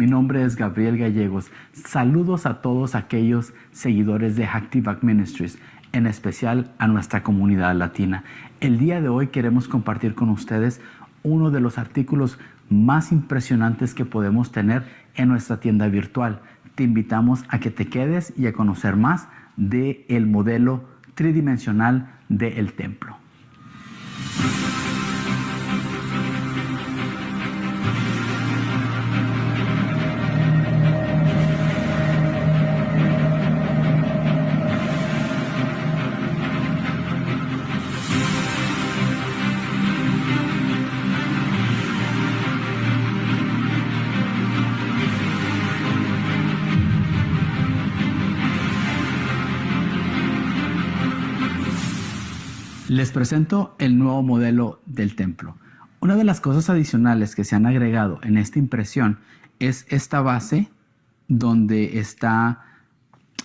Mi nombre es Gabriel Gallegos. Saludos a todos aquellos seguidores de Active Back Ministries, en especial a nuestra comunidad latina. El día de hoy queremos compartir con ustedes uno de los artículos más impresionantes que podemos tener en nuestra tienda virtual. Te invitamos a que te quedes y a conocer más del modelo tridimensional del templo. Les presento el nuevo modelo del templo. Una de las cosas adicionales que se han agregado en esta impresión es esta base donde está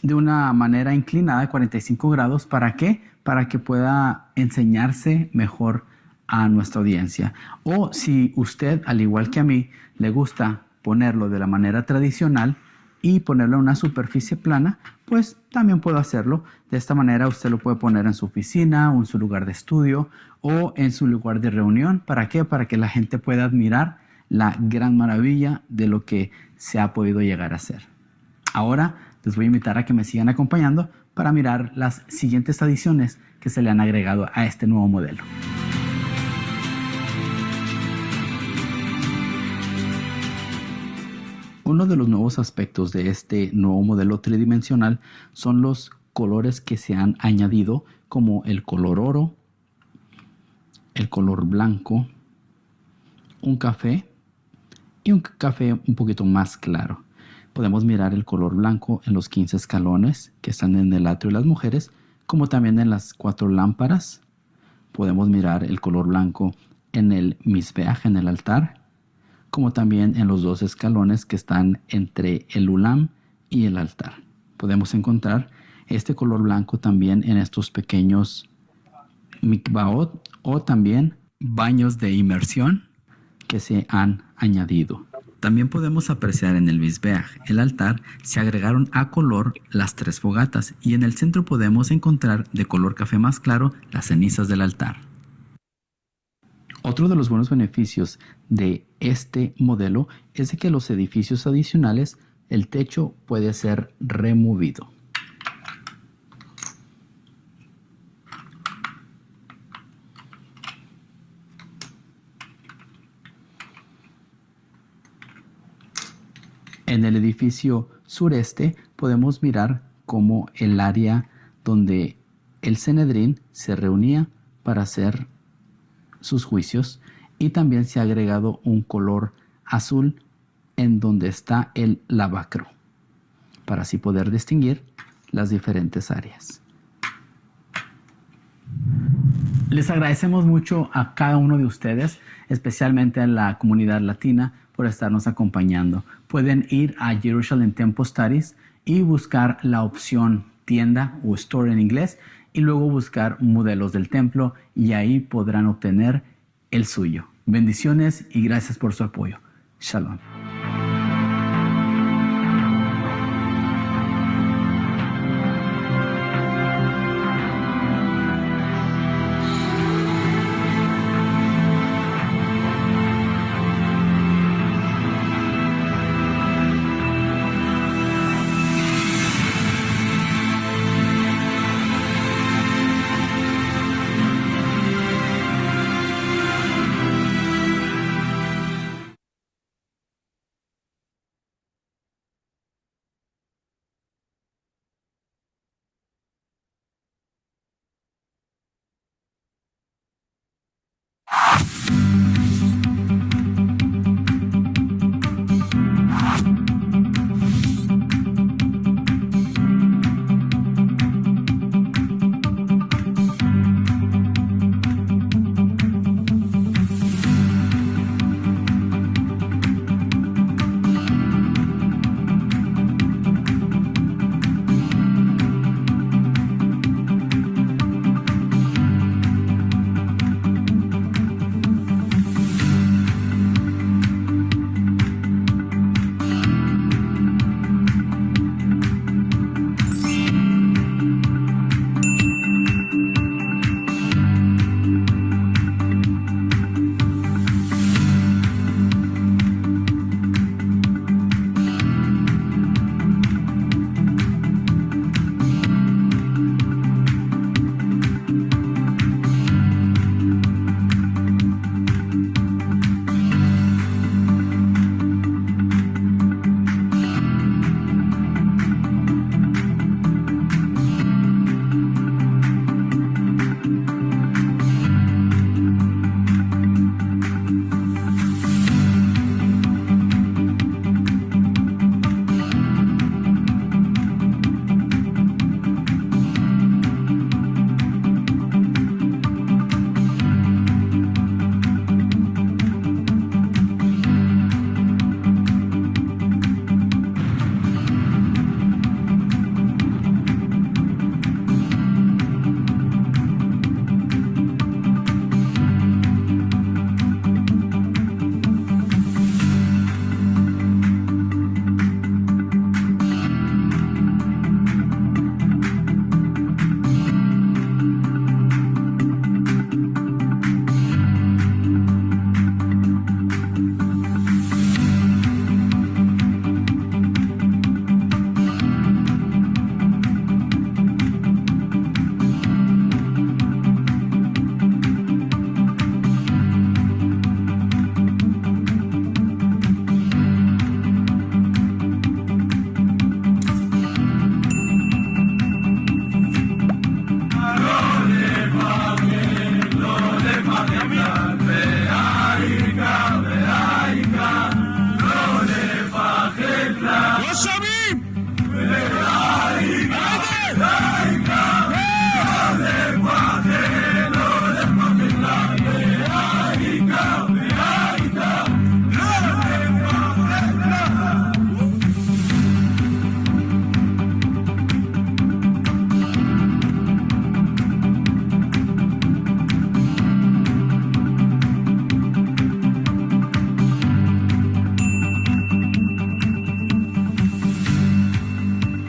de una manera inclinada, 45 grados. ¿Para qué? Para que pueda enseñarse mejor a nuestra audiencia. O si usted, al igual que a mí, le gusta ponerlo de la manera tradicional y ponerlo en una superficie plana, pues también puedo hacerlo. De esta manera usted lo puede poner en su oficina o en su lugar de estudio o en su lugar de reunión. ¿Para qué? Para que la gente pueda admirar la gran maravilla de lo que se ha podido llegar a hacer. Ahora les voy a invitar a que me sigan acompañando para mirar las siguientes adiciones que se le han agregado a este nuevo modelo. Uno de los nuevos aspectos de este nuevo modelo tridimensional son los colores que se han añadido, como el color oro, el color blanco, un café y un café un poquito más claro. Podemos mirar el color blanco en los 15 escalones que están en el atrio de las mujeres, como también en las 4 lámparas. Podemos mirar el color blanco en el misbeach, en el altar, como también en los 2 escalones que están entre el ulam y el altar. Podemos encontrar este color blanco también en estos pequeños mikvaot o también baños de inmersión que se han añadido. También podemos apreciar en el misbeach, el altar, se agregaron a color las 3 fogatas y en el centro podemos encontrar de color café más claro las cenizas del altar. Otro de los buenos beneficios de este modelo es de que los edificios adicionales, el techo puede ser removido. En el edificio sureste podemos mirar cómo el área donde el Sanedrín se reunía para hacer sus juicios, y también se ha agregado un color azul en donde está el lavacro para así poder distinguir las diferentes áreas. Les agradecemos mucho a cada uno de ustedes, especialmente a la comunidad latina, por estarnos acompañando. Pueden ir a Jerusalem Temple Studies y buscar la opción tienda o store en inglés y luego buscar modelos del templo y ahí podrán obtener el suyo. Bendiciones y gracias por su apoyo. Shalom.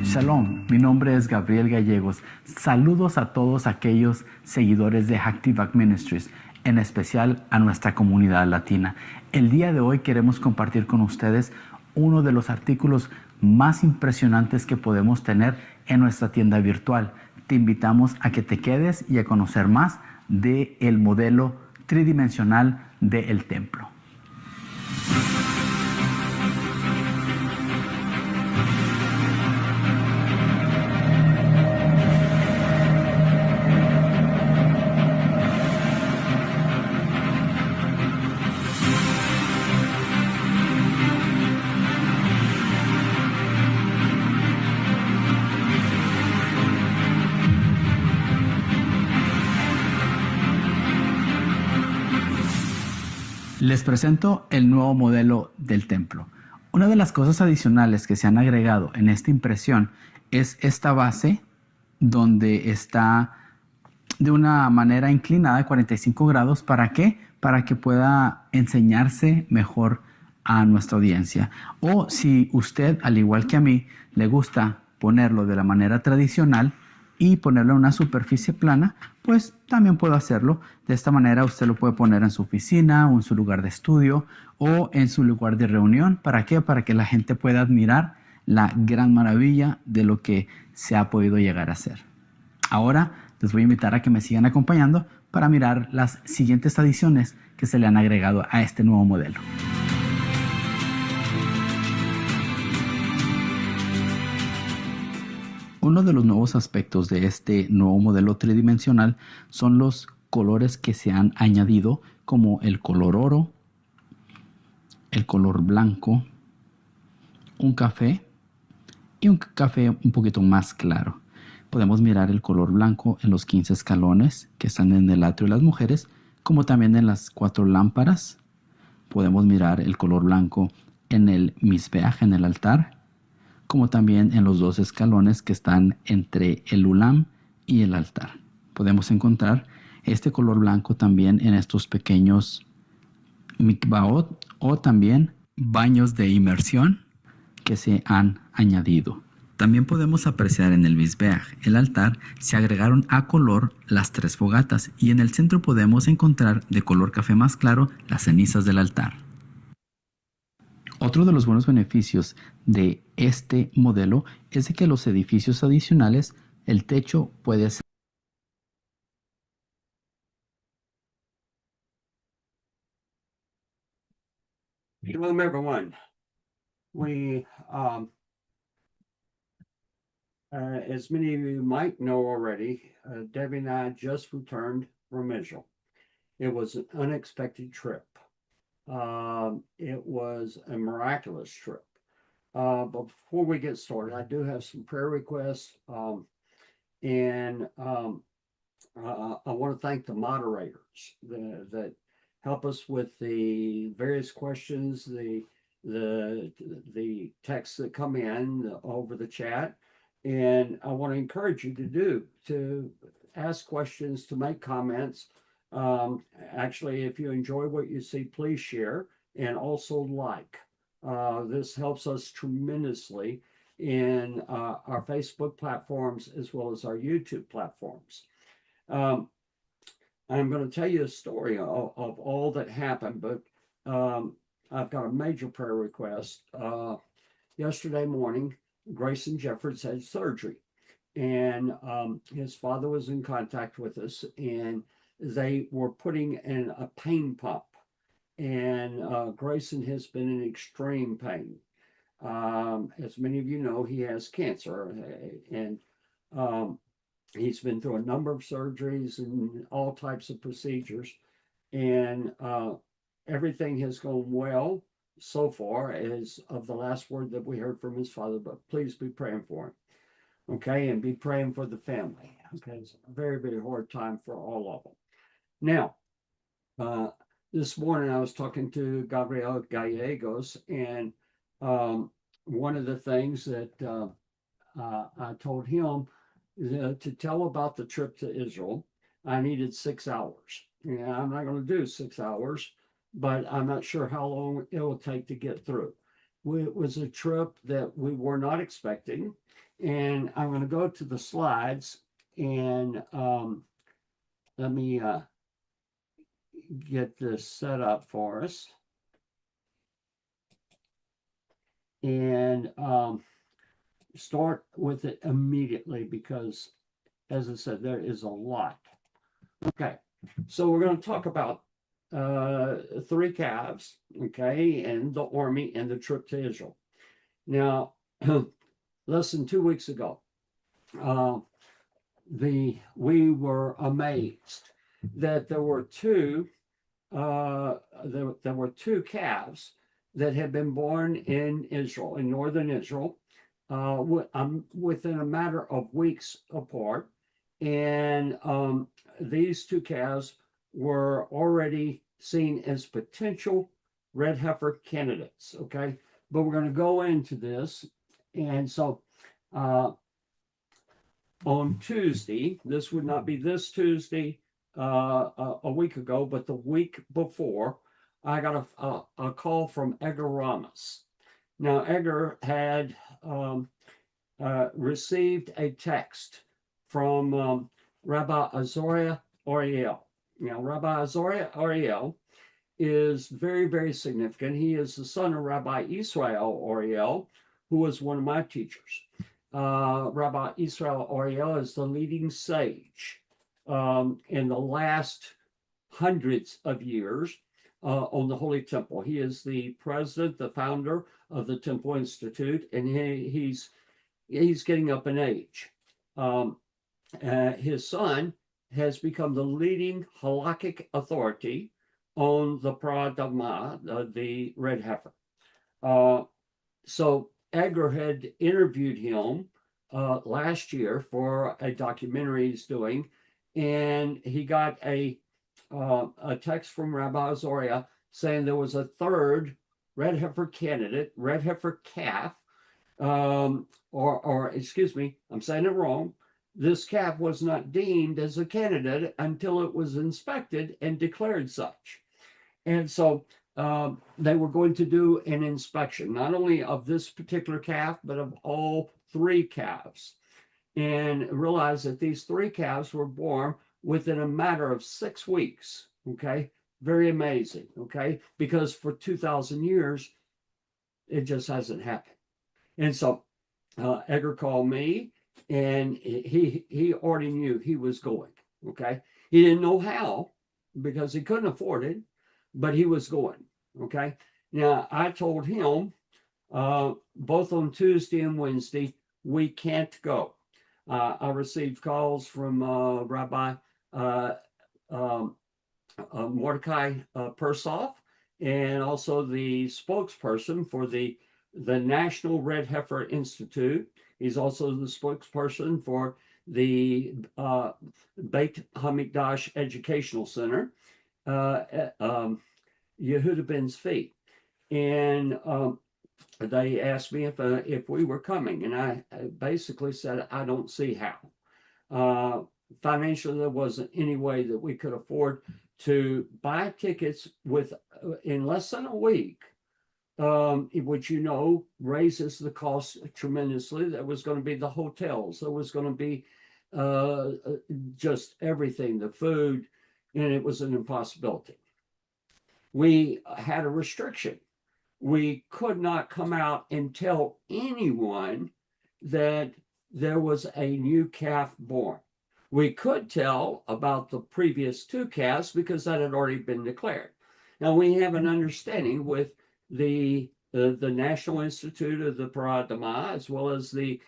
Shalom, mi nombre es Gabriel Gallegos. Saludos a todos aquellos seguidores de Active Ministries, en especial a nuestra comunidad latina. El día de hoy queremos compartir con ustedes uno de los artículos más impresionantes que podemos tener en nuestra tienda virtual. Te invitamos a que te quedes y a conocer más del modelo tridimensional del templo. Les presento el nuevo modelo del templo. Una de las cosas adicionales que se han agregado en esta impresión es esta base donde está de una manera inclinada de 45 grados. ¿Para qué? Para que pueda enseñarse mejor a nuestra audiencia. O si usted, al igual que a mí, le gusta ponerlo de la manera tradicional y ponerlo en una superficie plana, pues también puedo hacerlo. De esta manera usted lo puede poner en su oficina o en su lugar de estudio o en su lugar de reunión. ¿Para qué? Para que la gente pueda admirar la gran maravilla de lo que se ha podido llegar a hacer. Ahora les voy a invitar a que me sigan acompañando para mirar las siguientes adiciones que se le han agregado a este nuevo modelo. Uno de los nuevos aspectos de este nuevo modelo tridimensional son los colores que se han añadido, como el color oro, el color blanco, un café y un café un poquito más claro. Podemos mirar el color blanco en los 15 escalones que están en el atrio de las mujeres, como también en las 4 lámparas. Podemos mirar el color blanco en el misbeach, en el altar, como también en los 2 escalones que están entre el ulam y el altar. Podemos encontrar este color blanco también en estos pequeños mikvaot o también baños de inmersión que se han añadido. También podemos apreciar en el misbeach, el altar, se agregaron a color las 3 fogatas y en el centro podemos encontrar de color café más claro las cenizas del altar. Otro de los buenos beneficios de este modelo es de que los edificios adicionales, el techo puede ser Shalom, everyone. We, as many of you might know already, Debbie and I just returned from Israel. It was an unexpected trip. It was a miraculous trip. But before we get started, I do have some prayer requests. And I want to thank the moderators that help us with the various questions, the texts that come in over the chat. And I want to encourage you to ask questions, to make comments. Actually, if you enjoy what you see, please share and also like. This helps us tremendously in our Facebook platforms as well as our YouTube platforms. I'm going to tell you a story of all that happened, but I've got a major prayer request. Yesterday morning, Grayson Jeffords had surgery, and his father was in contact with us, and they were putting in a pain pump, and Grayson has been in extreme pain. As many of you know, he has cancer, and he's been through a number of surgeries and all types of procedures, and everything has gone well. so far as of the last word that we heard from his father, but please be praying for him. Okay, and be praying for the family. Okay, it's a very, very hard time for all of them. Now, this morning I was talking to Gabriel Gallegos, and one of the things that I told him to tell about the trip to Israel, I needed 6 hours. Yeah, I'm not going to do 6 hours, but I'm not sure how long it will take to get through. It was a trip that we were not expecting, and I'm going to go to the slides and let me get this set up for us. And start with it immediately because, as I said, there is a lot. Okay, so we're going to talk about 3 calves, okay, and the army and the trip to Israel. Now, less than 2 weeks ago, we were amazed that there were two calves that had been born in Israel, in northern Israel, within a matter of weeks apart. And these 2 calves were already seen as potential red heifer candidates. Okay, but we're going to go into this. And so on Tuesday, this would not be this Tuesday a week ago, but the week before, I got a call from Edgar Ramos. Now, Edgar had received a text from Rabbi Azariah Ariel. Now, Rabbi Azariah Ariel is very, very significant. He is the son of Rabbi Israel Ariel, who was one of my teachers. Rabbi Israel Ariel is the leading sage in the last hundreds of years on the Holy Temple. He is the president, the founder of the Temple Institute, and he's getting up in age. His son has become the leading halakhic authority on the Pradama, the red heifer. So Edgar had interviewed him last year for a documentary he's doing, and he got a text from Rabbi Azariah saying there was a third red heifer candidate, red heifer calf, or excuse me, I'm saying it wrong. This calf was not deemed as a candidate until it was inspected and declared such. And so they were going to do an inspection, not only of this particular calf, but of all 3 calves, and realized that these 3 calves were born within a matter of 6 weeks. Okay, very amazing. Okay, because for 2,000 years, it just hasn't happened. And so Edgar called me, and he already knew he was going. Okay, he didn't know how because he couldn't afford it, but he was going. Okay, now I told him both on Tuesday and Wednesday we can't go. I received calls from Rabbi Mordecai Persoff, and also the spokesperson for the National Red Heifer Institute. He's also the spokesperson for the Beit Hamikdash Educational Center, Yehuda Ben Zvi. And they asked me if we were coming, and I basically said I don't see how. Financially, there wasn't any way that we could afford to buy tickets in less than a week, which raises the cost tremendously. There was going to be the hotels, there was going to be just everything, the food, and it was an impossibility. We had a restriction. We could not come out and tell anyone that there was a new calf born. We could tell about the previous 2 calves because that had already been declared. Now we have an understanding with the National Institute of the Paradama, as well as the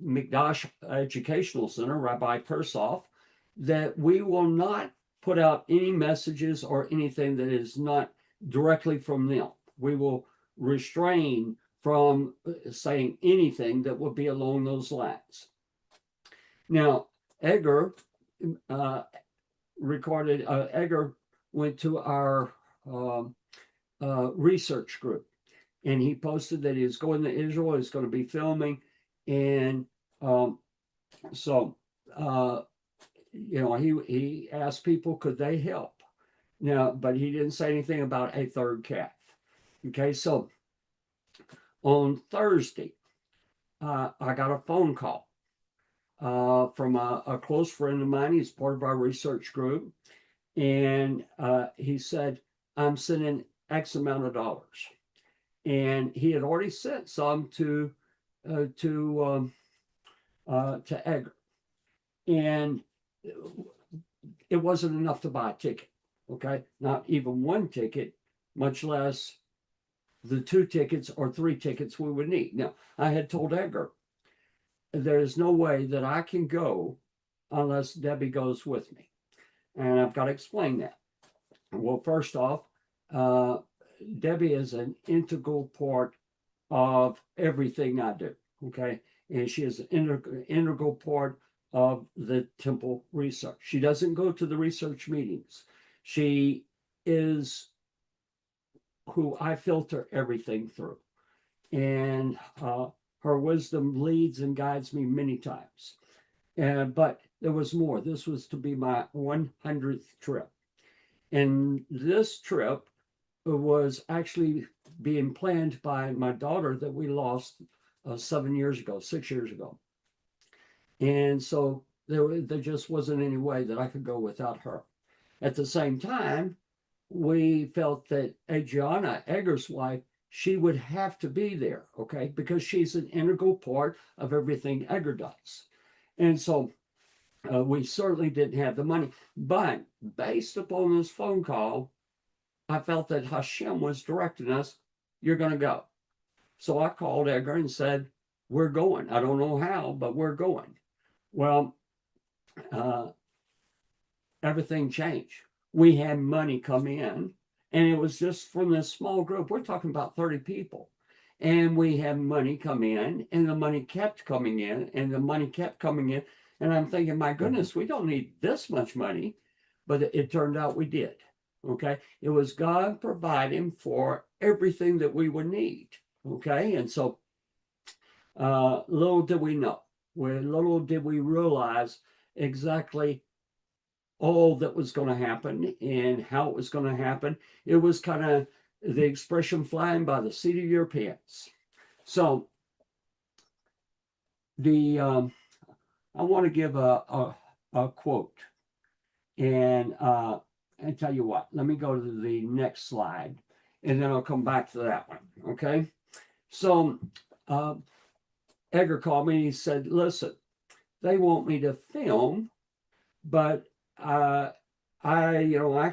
Mikdash Educational Center, Rabbi Persoff, that we will not put out any messages or anything that is not directly from them. We will restrain from saying anything that would be along those lines. Now, Edgar Edgar went to our research group, and he posted that he was going to Israel, he's going to be filming, and so he asked people could they help. Now, but he didn't say anything about a third calf. Okay, so on Thursday, I got a phone call from a close friend of mine. He's part of our research group, and he said, "I'm sending X amount of dollars," and he had already sent some to Edgar, and it wasn't enough to buy a ticket. Okay, not even one ticket, much less the 2 tickets or 3 tickets we would need. Now, I had told Edgar, there's no way that I can go unless Debbie goes with me. And I've got to explain that. Well, first off, Debbie is an integral part of everything I do. Okay. And she is an integral part of the temple research. She doesn't go to the research meetings. She is who I filter everything through. And her wisdom leads and guides me many times. But there was more. This was to be my 100th trip. And this trip was actually being planned by my daughter that we lost 6 years ago. And so there just wasn't any way that I could go without her. At the same time, we felt that Adriana, Edgar's wife, she would have to be there, okay, because she's an integral part of everything Edgar does. And so we certainly didn't have the money. But based upon this phone call, I felt that Hashem was directing us, you're going to go. So I called Edgar and said, we're going. I don't know how, but we're going. Well, everything changed. We had money come in, and it was just from this small group. We're talking about 30 people. And we had money come in, and the money kept coming in, and the money kept coming in. And I'm thinking, my goodness, we don't need this much money. But it turned out we did. Okay. It was God providing for everything that we would need. Okay. And so little did we know, little did we realize exactly all that was going to happen and how it was going to happen. It was kind of the expression flying by the seat of your pants. So I want to give a quote, and tell you what, let me go to the next slide, and then I'll come back to that one. Okay. So Edgar called me and he said, listen, they want me to film, but I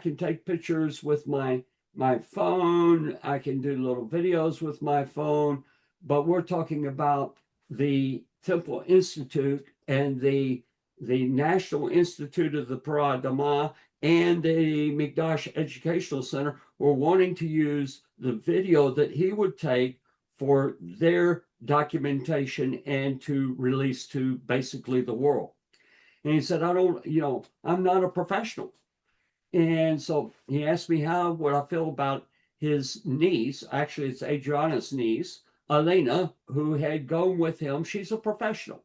can take pictures with my phone. I can do little videos with my phone, but we're talking about the Temple Institute and the National Institute of the Parah Dama and the Mikdash Educational Center were wanting to use the video that he would take for their documentation and to release to basically the world. And he said, I'm not a professional. And so he asked me what I feel about his niece. Actually, it's Adriana's niece, Elena, who had gone with him. She's a professional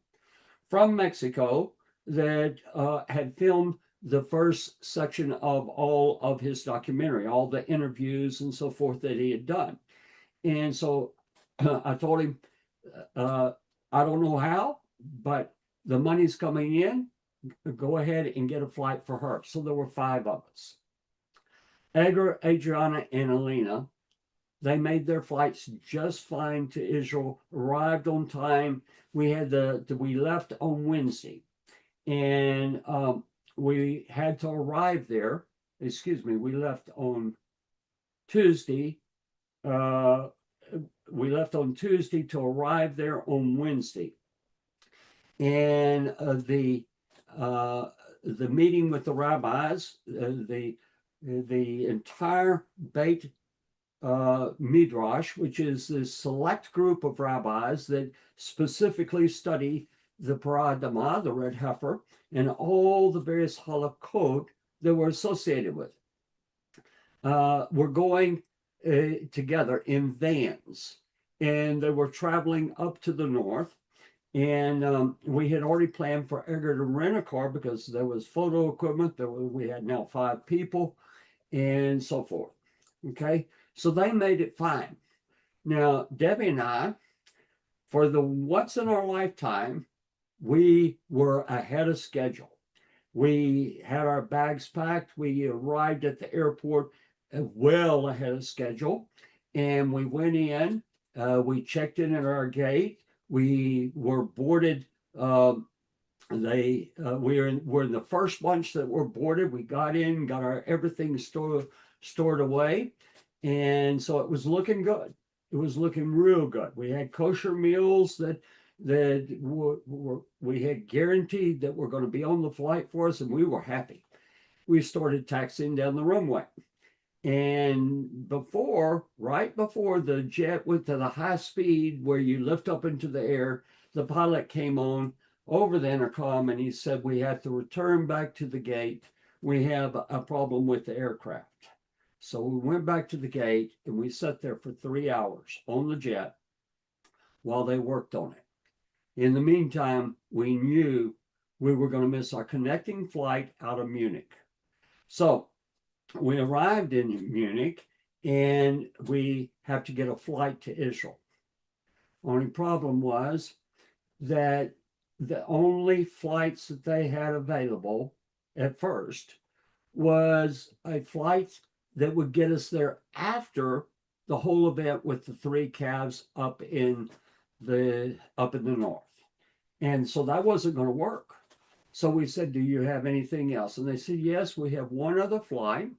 from Mexico that had filmed the first section of all of his documentary, all the interviews and so forth that he had done. And so I told him, I don't know how, but the money's coming in. Go ahead and get a flight for her. So there were 5 of us. Edgar, Adriana, and Elena. They made their flights just fine to Israel, arrived on time. We left on Wednesday, and we had to arrive there. We left on Tuesday. We left on Tuesday to arrive there on Wednesday. And the meeting with the rabbis, the entire Beit Midrash, which is this select group of rabbis that specifically study the Paradama, the red heifer, and all the various halakot that were associated with it. Were going together in vans, and they were traveling up to the north. And we had already planned for Edgar to rent a car because there was photo equipment. We had now 5 people and so forth. Okay, so they made it fine. Now, Debbie and I, for the once in our lifetime, we were ahead of schedule. We had our bags packed. We arrived at the airport well ahead of schedule. And we went in, we checked in at our gate. We were boarded. We were in the first bunch that were boarded. We got in, got our everything stored away. And so it was looking good. It was looking real good. We had kosher meals that we had guaranteed that were going to be on the flight for us, and we were happy. We started taxiing down the runway. And right before the jet went to the high speed where you lift up into the air, the pilot came on over the intercom and he said, "We have to return back to the gate. We have a problem with the aircraft." So we went back to the gate and we sat there for 3 hours on the jet while they worked on it. In the meantime, we knew we were going to miss our connecting flight out of Munich. So we arrived in Munich and we have to get a flight to Israel. Only problem was that the only flights that they had available at first was a flight that would get us there after the whole event with the 3 calves up in the north. And so that wasn't going to work. So we said, "Do you have anything else?" And they said, "Yes, we have one other flight,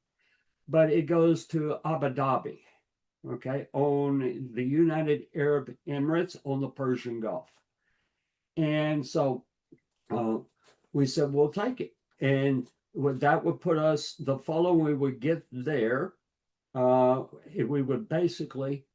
but it goes to Abu Dhabi, okay, on the United Arab Emirates on the Persian Gulf." And so we said, "We'll take it." And that would put us the following, we would get there. We would basically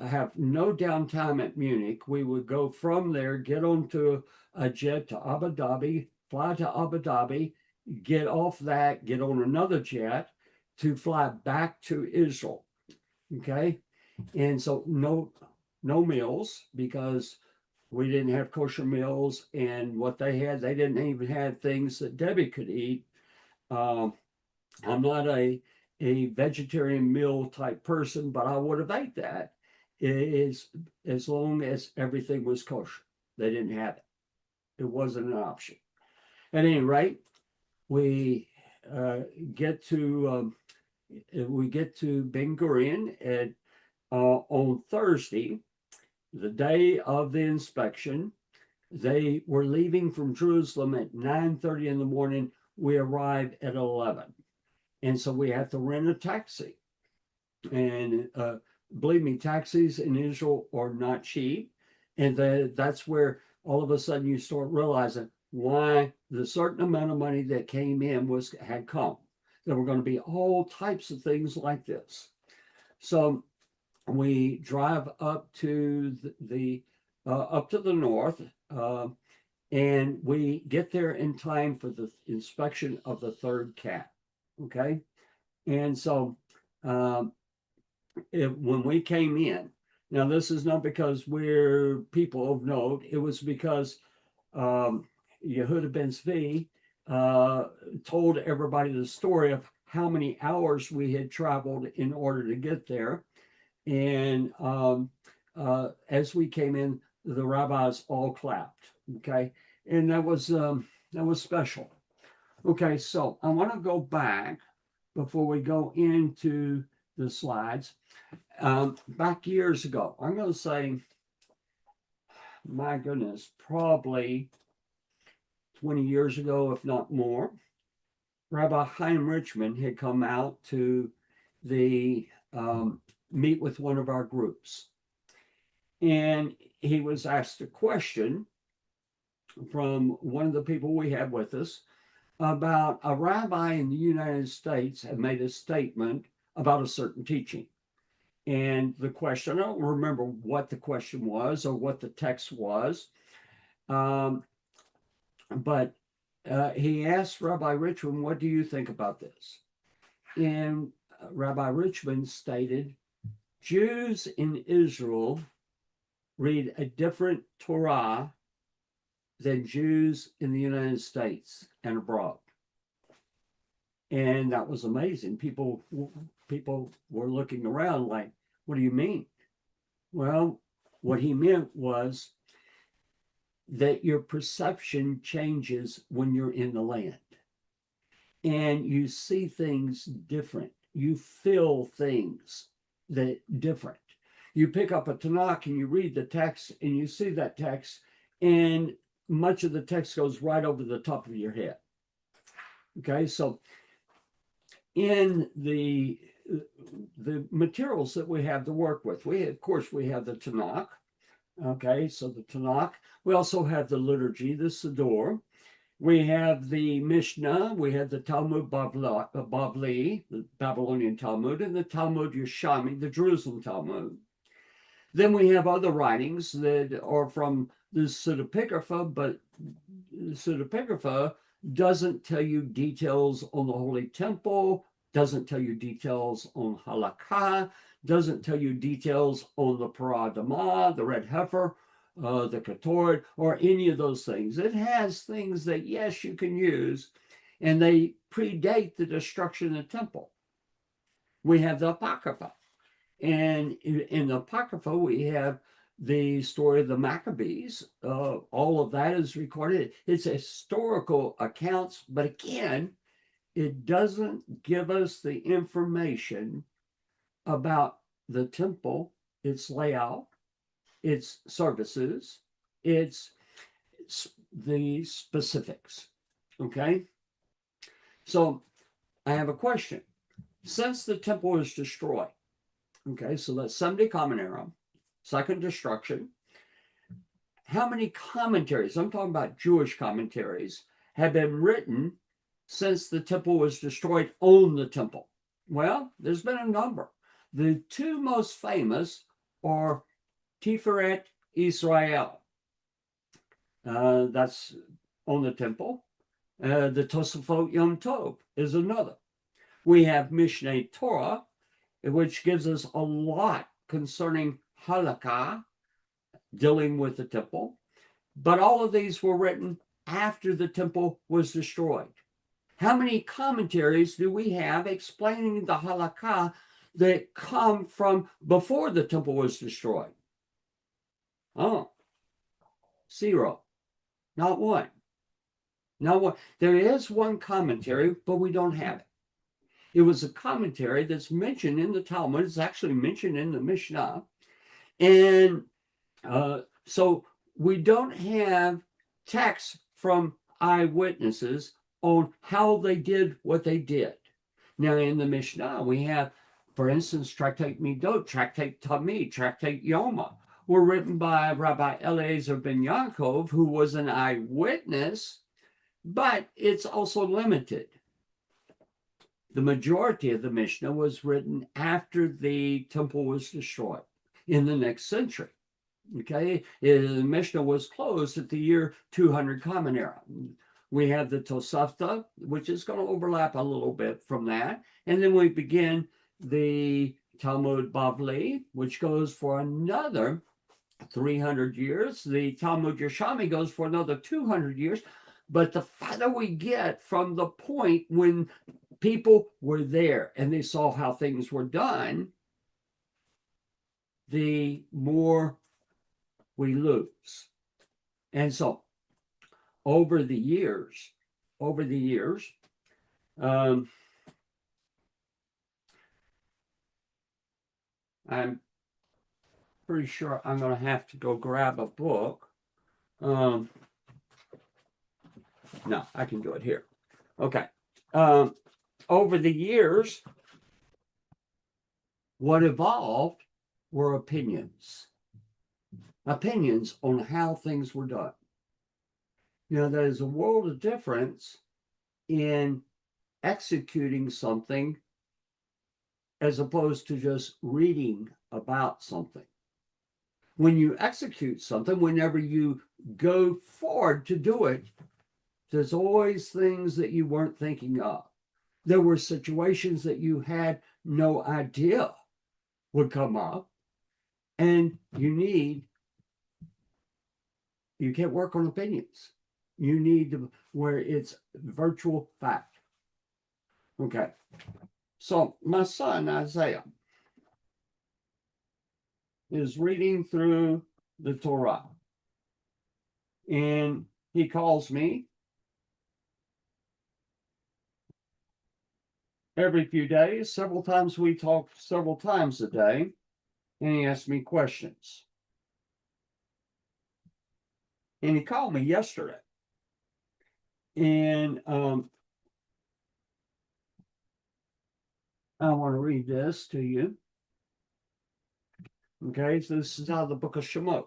have no downtime at Munich. We would go from there, get onto a jet to Abu Dhabi, fly to Abu Dhabi, get off that, get on another jet to fly back to Israel. Okay. And so no meals, because we didn't have kosher meals, and what they had, they didn't even have things that Debbie could eat. I'm not a vegetarian meal type person, but I would have ate that as long as everything was kosher. They didn't have it. It wasn't an option. At any rate, we get to Ben Gurion on Thursday, the day of the inspection. They were leaving from Jerusalem at 9:30 in the morning. We arrived at 11. And so we had to rent a taxi. And believe me, taxis in Israel are not cheap. And that's where all of a sudden you start realizing why the certain amount of money that came in had come. There were going to be all types of things like this. So we drive up to up to the north, and we get there in time for the inspection of the 3rd calf. Okay, and so when we came in, now this is not because we're people of note. It was because Yehuda ben Zvi told everybody the story of how many hours we had traveled in order to get there. And as we came in, the rabbis all clapped. Okay, and that was special. Okay, so I want to go back before we go into the slides. Back years ago, I'm going to say, my goodness, probably 20 years ago, if not more, Rabbi Chaim Richmond had come out to meet with one of our groups. And he was asked a question from one of the people we had with us. about a rabbi in the United States had made a statement about a certain teaching. And the question, I don't remember what the question was or what the text was, but he asked Rabbi Richmond, what do you think about this? And Rabbi Richmond stated, Jews in Israel read a different Torah than Jews in the United States and abroad. And that was amazing. People were looking around like, what do you mean? Well, what he meant was that your perception changes when you're in the land and you see things different. You feel things that different. You pick up a Tanakh and you read the text and you see that text, and much of the text goes right over the top of your head. Okay, so in the materials that we have to work with, we have the Tanakh. Okay, so the Tanakh. We also have the liturgy, the Siddur. We have the Mishnah. We have the Talmud Bavli, the Babylonian Talmud, and the Talmud Yerushalmi, the Jerusalem Talmud. Then we have other writings that are from the Pseudepigrapha, but the Pseudepigrapha doesn't tell you details on the Holy Temple, doesn't tell you details on Halakha, doesn't tell you details on the Paradama, the Red Heifer, the Ketoret, or any of those things. It has things that, yes, you can use, and they predate the destruction of the temple. We have the Apocrypha. And in the Apocrypha, we have the story of the Maccabees. All of that is recorded. It's historical accounts, but again, it doesn't give us the information about the temple, its layout, its services, its the specifics. Okay? So I have a question. Since the temple was destroyed, okay, so that's 70 Common Era, second destruction, how many commentaries, I'm talking about Jewish commentaries, have been written since the temple was destroyed on the temple? Well, there's been a number. The two most famous are Tiferet Israel. That's on the temple. The Tosafot Yom Tov is another. We have Mishneh Torah, which gives us a lot concerning Halakha, dealing with the temple. But all of these were written after the temple was destroyed. How many commentaries do we have explaining the Halakha that come from before the temple was destroyed? Oh, zero. Not one. Not one. There is one commentary, but we don't have it. It was a commentary that's mentioned in the Talmud. It's actually mentioned in the Mishnah. And so we don't have texts from eyewitnesses on how they did what they did. Now, in the Mishnah, we have, for instance, Tractate Midot, Tractate Tamid, Tractate Yoma, were written by Rabbi Eliezer ben Yaakov, who was an eyewitness, but it's also limited. The majority of the Mishnah was written after the temple was destroyed in the next century. Okay, the Mishnah was closed at the year 200 Common Era. We have the Tosafta, which is going to overlap a little bit from that. And then we begin the Talmud Bavli, which goes for another 300 years. The Talmud Yerushalmi goes for another 200 years. But the farther we get from the point when people were there and they saw how things were done, the more we lose. And so over the years, I'm pretty sure I'm going to have to go grab a book. No, I can do it here. Okay. Over the years, what evolved were opinions on how things were done. You know, there's a world of difference in executing something as opposed to just reading about something. When you execute something, whenever you go forward to do it, there's always things that you weren't thinking of. There were situations that you had no idea would come up, and you can't work on opinions. You need to, where it's virtual fact. Okay. So my son, Isaiah, is reading through the Torah. And he calls me every few days. Several times we talk several times a day. And he asks me questions. And he called me yesterday. And I want to read this to you. Okay, so this is out of the book of Shemot.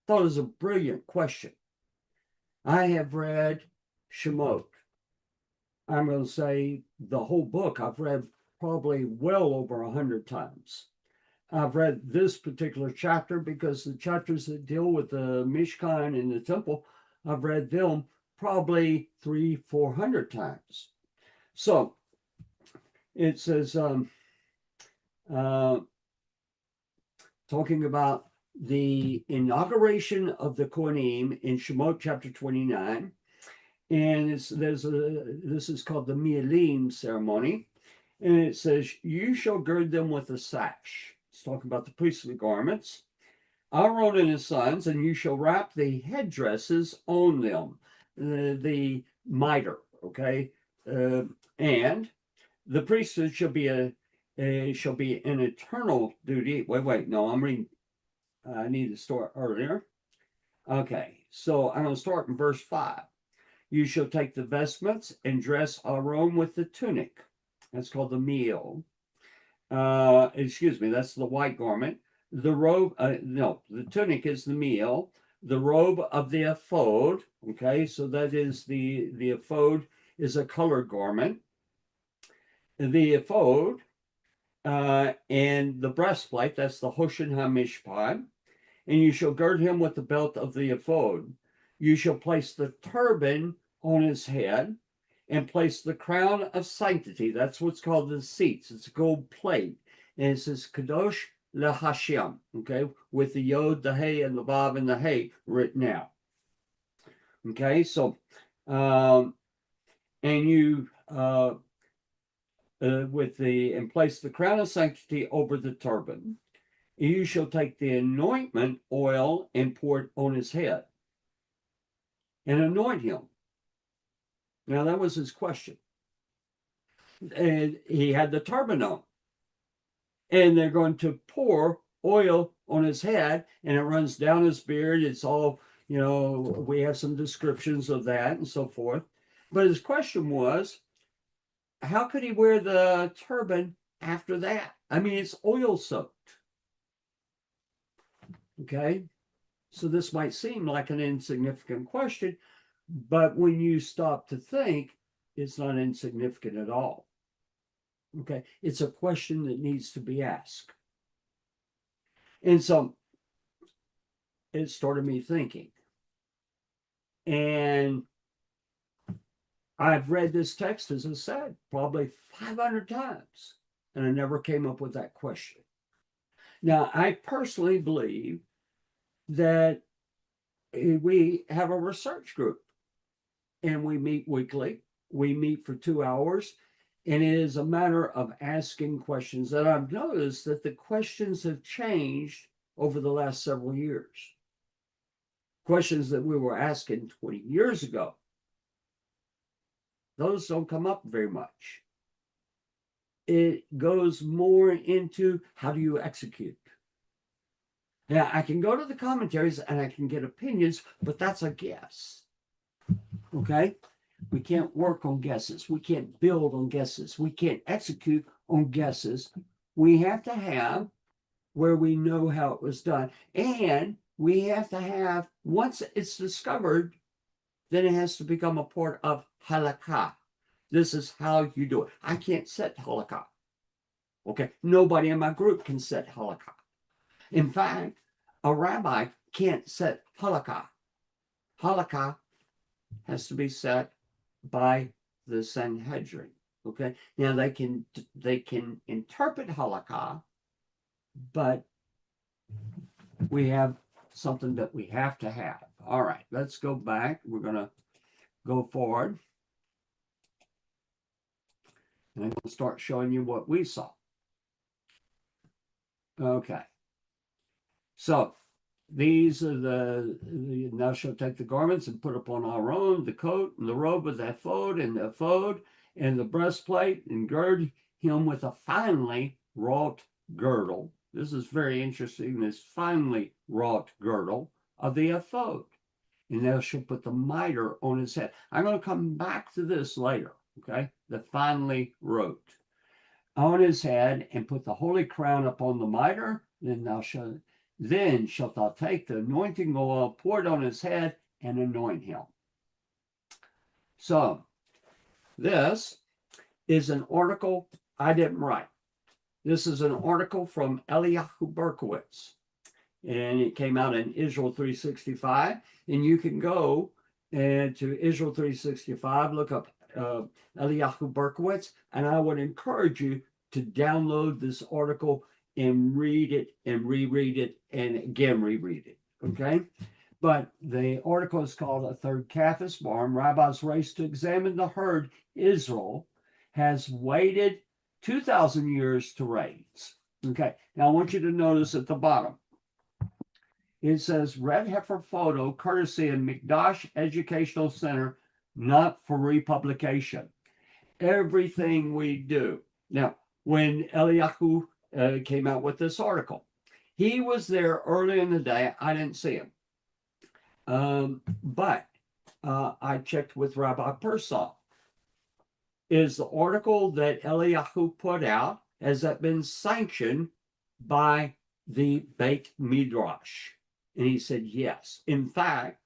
Thought it was a brilliant question. I have read Shemot. I'm going to say the whole book I've read probably well over 100 times. I've read this particular chapter because the chapters that deal with the Mishkan and the temple, I've read them probably 300-400 times. So it says, talking about the inauguration of the Kohanim in Shemot chapter 29. And this is called the Mialim ceremony. And it says, you shall gird them with a sash. It's talking about the priestly garments. Aaron and his sons, and you shall wrap the headdresses on them, the mitre, okay? And the priesthood shall be an eternal duty. Wait, no, I'm reading. I need to start earlier. Okay, so I'm going to start in verse 5. You shall take the vestments and dress Aaron with the tunic. That's called the meal. That's the white garment. The robe, the tunic is the meal. The robe of the ephod, okay, so that is the ephod is a colored garment. The ephod and the breastplate, that's the Hoshen HaMishpat. And you shall gird him with the belt of the ephod. You shall place the turban on his head and place the crown of sanctity. That's what's called the seats. It's a gold plate. And it says Kadosh LeHashem, okay, with the Yod, the Hey, and the Vav, and the Hey written out. Okay, so, and you, and place the crown of sanctity over the turban. You shall take the anointment oil and pour it on his head and anoint him. Now, that was his question. And he had the turban on. And they're going to pour oil on his head, and it runs down his beard. It's all, we have some descriptions of that and so forth. But his question was, how could he wear the turban after that? I mean, it's oil soaked. Okay, so this might seem like an insignificant question, but when you stop to think, it's not insignificant at all. Okay, it's a question that needs to be asked. And so it started me thinking. And I've read this text, as I said, probably 500 times, and I never came up with that question. Now, I personally believe that we have a research group, and we meet weekly. We meet for 2 hours, and it is a matter of asking questions. And I've noticed that the questions have changed over the last several years. Questions that we were asking 20 years ago, those don't come up very much. It goes more into how do you execute. Now, I can go to the commentaries and I can get opinions, but that's a guess. Okay? We can't work on guesses. We can't build on guesses. We can't execute on guesses. We have to have where we know how it was done. And we have to have, once it's discovered, then it has to become a part of halakha. This is how you do it. I can't set halakha. Okay, nobody in my group can set halakha. In fact, a rabbi can't set halakha. Halakha has to be set by the Sanhedrin. Okay, now they can interpret halakha, but we have something that we have to have. All right, let's go back. We're going to go forward. And I'm going to start showing you what we saw. Okay. So these are thou shalt take the garments and put upon Aaron the coat and the robe with the ephod and the breastplate, and gird him with a finely wrought girdle. This is very interesting, this finely wrought girdle of the ephod. And thou shalt put the mitre on his head. I'm going to come back to this later, okay? The finely wrought on his head, and put the holy crown upon the mitre. Then shalt thou take the anointing oil, pour it on his head, and anoint him. So this is an article I didn't write. This is an article from Eliyahu Berkowitz, and it came out in Israel 365. And you can go to Israel 365, look up Eliyahu Berkowitz, and I would encourage you to download this article and read it and reread it and again reread it. Okay? But the article is called A Third Calves Barn, Rabbi's Race to Examine the Herd Israel Has Waited 2,000 Years to Raise. Okay, now I want you to notice at the bottom, it says Red Heifer photo courtesy of Mikdash Educational Center, not for republication. Everything we do. Now, when Eliyahu came out with this article, he was there early in the day. I didn't see him. But I checked with Rabbi Persov. Is the article that Eliyahu put out, has that been sanctioned by the Beit Midrash? And he said yes. In fact,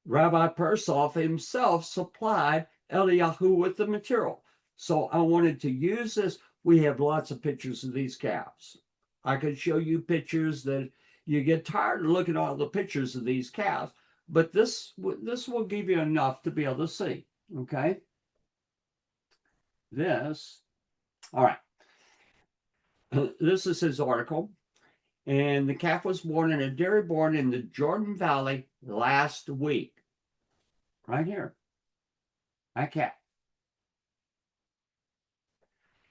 Rabbi Persov himself supplied Eliyahu with the material. So I wanted to use this. We have lots of pictures of these calves. I could show you pictures that you get tired of looking at all the pictures of these calves, but this will give you enough to be able to see. Okay. All right. This is his article. And the calf was born in a dairy barn in the Jordan Valley last week. Right here. That calf.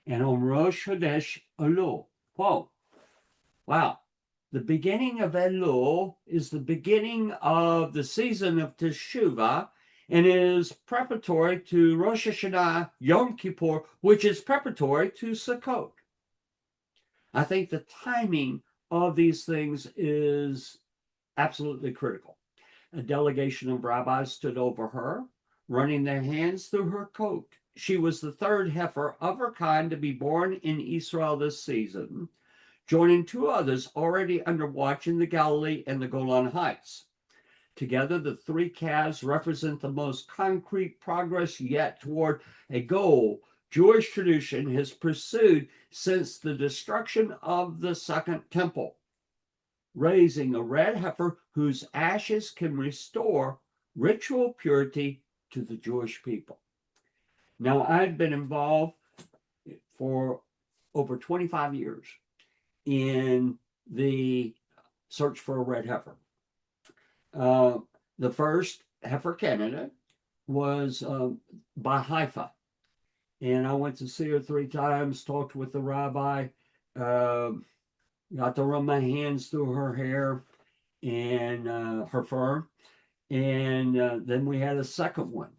And on Rosh Chodesh Elul. Whoa. Wow. The beginning of Elul is the beginning of the season of Teshuvah, and is preparatory to Rosh Hashanah Yom Kippur, which is preparatory to Sukkot. I think the timing of these things is absolutely critical. A delegation of rabbis stood over her, running their hands through her coat. She was the third heifer of her kind to be born in Israel this season, joining two others already under watch in the Galilee and the Golan Heights. Together, the three calves represent the most concrete progress yet toward a goal Jewish tradition has pursued since the destruction of the Second Temple, raising a red heifer whose ashes can restore ritual purity to the Jewish people. Now, I've been involved for over 25 years in the search for a red heifer. The first heifer candidate was by Haifa. And I went to see her 3 times, talked with the rabbi, got to run my hands through her hair and her fur. And then we had a second one.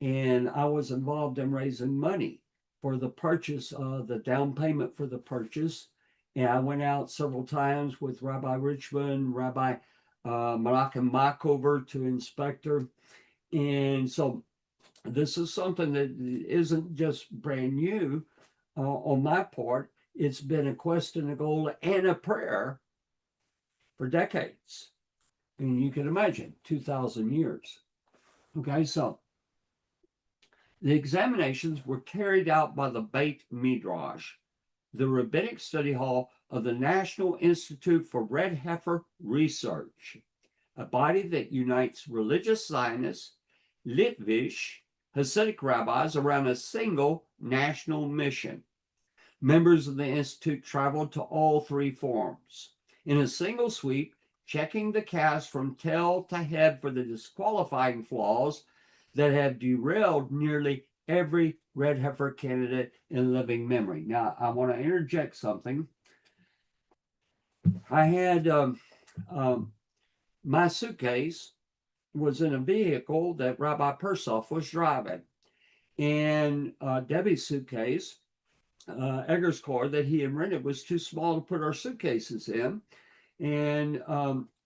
And I was involved in raising money for the purchase, the down payment for the purchase. And I went out several times with Rabbi Richmond, Rabbi Menachem Machover to inspect her. And so this is something that isn't just brand new on my part. It's been a quest and a goal and a prayer for decades. And you can imagine 2,000 years. Okay, so the examinations were carried out by the Beit Midrash, the rabbinic study hall of the National Institute for Red Heifer Research, a body that unites religious Zionists, Litvish, Hasidic rabbis around a single national mission. Members of the Institute traveled to all three forums in a single sweep, checking the cast from tail to head for the disqualifying flaws that have derailed nearly every red heifer candidate in living memory. Now, I want to interject something. I had my suitcase was in a vehicle that Rabbi Persoff was driving, and Debbie's suitcase, Egger's car that he had rented, was too small to put our suitcases in, and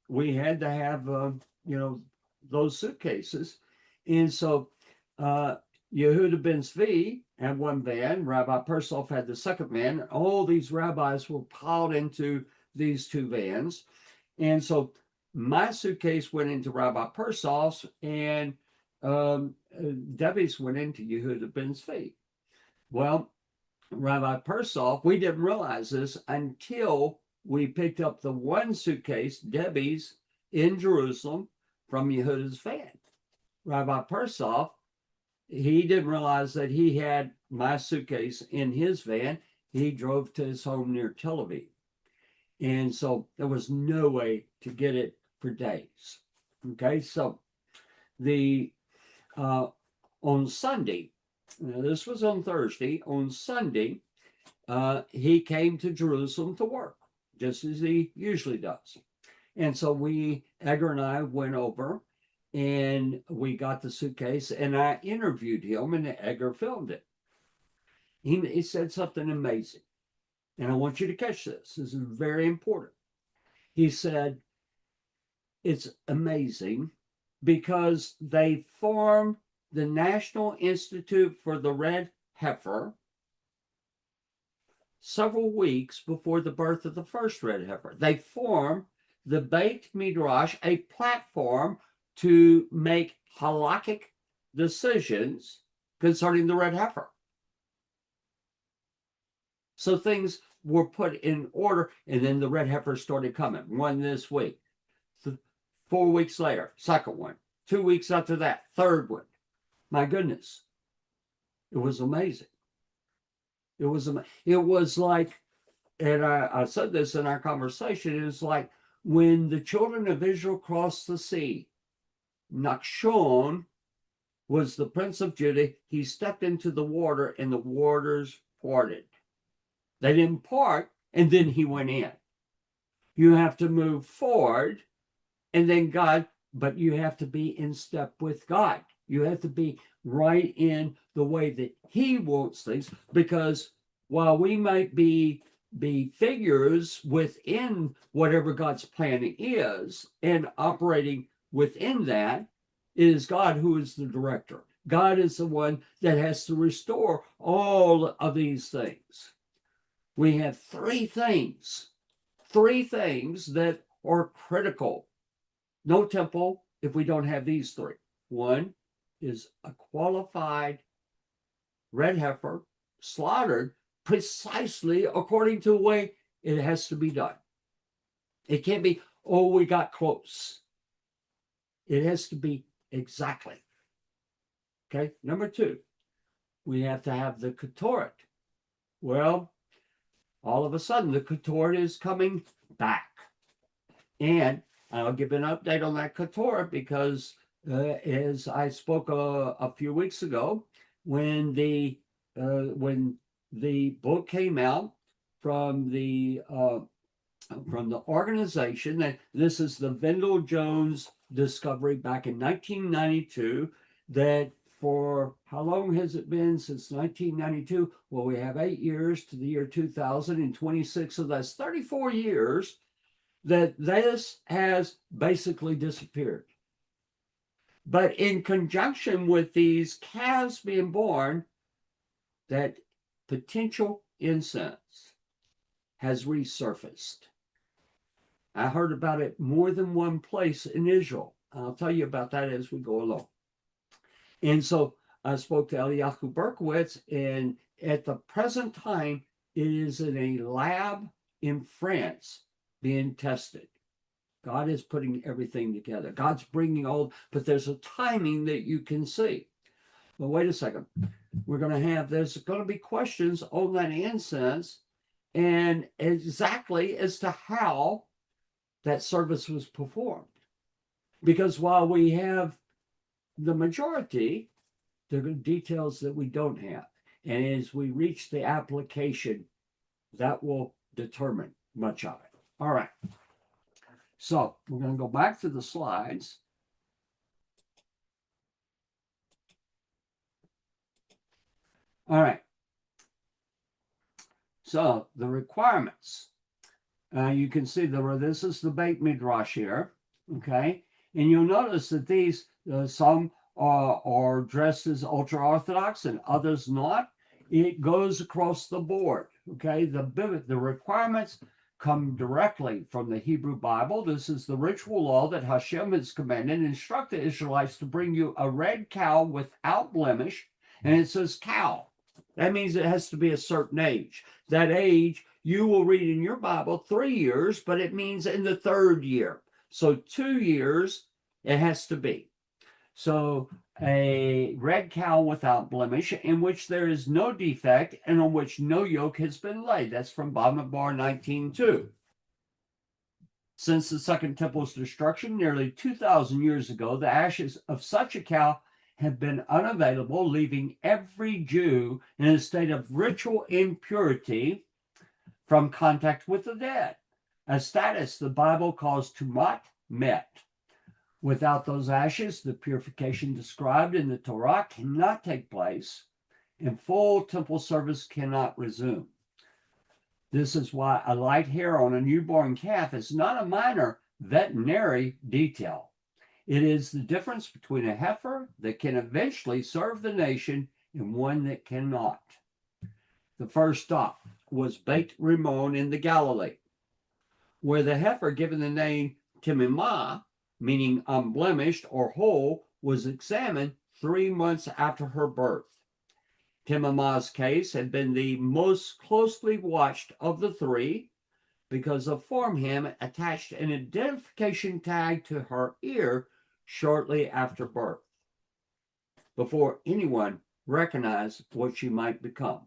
we had to have those suitcases, and so Yehuda ben Zvi had one van, Rabbi Persoff had the second van. All these rabbis were piled into these two vans, and so my suitcase went into Rabbi Persoff's, and Debbie's went into Yehuda ben Zvi. Well, Rabbi Persoff, we didn't realize this until we picked up the one suitcase, Debbie's, in Jerusalem from Yehuda's van. Rabbi Persoff, he didn't realize that he had my suitcase in his van. He drove to his home near Tel Aviv. And so there was no way to get it for days. Okay, so the on Sunday, this was on Thursday, on Sunday, he came to Jerusalem to work, just as he usually does. And so Edgar and I went over and we got the suitcase and I interviewed him and Edgar filmed it. He said something amazing. And I want you to catch this. This is very important. He said, it's amazing because they formed the National Institute for the Red Heifer several weeks before the birth of the first red heifer. They formed the Beit Midrash, a platform to make halakhic decisions concerning the red heifer. So things were put in order, and then the red heifers started coming. One this week, 4 weeks later, second one. 2 weeks after that, third one. My goodness, it was amazing. It was like, and I said this in our conversation, it was like when the children of Israel crossed the sea, Nachshon was the prince of Judah. He stepped into the water and the waters parted. They didn't part, and then he went in. You have to move forward, and then but you have to be in step with God. You have to be right in the way that he wants things, because while we might be figures within whatever God's plan is and operating within that, it is God who is the director. God is the one that has to restore all of these things. We have three things that are critical. No temple if we don't have these three. One is a qualified red heifer slaughtered precisely according to the way it has to be done. It can't be, oh, we got close. It has to be exactly. Okay, number two, we have to have the Ketoret. Well, all of a sudden, the Ketoret is coming back. And I'll give an update on that Ketoret because as I spoke a few weeks ago, when the book came out from the organization, that this is the Vendel Jones discovery back in 1992, that for how long has it been since 1992? Well, we have 8 years to the year 2026, so that's 34 years that this has basically disappeared. But in conjunction with these calves being born, that potential incense has resurfaced. I heard about it more than one place in Israel. I'll tell you about that as we go along. And so I spoke to Eliyahu Berkowitz, and at the present time, it is in a lab in France being tested. God is putting everything together. God's bringing all, but there's a timing that you can see. But wait a second. There's going to be questions on that incense and exactly as to how that service was performed. Because while we have the majority, there are details that we don't have. And as we reach the application, that will determine much of it. All right. So we're going to go back to the slides. All right. So the requirements. You can see this is the Beit Midrash here. Okay. And you'll notice that these, some are dressed as ultra Orthodox and others not. It goes across the board. Okay. The requirements come directly from the Hebrew Bible. This is the ritual law that Hashem has commanded. Instruct the Israelites to bring you a red cow without blemish. And it says cow. That means it has to be a certain age. That age, you will read in your Bible 3 years, but it means in the third year. So 2 years, it has to be. So a red cow without blemish, in which there is no defect and on which no yoke has been laid. That's from Bamidbar 19:2. Since the Second Temple's destruction nearly 2,000 years ago, the ashes of such a cow have been unavailable, leaving every Jew in a state of ritual impurity from contact with the dead, a status the Bible calls tumat met. Without those ashes, the purification described in the Torah cannot take place, and full temple service cannot resume. This is why a light hair on a newborn calf is not a minor veterinary detail. It is the difference between a heifer that can eventually serve the nation and one that cannot. The first stop was Beit Rimmon in the Galilee, where the heifer, given the name Timimah, meaning unblemished or whole, was examined 3 months after her birth. Timimah's case had been the most closely watched of the three because a farm hand attached an identification tag to her ear shortly after birth, before anyone recognized what she might become.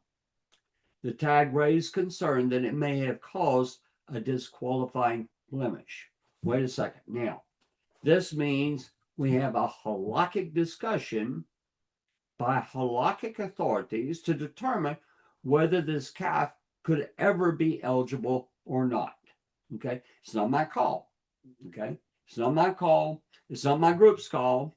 The tag raised concern that it may have caused a disqualifying blemish. Wait a second. Now, this means we have a halakhic discussion by halakhic authorities to determine whether this calf could ever be eligible or not. Okay? It's not my call. Okay? It's not my call. It's not my group's call.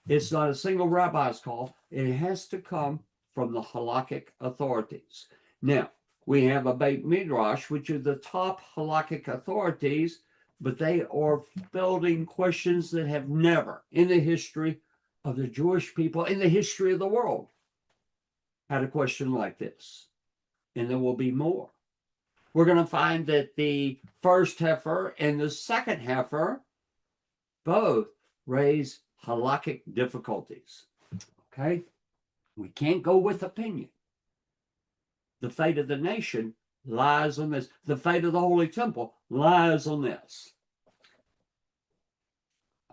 It's not a single rabbi's call. It has to come from the halakhic authorities. Now, we have a Beit Midrash, which are the top halakhic authorities, but they are fielding questions that have never, in the history of the Jewish people, in the history of the world, had a question like this. And there will be more. We're going to find that the first heifer and the second heifer both raise halakhic difficulties. Okay? We can't go with opinion. The fate of the nation lies on this. The fate of the Holy Temple lies on this.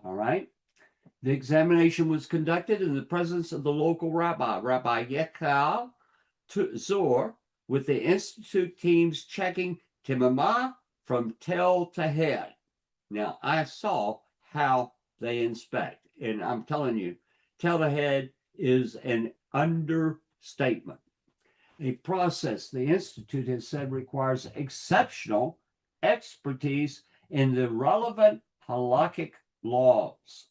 All right? The examination was conducted in the presence of the local rabbi, Rabbi Yechal Zor, with the Institute teams checking Timimah from tail to head. Now, I saw how they inspect, and I'm telling you, tail to head is an understatement. A process the Institute has said requires exceptional expertise in the relevant halakhic laws.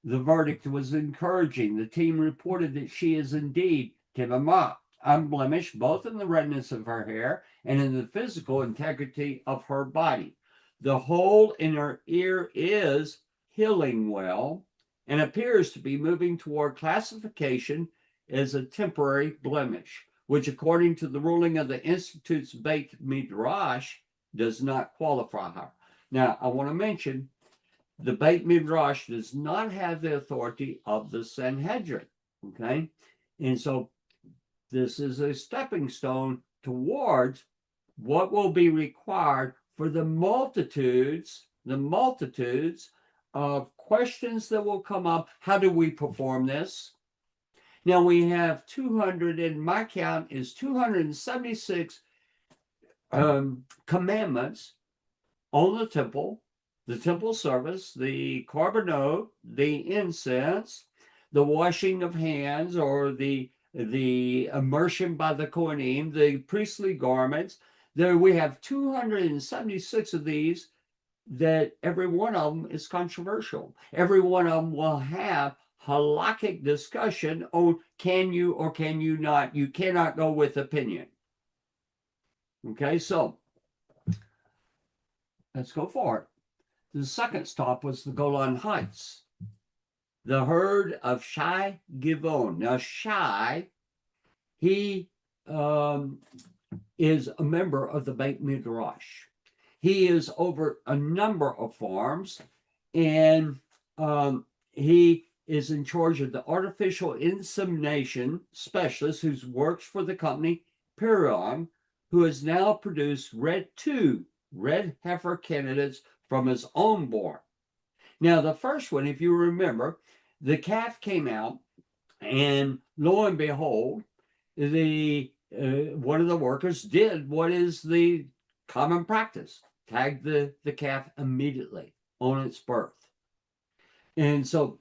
The verdict was encouraging. The team reported that she is indeed Timimah, unblemished both in the redness of her hair and in the physical integrity of her body. The hole in her ear is healing well and appears to be moving toward classification as a temporary blemish, which, according to the ruling of the Institute's Beit Midrash, does not qualify her. Now, I want to mention the Beit Midrash does not have the authority of the Sanhedrin. Okay. And so this is a stepping stone towards what will be required for the multitudes of questions that will come up. How do we perform this? Now we have 200, in my count is 276 commandments on the temple service, the carbonate, the incense, the washing of hands, or the immersion by the Kohanim, the priestly garments. There we have 276 of these, that every one of them is controversial. Every one of them will have halakhic discussion on can you or can you not. You cannot go with opinion. Okay, so let's go forward. The second stop was the Golan Heights, the herd of Shai Givon. Now, Shai, he is a member of the Beit Midrash. He is over a number of farms, and he is in charge of the artificial insemination specialist who works for the company Perion, who has now produced two red heifer candidates from his own barn. Now, the first one, if you remember, the calf came out, and lo and behold, the one of the workers did what is the common practice: tagged the calf immediately on its birth. And so,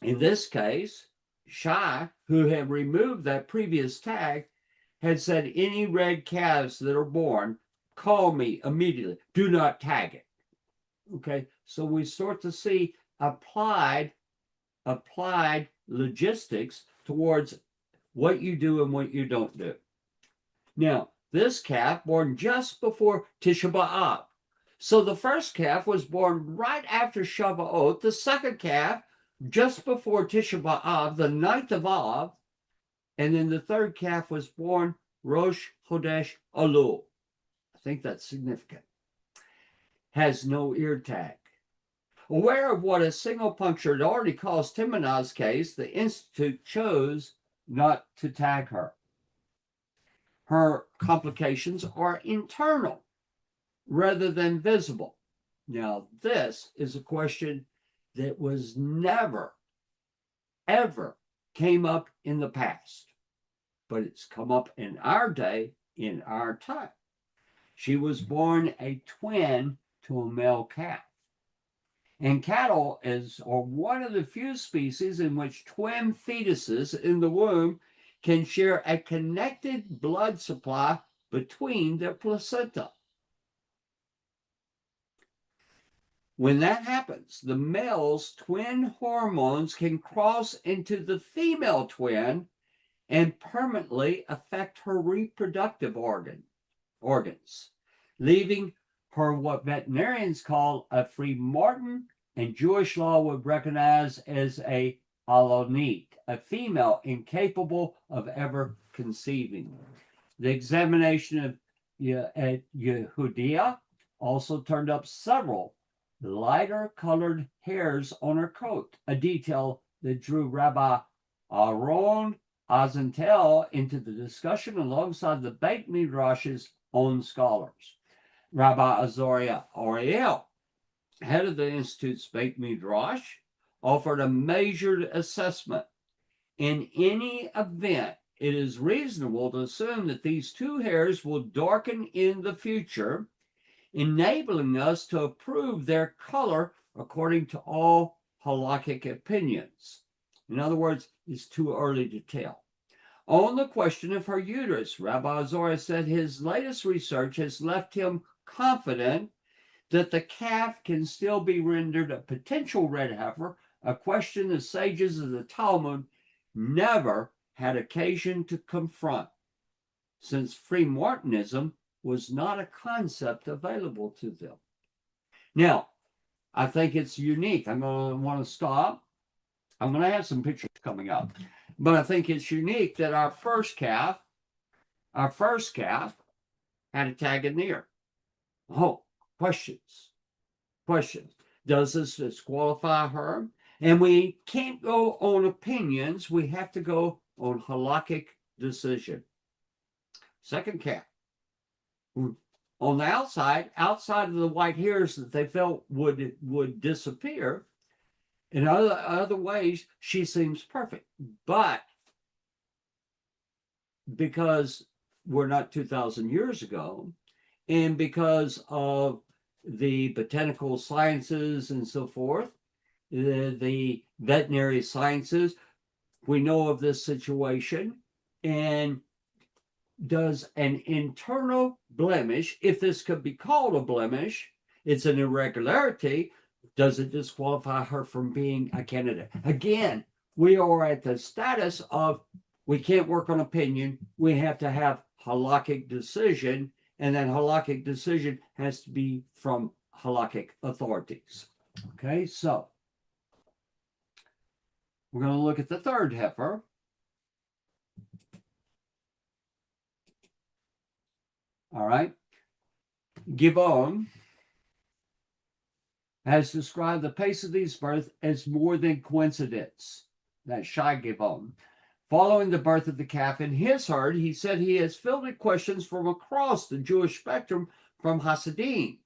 in this case, Shai, who had removed that previous tag, had said, any red calves that are born, call me immediately. Do not tag it. Okay, so we start to see applied logistics towards what you do and what you don't do. Now, this calf born just before Tisha B'Av. So the first calf was born right after Shavuot. The second calf just before Tisha B'Av, the 9th of Av. And then the third calf was born Rosh Chodesh Elul. I think that's significant. Has no ear tag. Aware of what a single puncture had already caused Timonah's case, the Institute chose not to tag her. Her complications are internal rather than visible. Now, this is a question that was never, ever came up in the past, but it's come up in our day, in our time. She was born a twin to a male calf. And cattle are one of the few species in which twin fetuses in the womb can share a connected blood supply between their placenta. When that happens, the male's twin hormones can cross into the female twin and permanently affect her reproductive organs, leaving her what veterinarians call a free Martin, and Jewish law would recognize as a alonit, a female incapable of ever conceiving. The examination of Yehudia also turned up several lighter colored hairs on her coat, a detail that drew Rabbi Aaron Azentel into the discussion alongside the Beit Midrash's own scholars. Rabbi Azariah Ariel, head of the Institute's Beit Midrash, offered a measured assessment. In any event, it is reasonable to assume that these two hairs will darken in the future, enabling us to approve their color according to all halakhic opinions. In other words, it's too early to tell. On the question of her uterus, Rabbi Azariah said his latest research has left him confident that the calf can still be rendered a potential red heifer, a question the sages of the Talmud never had occasion to confront, since free Martinism was not a concept available to them. Now, I think it's unique. I'm going to want to stop. I'm going to have some pictures coming up. But I think it's unique that our first calf had a tag in the ear. Oh, questions. Does this disqualify her? And we can't go on opinions. We have to go on halakhic decision. Second calf. On the outside of the white hairs that they felt would disappear, in other ways, she seems perfect. But because we're not 2,000 years ago, and because of the botanical sciences and so forth, the veterinary sciences, we know of this situation. And does an internal blemish, if this could be called a blemish, it's an irregularity, does it disqualify her from being a candidate? Again, we are at the status of we can't work on opinion. We have to have halakhic decision, and that halakhic decision has to be from halakhic authorities. Okay, so we're going to look at the third heifer. All right. Givon has described the pace of these births as more than coincidence. That's Shai Givon. Following the birth of the calf in his herd, he said he has fielded questions from across the Jewish spectrum, from Hasidim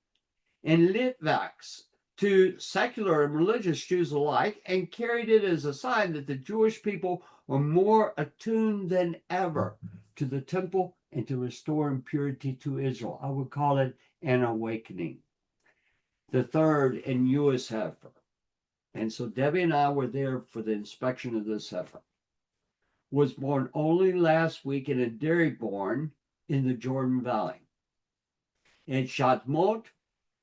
and Litvaks to secular and religious Jews alike, and carried it as a sign that the Jewish people are more attuned than ever to the temple and to restoring purity to Israel. I would call it an awakening. The third and newest heifer. And so Debbie and I were there for the inspection of this heifer. Was born only last week in a dairy barn in the Jordan Valley. In Shatmot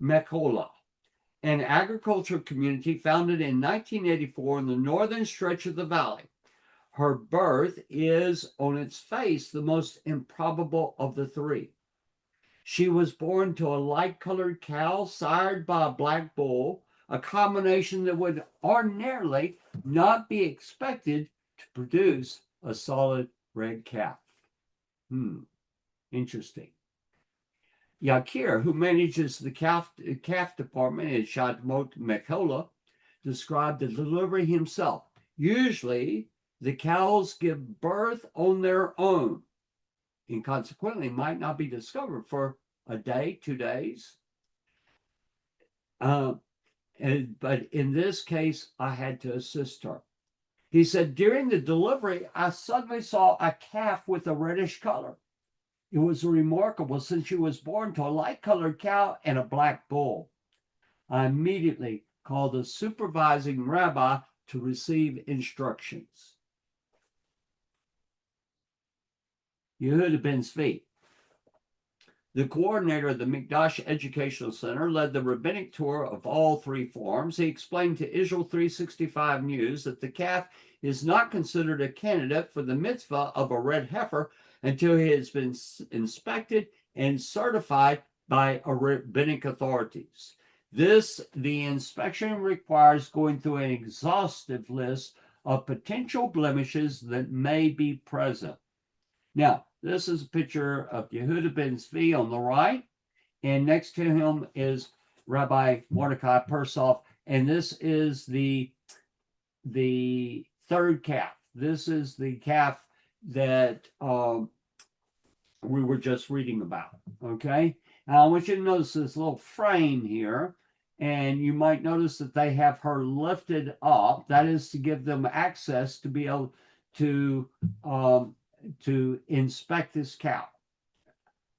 Mekola, an agricultural community founded in 1984 in the northern stretch of the valley. Her birth is, on its face, the most improbable of the three. She was born to a light-colored cow sired by a black bull, a combination that would ordinarily not be expected to produce a solid red calf. Interesting. Yakir, who manages the calf department at Shadmot Mekola, described the delivery himself. Usually, the cows give birth on their own, and consequently might not be discovered for a day, 2 days. But in this case, I had to assist her. He said, during the delivery, I suddenly saw a calf with a reddish color. It was remarkable, since she was born to a light-colored cow and a black bull. I immediately called the supervising rabbi to receive instructions. Yehuda ben Zvi, the coordinator of the Mikdash Educational Center, led the rabbinic tour of all three farms. He explained to Israel 365 News that the calf is not considered a candidate for the mitzvah of a red heifer until he has been inspected and certified by rabbinic authorities. The inspection requires going through an exhaustive list of potential blemishes that may be present. Now, this is a picture of Yehuda ben Zvi on the right, and next to him is Rabbi Mordecai Persoff, and this is the third calf. This is the calf that we were just reading about, okay? Now, I want you to notice this little frame here, and you might notice that they have her lifted up. That is to give them access to be able to inspect this cow.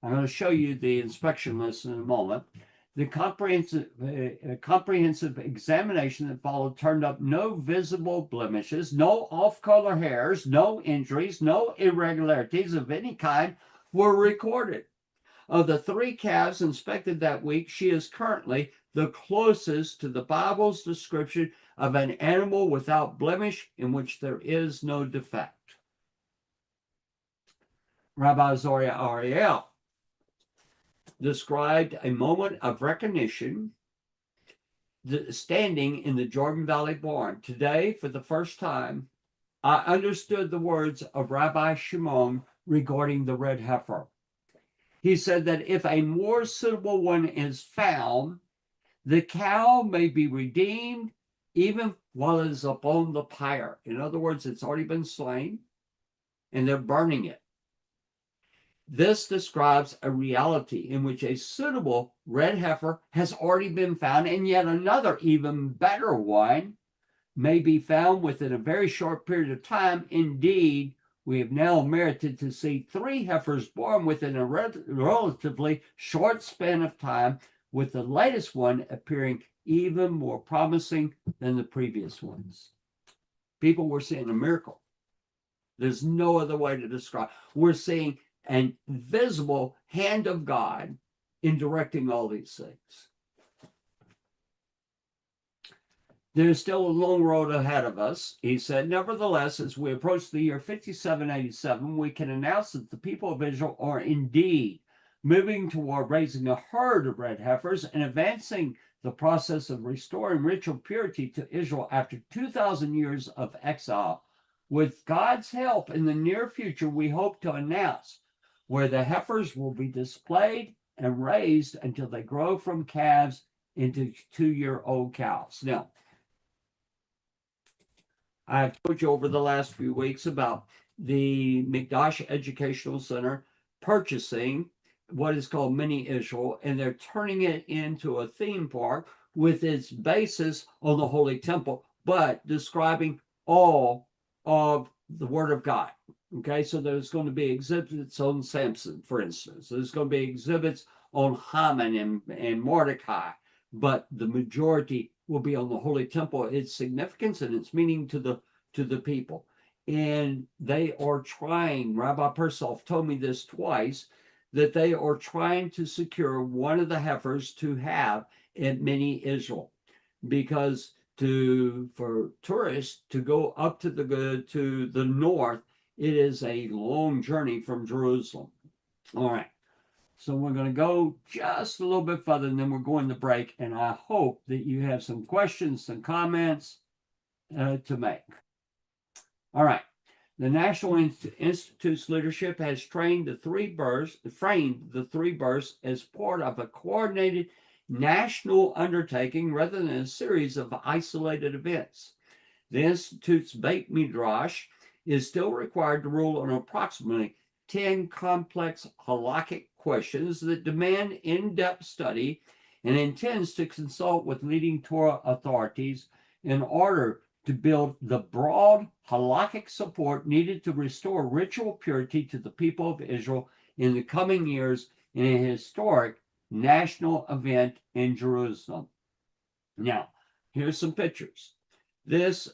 I'm going to show you the inspection list in a moment. The comprehensive examination that followed turned up no visible blemishes, no off-color hairs, no injuries, no irregularities of any kind were recorded. Of the three calves inspected that week, she is currently the closest to the Bible's description of an animal without blemish in which there is no defect. Rabbi Zoria Ariel described a moment of recognition standing in the Jordan Valley barn. Today, for the first time, I understood the words of Rabbi Shimon regarding the red heifer. He said that if a more suitable one is found, the cow may be redeemed even while it is upon the pyre. In other words, it's already been slain and they're burning it. This describes a reality in which a suitable red heifer has already been found, and yet another, even better one, may be found within a very short period of time. Indeed, we have now merited to see 3 heifers born within a relatively short span of time, with the latest one appearing even more promising than the previous ones. People, we're seeing a miracle. There's no other way to describe. We're seeing an visible hand of God in directing all these things. There's still a long road ahead of us, he said. Nevertheless, as we approach the year 5787, we can announce that the people of Israel are indeed moving toward raising a herd of red heifers and advancing the process of restoring ritual purity to Israel after 2,000 years of exile. With God's help, in the near future, we hope to announce where the heifers will be displayed and raised until they grow from calves into 2-year-old cows. Now, I've told you over the last few weeks about the Mikdash Educational Center purchasing what is called Mini Israel, and they're turning it into a theme park with its basis on the Holy Temple, but describing all of the Word of God. Okay, so there's going to be exhibits on Samson, for instance. There's going to be exhibits on Haman and Mordecai, but the majority will be on the Holy Temple, its significance and its meaning to the people. And they are trying, Rabbi Persoff told me this twice, that they are trying to secure one of the heifers to have at Mini Israel, because for tourists to go up to the north, it is a long journey from Jerusalem. All right. So we're going to go just a little bit further, and then we're going to break. And I hope that you have some questions, some comments to make. All right. The National Institute's leadership has framed the three births as part of a coordinated national undertaking rather than a series of isolated events. The Institute's Beit Midrash is still required to rule on approximately 10 complex halakhic questions that demand in-depth study, and intends to consult with leading Torah authorities in order to build the broad halakhic support needed to restore ritual purity to the people of Israel in the coming years in a historic national event in Jerusalem. Now, here's some pictures. This,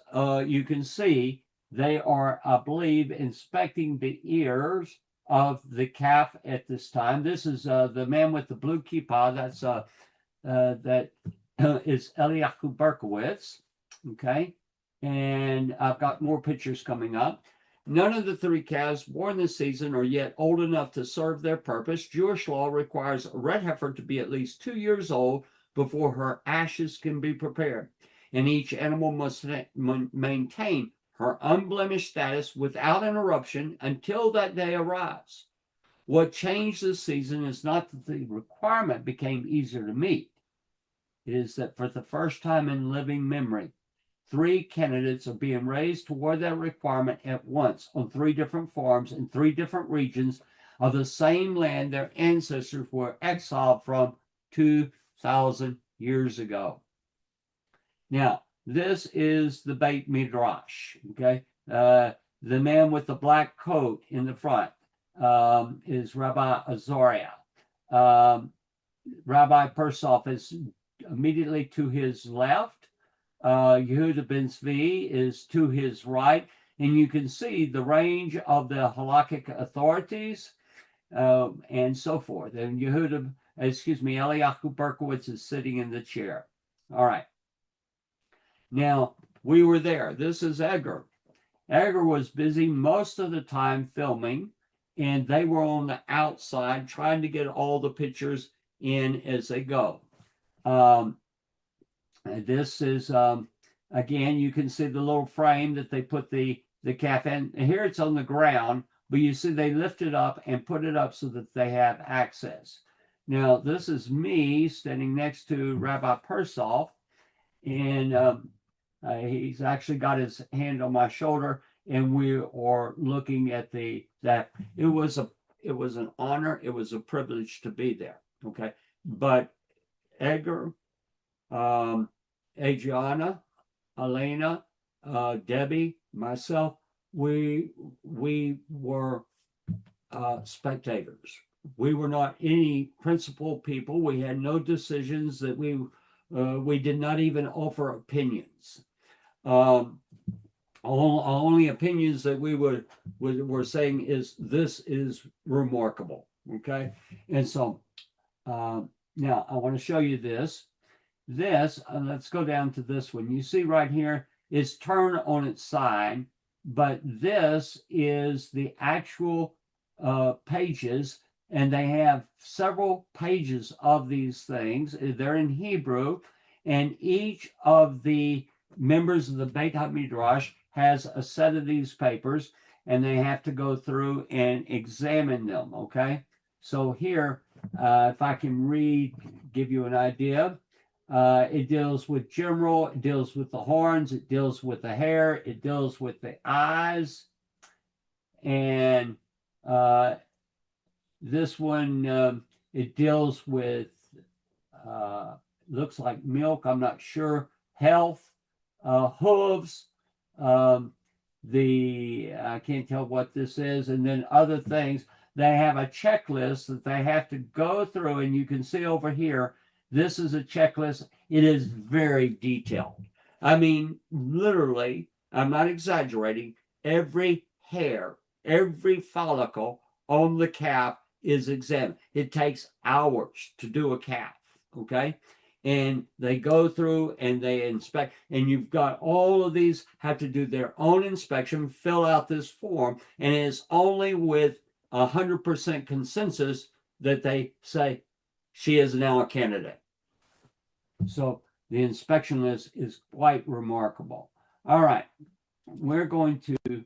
you can see, they are, I believe, inspecting the ears of the calf at this time. This is the man with the blue kippah. That is Eliyahu Berkowitz. Okay, and I've got more pictures coming up. None of the 3 calves born this season are yet old enough to serve their purpose. Jewish law requires a red heifer to be at least 2 years old before her ashes can be prepared, and each animal must maintain her unblemished status without interruption until that day arrives. What changed this season is not that the requirement became easier to meet. It is that for the first time in living memory, 3 candidates are being raised toward that requirement at once on 3 different farms in 3 different regions of the same land their ancestors were exiled from 2,000 years ago. Now, this is the Beit Midrash. Okay, the man with the black coat in the front is Rabbi Azariah. Rabbi Persoff is immediately to his left. Yehuda ben Zvi is to his right, and you can see the range of the halakhic authorities and so forth. And Eliyahu Berkowitz is sitting in the chair. All right. Now, we were there. This is Edgar. Edgar was busy most of the time filming, and they were on the outside trying to get all the pictures in as they go. This is, again, you can see the little frame that they put the calf in. And here it's on the ground, but you see they lift it up and put it up so that they have access. Now, this is me standing next to Rabbi Persoff, and He's actually got his hand on my shoulder, and we are looking at that. It was an honor. It was a privilege to be there. Okay, but Edgar, Adriana, Elena, Debbie, myself, we were spectators. We were not any principal people. We had no decisions that we did not even offer opinions. Only opinions that we were saying is this is remarkable. Okay, and so now I want to show you this. Let's go down to this one. You see right here, it's turned on its side, but this is the actual pages, and they have several pages of these things. They're in Hebrew, and each of the members of the Beit HaMidrash has a set of these papers, and they have to go through and examine them. Okay, so here, if I can give you an idea. It deals with general, it deals with the horns, it deals with the hair, it deals with the eyes, and this one, it deals with, looks like milk, I'm not sure, health, hooves, I can't tell what this is, and then other things. They have a checklist that they have to go through, and you can see over here, this is a checklist. It is very detailed. I mean, literally, I'm not exaggerating, every hair, every follicle on the calf is examined. It takes hours to do a calf, okay? And they go through and they inspect, and you've got all of these have to do their own inspection, fill out this form, and it's only with 100% consensus that they say she is now a candidate. So the inspection list is quite remarkable. All right, we're going to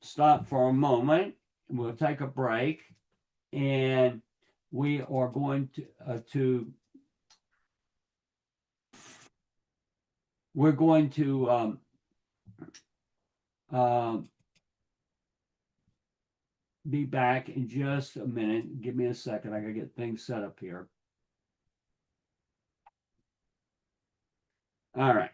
stop for a moment. We'll take a break, and we are going we're going to be back in just a minute. Give me a second. I gotta get things set up here. All right.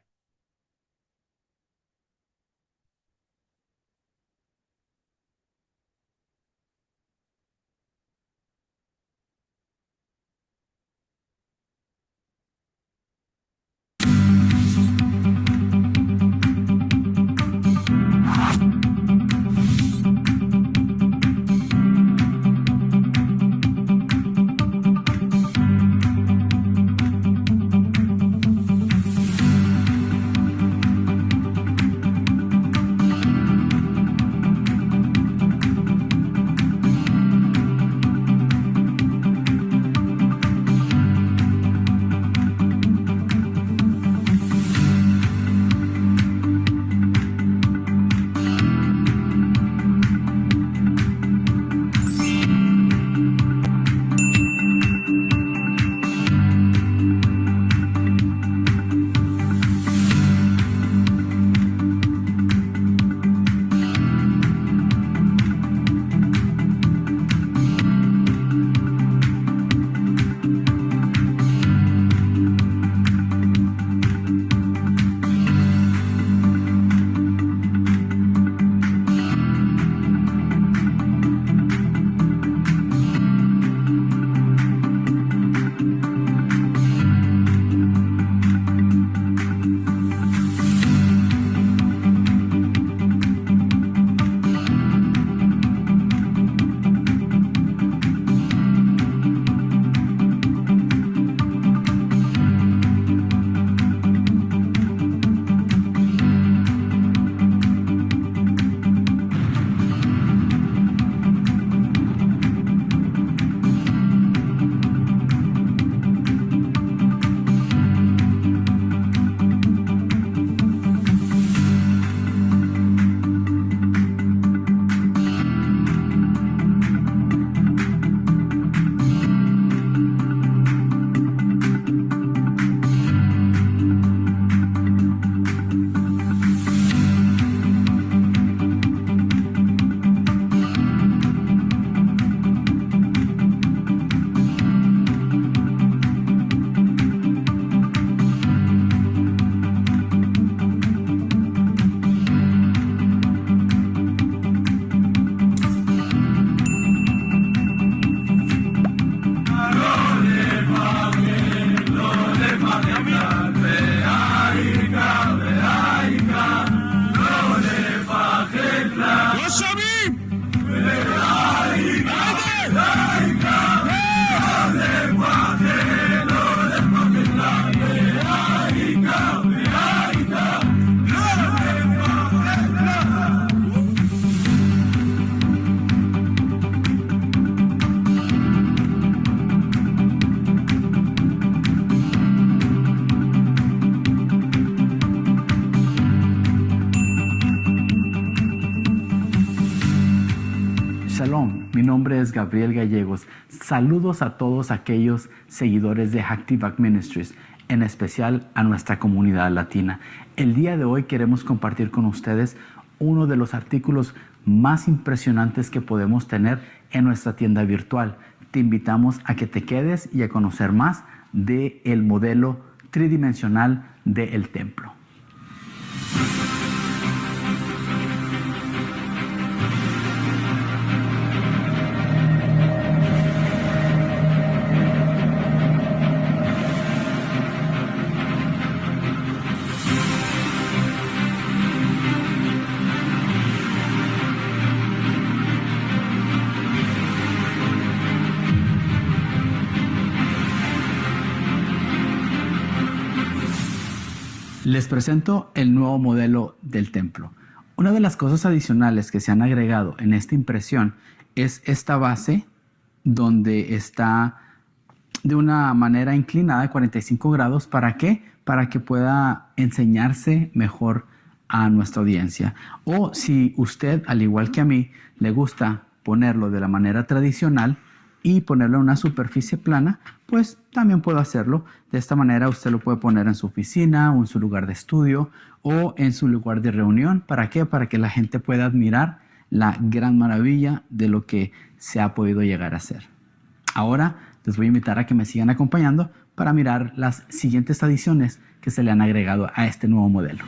Shalom, mi nombre es Gabriel Gallegos. Saludos a todos aquellos seguidores de Hacktivac Ministries, en especial a nuestra comunidad latina. El día de hoy queremos compartir con ustedes uno de los artículos más impresionantes que podemos tener en nuestra tienda virtual. Te invitamos a que te quedes y a conocer más del modelo tridimensional del templo. Les presento el nuevo modelo del templo. Una de las cosas adicionales que se han agregado en esta impresión es esta base donde está de una manera inclinada de 45 grados. ¿Para qué? Para que pueda enseñarse mejor a nuestra audiencia. O si usted, al igual que a mí, le gusta ponerlo de la manera tradicional y ponerlo en una superficie plana, pues también puedo hacerlo. De esta manera usted lo puede poner en su oficina o en su lugar de estudio o en su lugar de reunión. ¿Para qué? Para que la gente pueda admirar la gran maravilla de lo que se ha podido llegar a hacer. Ahora les voy a invitar a que me sigan acompañando para mirar las siguientes adiciones que se le han agregado a este nuevo modelo.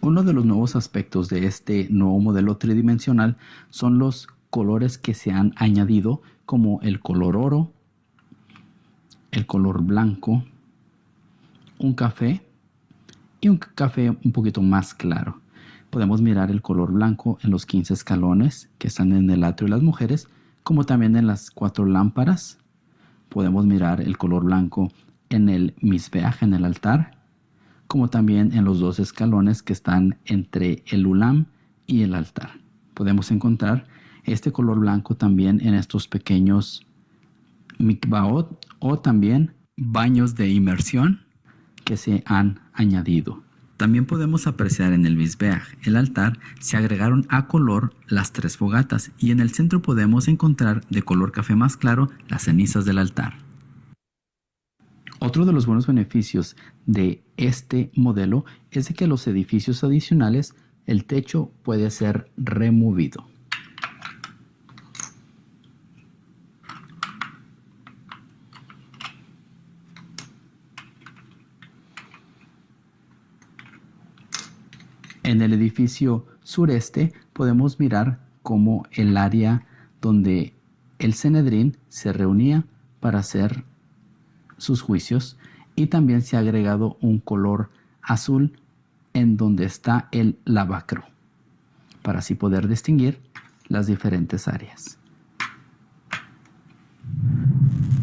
Uno de los nuevos aspectos de este nuevo modelo tridimensional son los colores que se han añadido, como el color oro, el color blanco, un café y un café un poquito más claro. Podemos mirar el color blanco en los 15 escalones que están en el atrio de las mujeres, como también en las 4 lámparas. Podemos mirar el color blanco en el misbeach, en el altar, como también en los 2 escalones que están entre el ulam y el altar. Podemos encontrar este color blanco también en estos pequeños mikvaot o también baños de inmersión que se han añadido. También podemos apreciar en el misbeach, el altar, se agregaron a color las 3 fogatas y en el centro podemos encontrar de color café más claro las cenizas del altar. Otro de los buenos beneficios de este modelo es de que los edificios adicionales, el techo puede ser removido. En el edificio sureste podemos mirar cómo el área donde el Sanedrín se reunía para hacer sus juicios, y también se ha agregado un color azul en donde está el lavacro para así poder distinguir las diferentes áreas.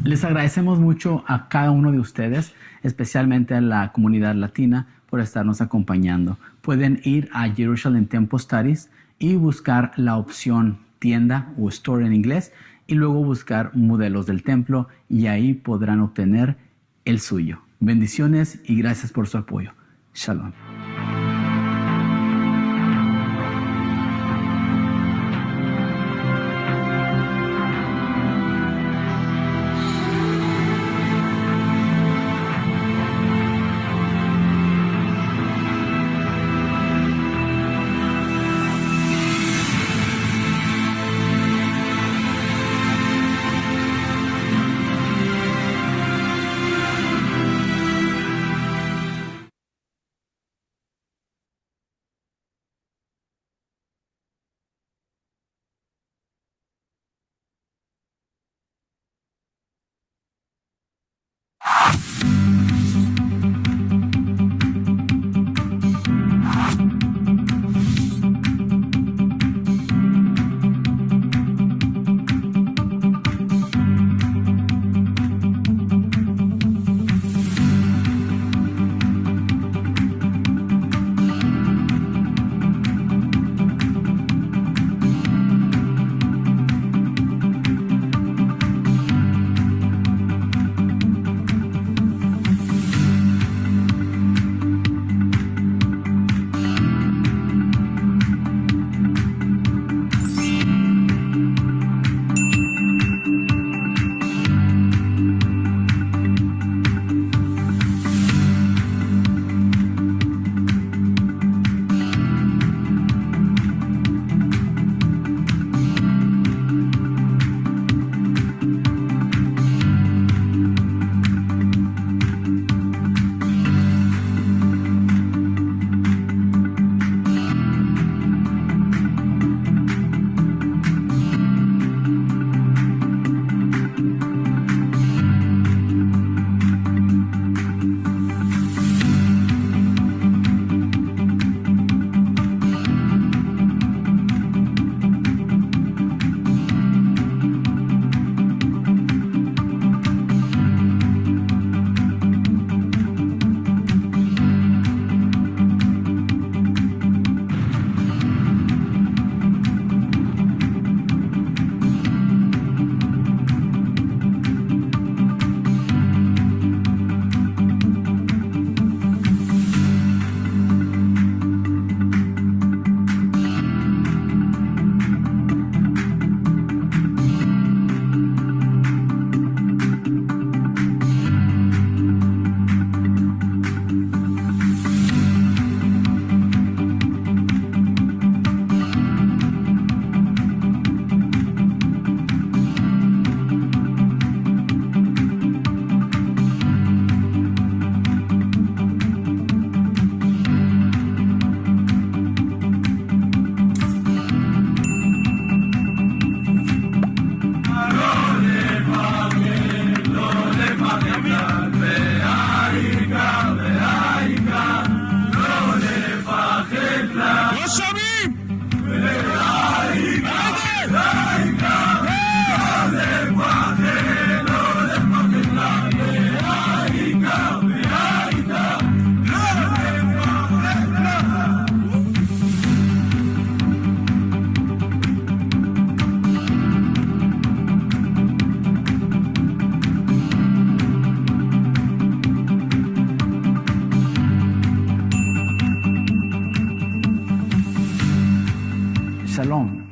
Les agradecemos mucho a cada uno de ustedes, especialmente a la comunidad latina, por estarnos acompañando. Pueden ir a Jerusalem Temple Studies y buscar la opción tienda o store en inglés y luego buscar modelos del templo y ahí podrán obtener el suyo. Bendiciones y gracias por su apoyo. Shalom.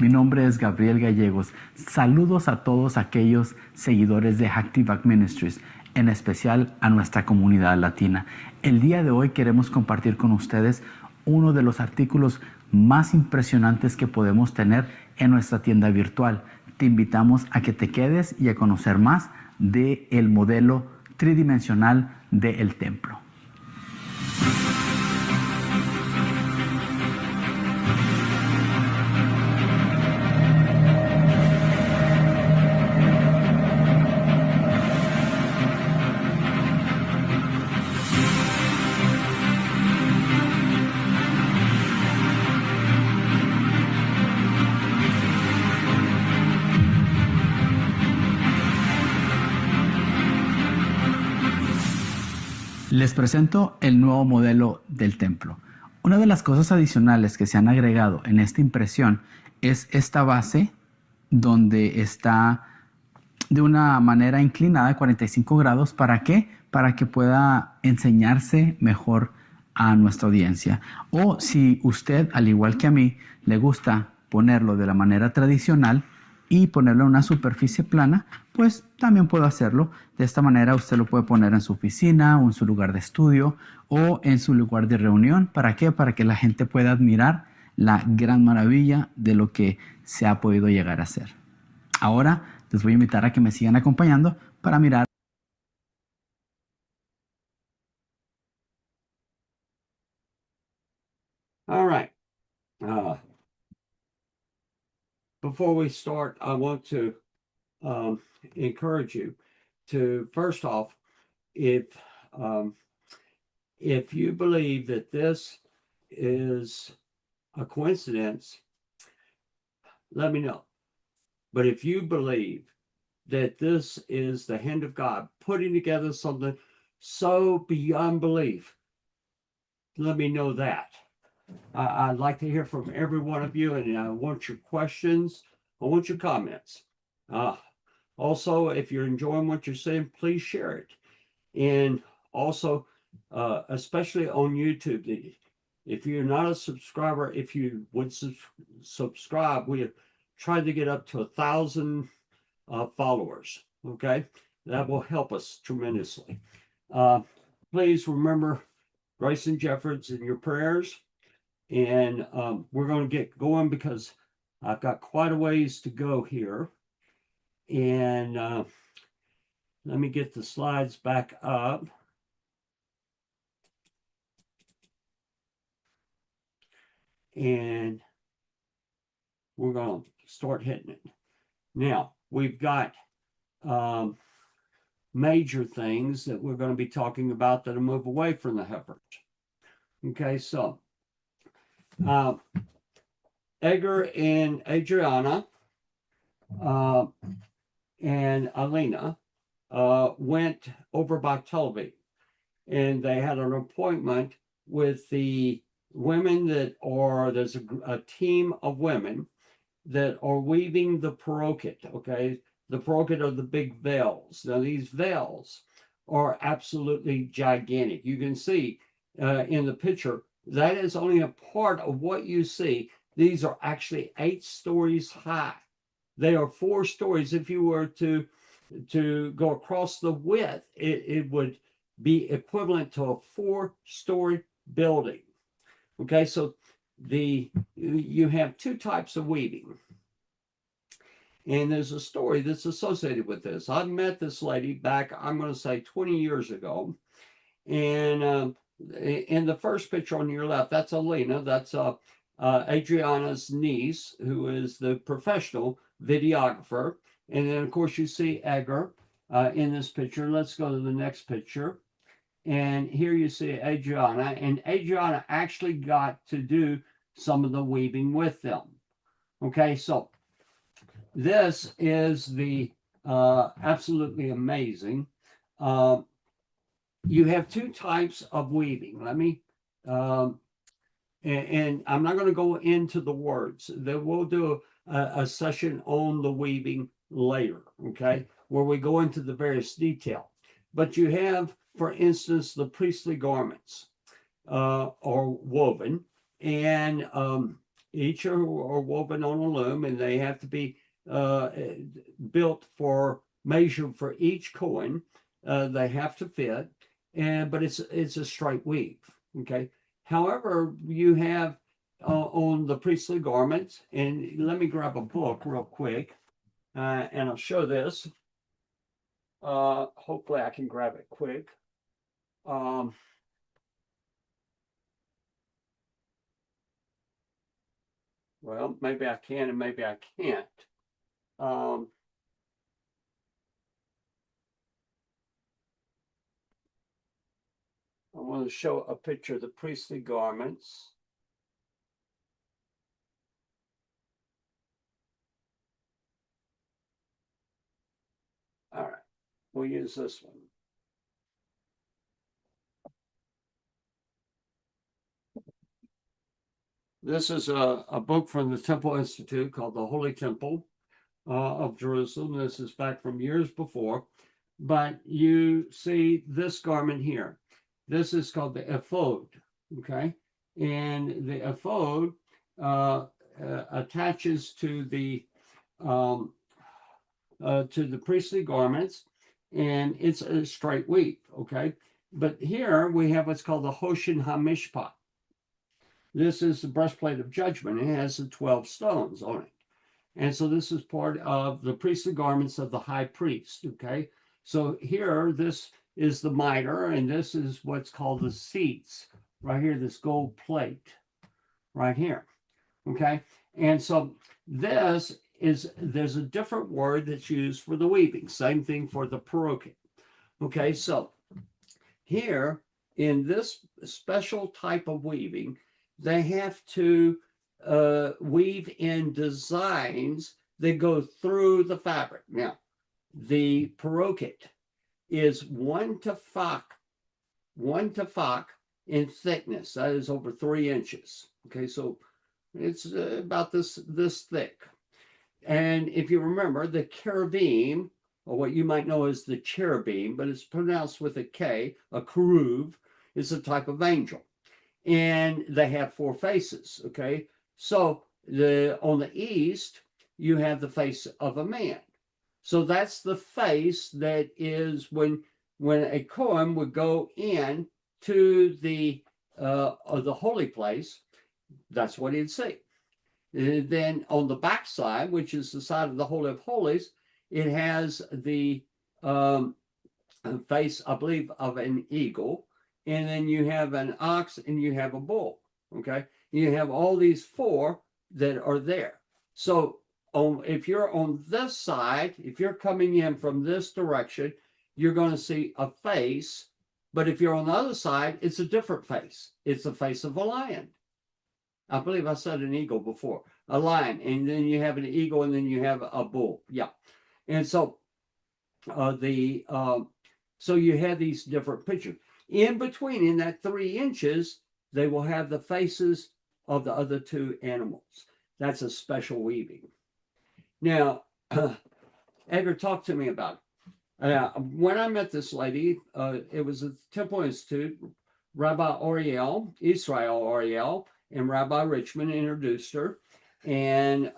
Mi nombre es Gabriel Gallegos. Saludos a todos aquellos seguidores de Hacktivac Ministries, en especial a nuestra comunidad latina. El día de hoy queremos compartir con ustedes uno de los artículos más impresionantes que podemos tener en nuestra tienda virtual. Te invitamos a que te quedes y a conocer más del modelo tridimensional del templo. Les presento el nuevo modelo del templo. Una de las cosas adicionales que se han agregado en esta impresión es esta base donde está de una manera inclinada de 45 grados. ¿Para qué? Para que pueda enseñarse mejor a nuestra audiencia. O si usted, al igual que a mí, le gusta ponerlo de la manera tradicional y ponerlo en una superficie plana, pues también puedo hacerlo. De esta manera usted lo puede poner en su oficina o en su lugar de estudio o en su lugar de reunión. ¿Para qué? Para que la gente pueda admirar la gran maravilla de lo que se ha podido llegar a hacer. Ahora les voy a invitar a que me sigan acompañando para mirar. All right. Before we start, I want to encourage you to, first off, if you believe that this is a coincidence, let me know. But if you believe that this is the hand of God putting together something so beyond belief, let me know that. I'd like to hear from every one of you, and I want your questions. I want your comments. Also, if you're enjoying what you're saying, please share it. And also, especially on YouTube, if you're not a subscriber, if you would subscribe, we tried to get up to 1,000 followers. Okay, that will help us tremendously. Please remember Grayson Jeffords in your prayers. And we're going to get going because I've got quite a ways to go here. And let me get the slides back up. And we're going to start hitting it. Now, we've got major things that we're going to be talking about that'll move away from the Heifers. Okay, so Edgar and Adriana and Alina went over by Tel Aviv, and they had an appointment with the women there's a team of women that are weaving the paroket. Okay, the paroket are the big veils. Now these veils are absolutely gigantic. You can see in the picture that is only a part of what you see. These are actually 8 stories high. They are 4 stories. If you were to go across the width, it would be equivalent to a 4-story building. Okay, so you have 2 types of weaving. And there's a story that's associated with this. I met this lady back, I'm going to say 20 years ago. And in the first picture on your left, that's Alina. That's Adriana's niece, who is the professional videographer. And then, of course, you see Edgar in this picture. Let's go to the next picture. And here you see Adriana. And Adriana actually got to do some of the weaving with them. Okay, so this is the absolutely amazing. You have 2 types of weaving. Let me, and I'm not going to go into the words. We'll do a session on the weaving later, okay, where we go into the various detail. But you have, for instance, the priestly garments are woven, and Each are woven on a loom, and they have to be built for measure for each coin. They have to fit, but it's a straight weave. Okay. However, you have on the priestly garments, and let me grab a book real quick, and I'll show this. Hopefully, I can grab it quick. Well, maybe I can and maybe I can't. I want to show a picture of the priestly garments. All right, we'll use this one. This is a book from the Temple Institute called The Holy Temple of Jerusalem. This is back from years before. But you see this garment here. This is called the ephod, okay? And the ephod attaches to the priestly garments, and it's a straight weave, okay? But here we have what's called the Hoshin HaMishpat. This is the breastplate of judgment. It has the 12 stones on it. And so this is part of the priestly garments of the high priest, okay? So here, this is the mitre, and this is what's called the seats. Right here, this gold plate, right here, okay? And so this is, there's a different word that's used for the weaving. Same thing for the paroket. Okay, so here, in this special type of weaving, they have to weave in designs that go through the fabric. Now, the paroket is 1 tefach in thickness. That is over 3 inches. Okay, so it's about this thick. And if you remember, the cherubim, or what you might know as the cherubim, but it's pronounced with a K, a keruv, is a type of angel. And they have 4 faces, okay? So on the east, you have the face of a man. So that's the face that is when a Kohen would go in to the holy place, that's what he'd see. And then on the back side, which is the side of the Holy of Holies, it has the face, I believe, of an eagle. And then you have an ox and you have a bull, okay? You have all these 4 that are there. So if you're on this side, if you're coming in from this direction, you're going to see a face. But if you're on the other side, it's a different face. It's the face of a lion. I believe I said an eagle before. A lion, and then you have an eagle, and then you have a bull. Yeah. And so so you have these different pictures. In between, in that 3 inches, they will have the faces of the other 2 animals. That's a special weaving. Now, Edgar, talk to me about it. When I met this lady, it was at the Temple Institute. Rabbi Israel Oriel, and Rabbi Richmond introduced her. And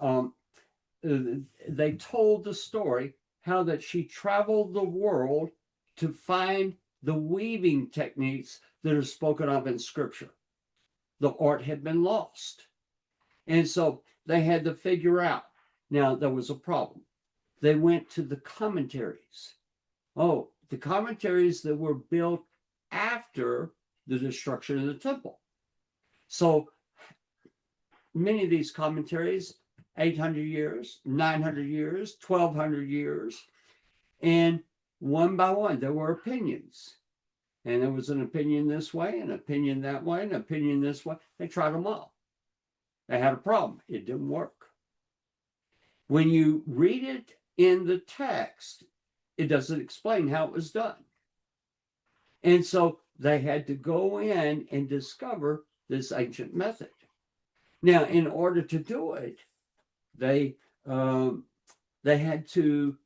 they told the story how that she traveled the world to find the weaving techniques that are spoken of in Scripture. The art had been lost. And so they had to figure out. Now, there was a problem. They went to the commentaries. Oh, the commentaries that were built after the destruction of the temple. So many of these commentaries, 800 years, 900 years, 1200 years, and one by one, there were opinions. And there was an opinion this way, an opinion that way, an opinion this way. They tried them all. They had a problem. It didn't work. When you read it in the text, it doesn't explain how it was done. And so they had to go in and discover this ancient method. Now, in order to do it, they had to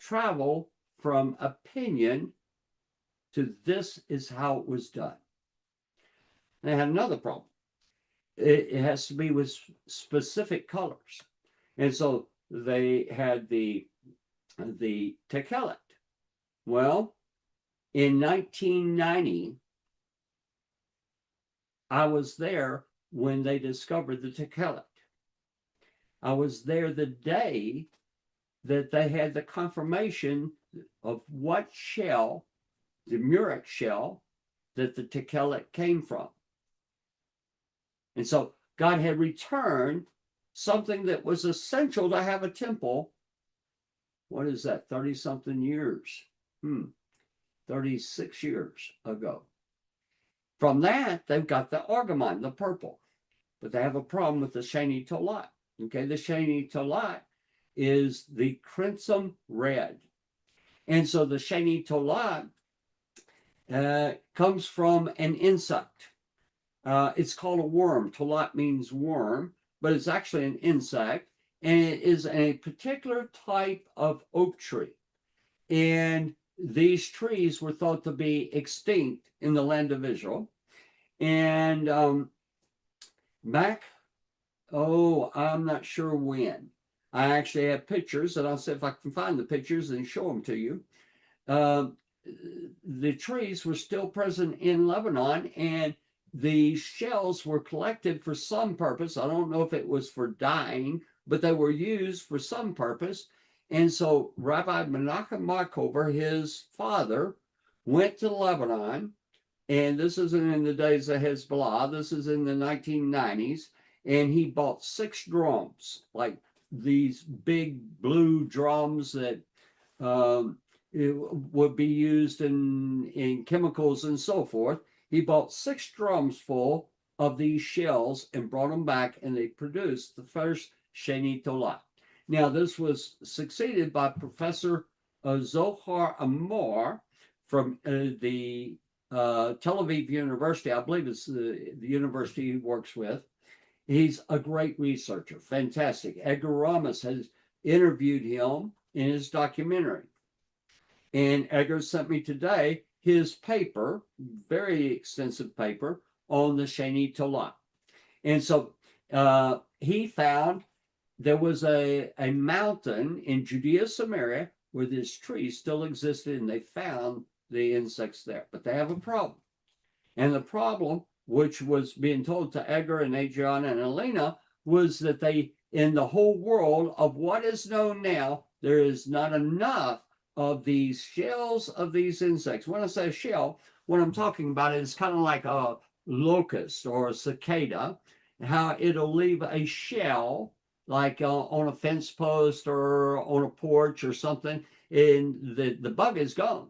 travel from opinion to this is how it was done. They had another problem. it has to be with specific colors. And so they had the tekelet. Well, in 1990, I was there when they discovered the tekelet. I was there the day that they had the confirmation of what shell, the murex shell, that the tekelet came from. And so God had returned something that was essential to have a temple. What is that? 30 something years. 36 years ago. From that, they've got the argamon, the purple. But they have a problem with the sheni tolat. Okay, the sheni tolat is the crimson red. And so the sheni tolat comes from an insect. It's called a worm. Tolat means worm, but it's actually an insect. And it is a particular type of oak tree. And these trees were thought to be extinct in the land of Israel. And back, I'm not sure when. I actually have pictures, and I'll see if I can find the pictures and show them to you. The trees were still present in Lebanon, and the shells were collected for some purpose. I don't know if it was for dyeing, but they were used for some purpose. And so Rabbi Menachem Markover, his father, went to Lebanon, and this isn't in the days of Hezbollah, this is in the 1990s, and he bought 6 drums, like these big blue drums that would be used in chemicals and so forth. He bought 6 drums full of these shells and brought them back, and they produced the first sheni tolat. Now, this was succeeded by Professor Zohar Amor from the Tel Aviv University. I believe it's the university he works with. He's a great researcher, fantastic. Edgar Ramos has interviewed him in his documentary. And Edgar sent me today his paper, very extensive paper, on the sheni tolat. And so he found there was a mountain in Judea, Samaria, where this tree still existed, and they found the insects there. But they have a problem. And the problem, which was being told to Edgar and Adriana and Elena, was that they, in the whole world of what is known now, there is not enough of these shells of these insects. When I say shell, what I'm talking about is kind of like a locust or a cicada, how it'll leave a shell like on a fence post or on a porch or something, and the bug is gone.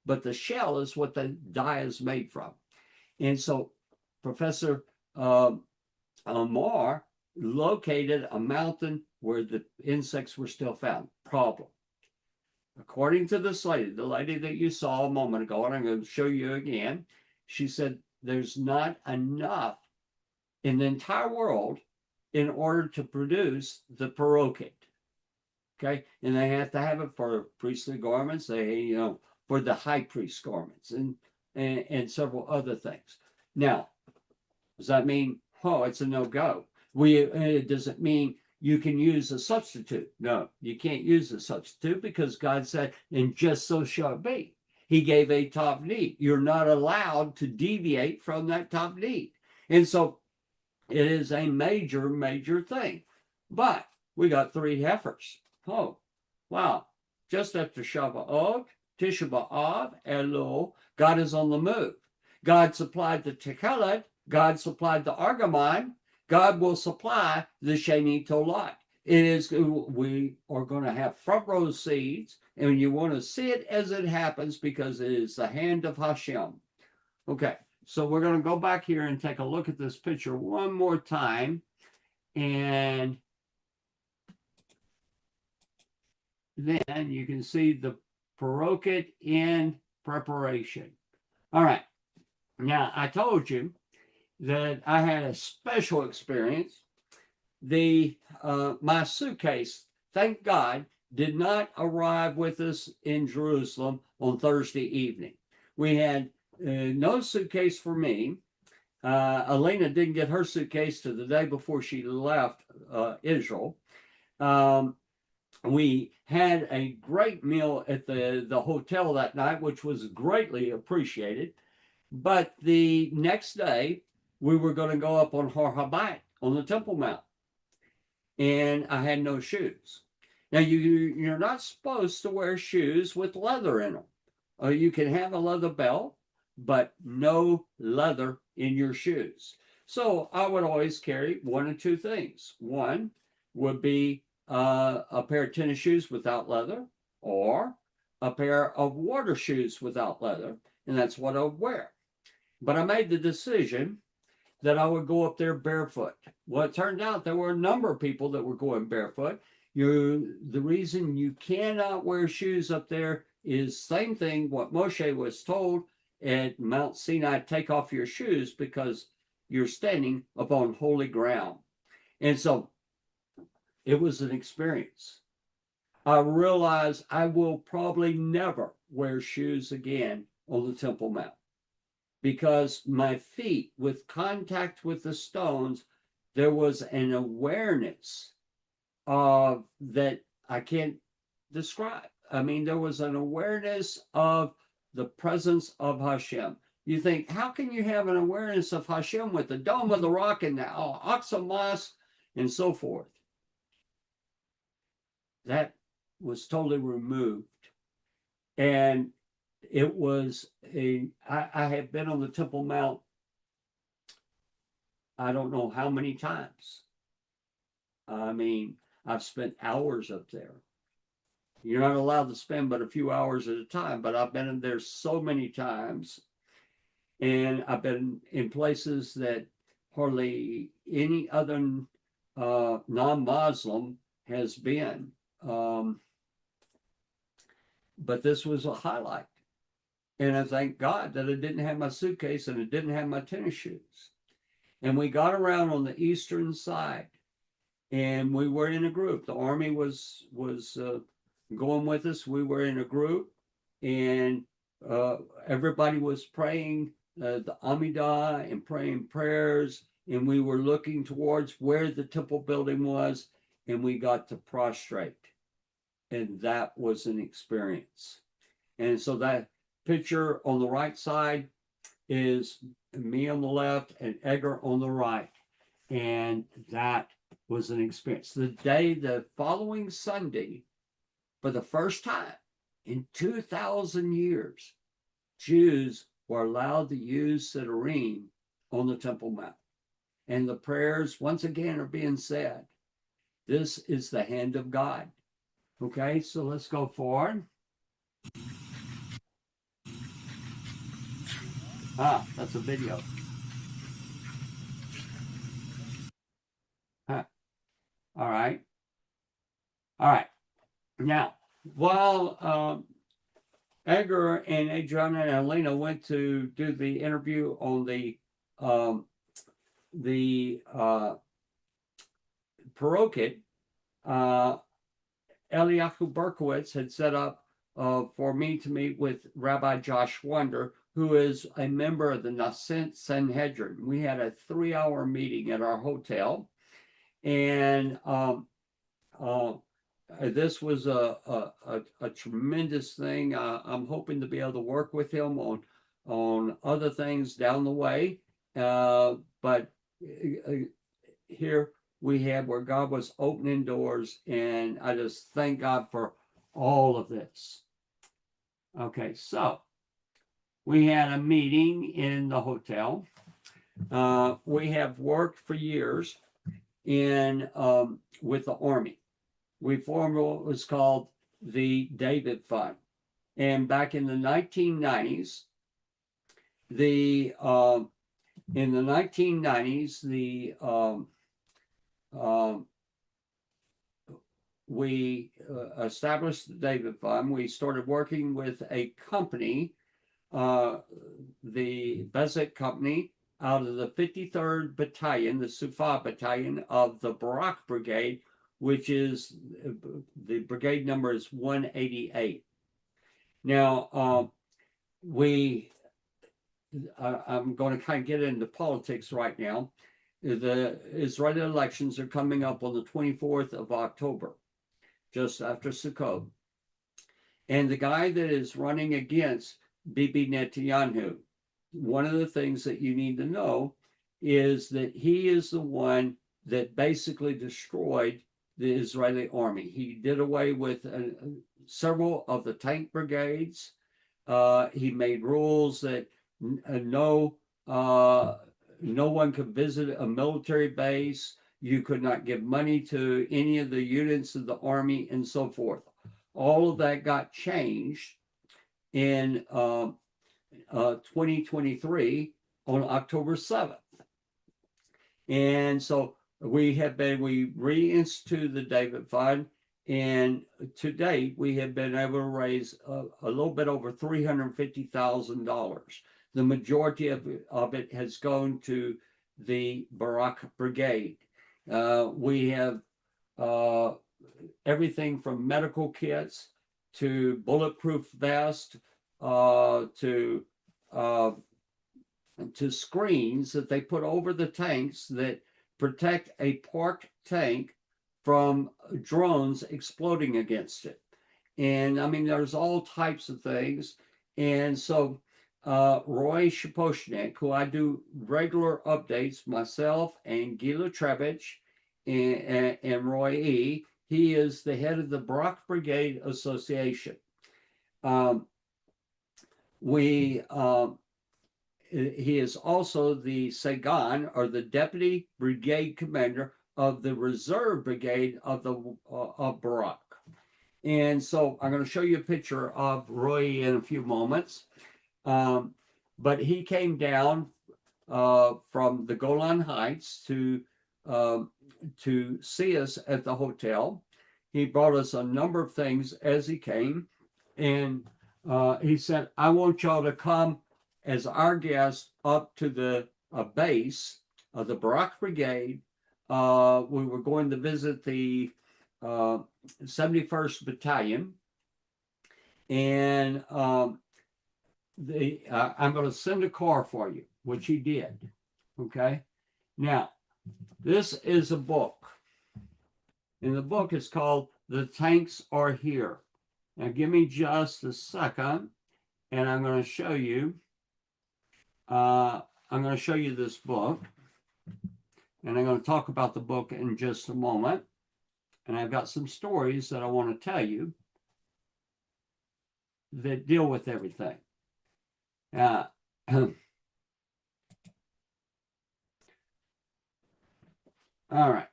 But the shell is what the dye is made from. And so Professor Amar located a mountain where the insects were still found. Problem. According to this lady, the lady that you saw a moment ago, and I'm going to show you again, she said there's not enough in the entire world in order to produce the paroket. Okay, and they have to have it for priestly garments. They, for the high priest garments and several other things. Now, does that mean, it's a no-go? It doesn't mean you can use a substitute. No, you can't use a substitute because God said, and just so shall it be. He gave a top need. You're not allowed to deviate from that top need. And so it is a major, major thing. But we got 3 heifers. Oh, wow. Just after Shavuot, Tisha B'Av, Elul, God is on the move. God supplied the tekelet. God supplied the argamon. God will supply the sheni tolat. We are going to have front row seats, and you want to see it as it happens because it is the hand of Hashem. Okay, so we're going to go back here and take a look at this picture one more time. And then you can see the paroket in preparation. All right. Now, I told you that I had a special experience. My suitcase, thank God, did not arrive with us in Jerusalem on Thursday evening. We had no suitcase for me, Elena didn't get her suitcase to the day before she left Israel. We had a great meal at the hotel that night, which was greatly appreciated. But the next day, we were going to go up on Har Habayit on the Temple Mount, and I had no shoes. Now you're not supposed to wear shoes with leather in them. You can have a leather belt, but no leather in your shoes. So I would always carry one of two things. One would be a pair of tennis shoes without leather, or a pair of water shoes without leather, and that's what I would wear. But I made the decision that I would go up there barefoot. Well, it turned out there were a number of people that were going barefoot. The reason you cannot wear shoes up there is same thing what Moshe was told at Mount Sinai: take off your shoes because you're standing upon holy ground. And so it was an experience. I realized I will probably never wear shoes again on the Temple Mount, because my feet, with contact with the stones, there was an awareness of that I can't describe. I mean, there was an awareness of the presence of Hashem. You think, how can you have an awareness of Hashem with the Dome of the Rock and the Aqsa Mosque and so forth? That was totally removed. And it was I have been on the Temple Mount, I don't know how many times. I mean, I've spent hours up there. You're not allowed to spend but a few hours at a time, but I've been in there so many times. And I've been in places that hardly any other non-Muslim has been. But this was a highlight. And I thank God that I didn't have my suitcase and I didn't have my tennis shoes. And we got around on the eastern side, and we were in a group. The army was going with us. We were in a group, and everybody was praying the Amidah and praying prayers. And we were looking towards where the temple building was, and we got to prostrate. And that was an experience. And so that picture on the right side is me on the left and Edgar on the right. And that was an experience. The following Sunday, for the first time in 2,000 years, Jews were allowed to use Siddurim on the Temple Mount. And the prayers, once again, are being said. This is the hand of God. Okay, so let's go forward. That's a video. All right. All right. Now, while Edgar and Adriana and Elena went to do the interview on the Paroket, Eliyahu Berkowitz had set up for me to meet with Rabbi Josh Wonder, who is a member of the Nascent Sanhedrin. We had a 3-hour meeting at our hotel, and this was a tremendous thing. I'm hoping to be able to work with him on other things down the way, but here we had where God was opening doors, and I just thank God for all of this. Okay, so we had a meeting in the hotel. We have worked for years with the Army. We formed what was called the David Fund. And back in the 1990s, we established the David Fund. We started working with a company, the Bezek Company, out of the 53rd Battalion, the Sufa Battalion of the Barak Brigade, which is the brigade number is 188. Now, we I'm going to kind of get into politics right now. The Israeli elections are coming up on the 24th of October, just after Sukkot. And the guy that is running against Bibi Netanyahu, one of the things that you need to know is that he is the one that basically destroyed the Israeli army. He did away with several of the tank brigades. He made rules that no one could visit a military base. You could not give money to any of the units of the army and so forth. All of that got changed in 2023 on October 7th. And so we reinstituted the David Fund, and to date, we have been able to raise a little bit over $350,000. The majority of it has gone to the Barak Brigade. We have everything from medical kits to bulletproof vests to screens that they put over the tanks that protect a parked tank from drones exploding against it. And I mean, there's all types of things. And so Roy Shaposhnik, who I do regular updates, myself and Gila Trebich and Roy E., he is the head of the Barak Brigade Association. He is also the Sagan, or the Deputy Brigade Commander of the Reserve Brigade of Barak. And so I'm going to show you a picture of Roy in a few moments. But he came down from the Golan Heights to see us at the hotel. He brought us a number of things as he came. And he said, I want y'all to come as our guests up to the base of the Barak Brigade. We were going to visit the 71st Battalion. And I'm going to send a car for you, which he did. Okay. Now, this is a book. And the book is called The Tanks Are Here. Now, give me just a second, and I'm going to show you. This book, and I'm going to talk about the book in just a moment. And I've got some stories that I want to tell you that deal with everything. All right.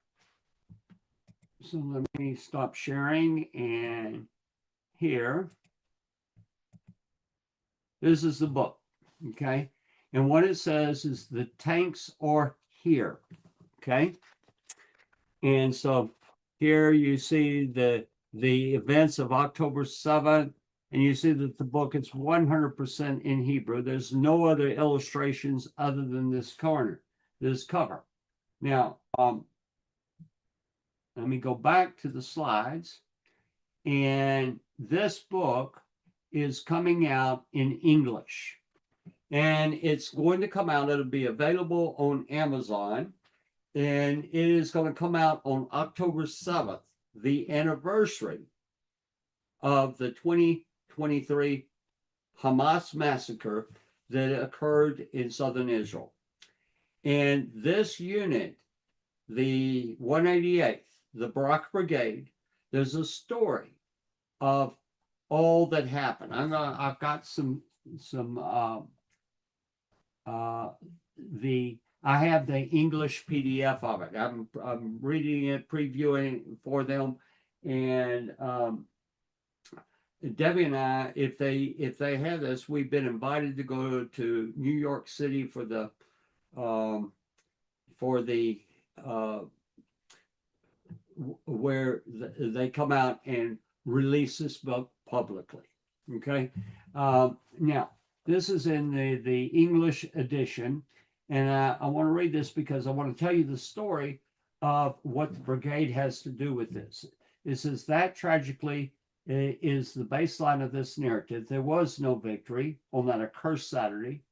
So let me stop sharing, and here. This is the book, okay? And what it says is the tanks are here, okay? And so here you see the events of October 7th, and you see that the book is 100% in Hebrew. There's no other illustrations other than this cover. Now, let me go back to the slides. And this book is coming out in English. And it's going to come out, it'll be available on Amazon. And it is going to come out on October 7th, the anniversary of the 2023 Hamas massacre that occurred in southern Israel. And this unit, the 188th, the Barak Brigade, there's a story of all that happened. I've got I have the English PDF of it. I'm reading it, previewing for them, and Debbie and I, if they have this, we've been invited to go to New York City for the where they come out and release this book publicly. Okay. Now, this is in the English edition, and I want to read this because I want to tell you the story of what the brigade has to do with this. It says that tragically is the baseline of this narrative. There was no victory on that accursed Saturday.